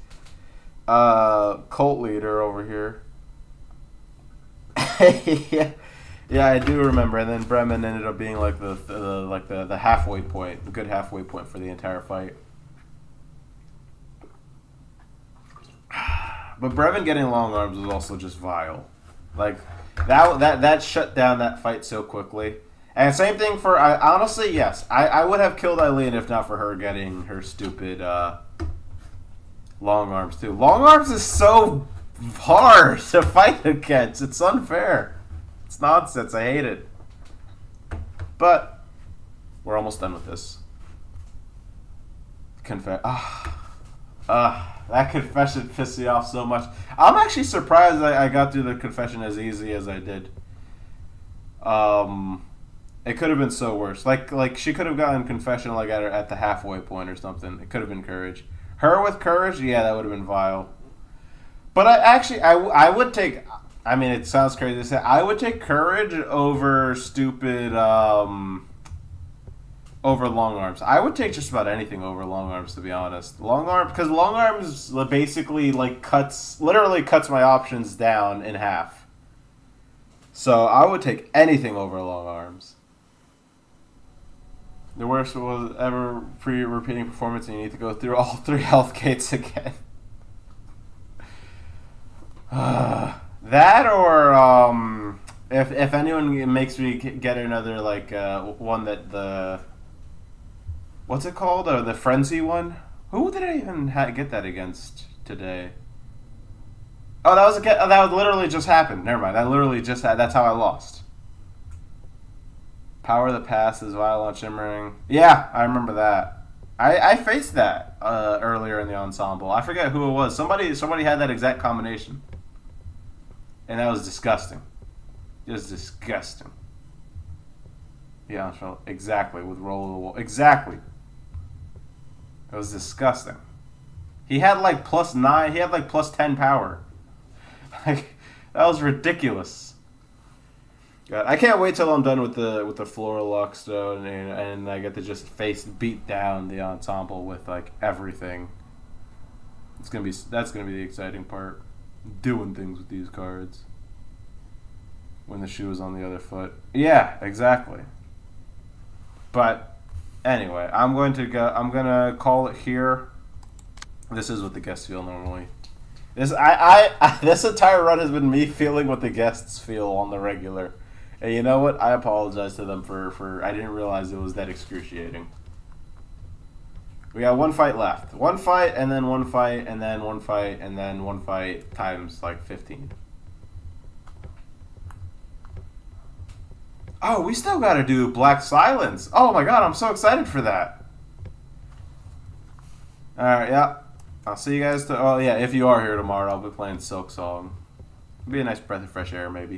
cult leader over here. yeah. Yeah, I do remember. And then Bremen ended up being like the halfway point, the good halfway point for the entire fight. But Bremen getting long arms was also just vile. Like that shut down that fight so quickly. And same thing for honestly, yes, I would have killed Eileen if not for her getting her stupid long arms too. Long arms is so hard to fight against. It's unfair. It's nonsense. I hate it. But we're almost done with this. That confession pissed me off so much. I'm actually surprised I got through the confession as easy as I did. It could have been so worse. Like she could have gotten confession like at the halfway point or something. It could have been courage. Her with courage, yeah, that would have been vile. But I would take. I mean, it sounds crazy to say. I would take courage over stupid, over long arms. I would take just about anything over long arms, to be honest. Because long arms basically literally cuts my options down in half. So I would take anything over long arms. The worst was ever repeating performance, and you need to go through all 3 health gates again. That or if anyone makes me get another one that the what's it called, the frenzy one. Who did I even get that against today? Oh, that literally just happened. Never mind. That literally just that's how I lost. Power of the past is violent shimmering. Yeah, I remember that. I faced that earlier in the ensemble. I forget who it was. Somebody had that exact combination. And that was disgusting. Just disgusting. Yeah, exactly, with roll of the wall. Exactly. It was disgusting. He had +9, he had +10 power. That was ridiculous. God, I can't wait till I'm done with the Floral Lux though, and I get to just beat down the ensemble with everything. That's gonna be the exciting part. Doing things with these cards when the shoe is on the other foot. Yeah, exactly. But anyway, I'm gonna call it here. This is what the guests feel normally. This entire run has been me feeling what the guests feel on the regular. And you know what? I apologize to them for I didn't realize it was that excruciating. We got 1 fight left. 1 fight, and then 1 fight, and then 1 fight, and then 1 fight times 15. Oh, we still gotta do Black Silence. Oh my god, I'm so excited for that. Alright, yeah. I'll see you guys. Oh yeah, if you are here tomorrow, I'll be playing Silk Song. It'll be a nice breath of fresh air, maybe.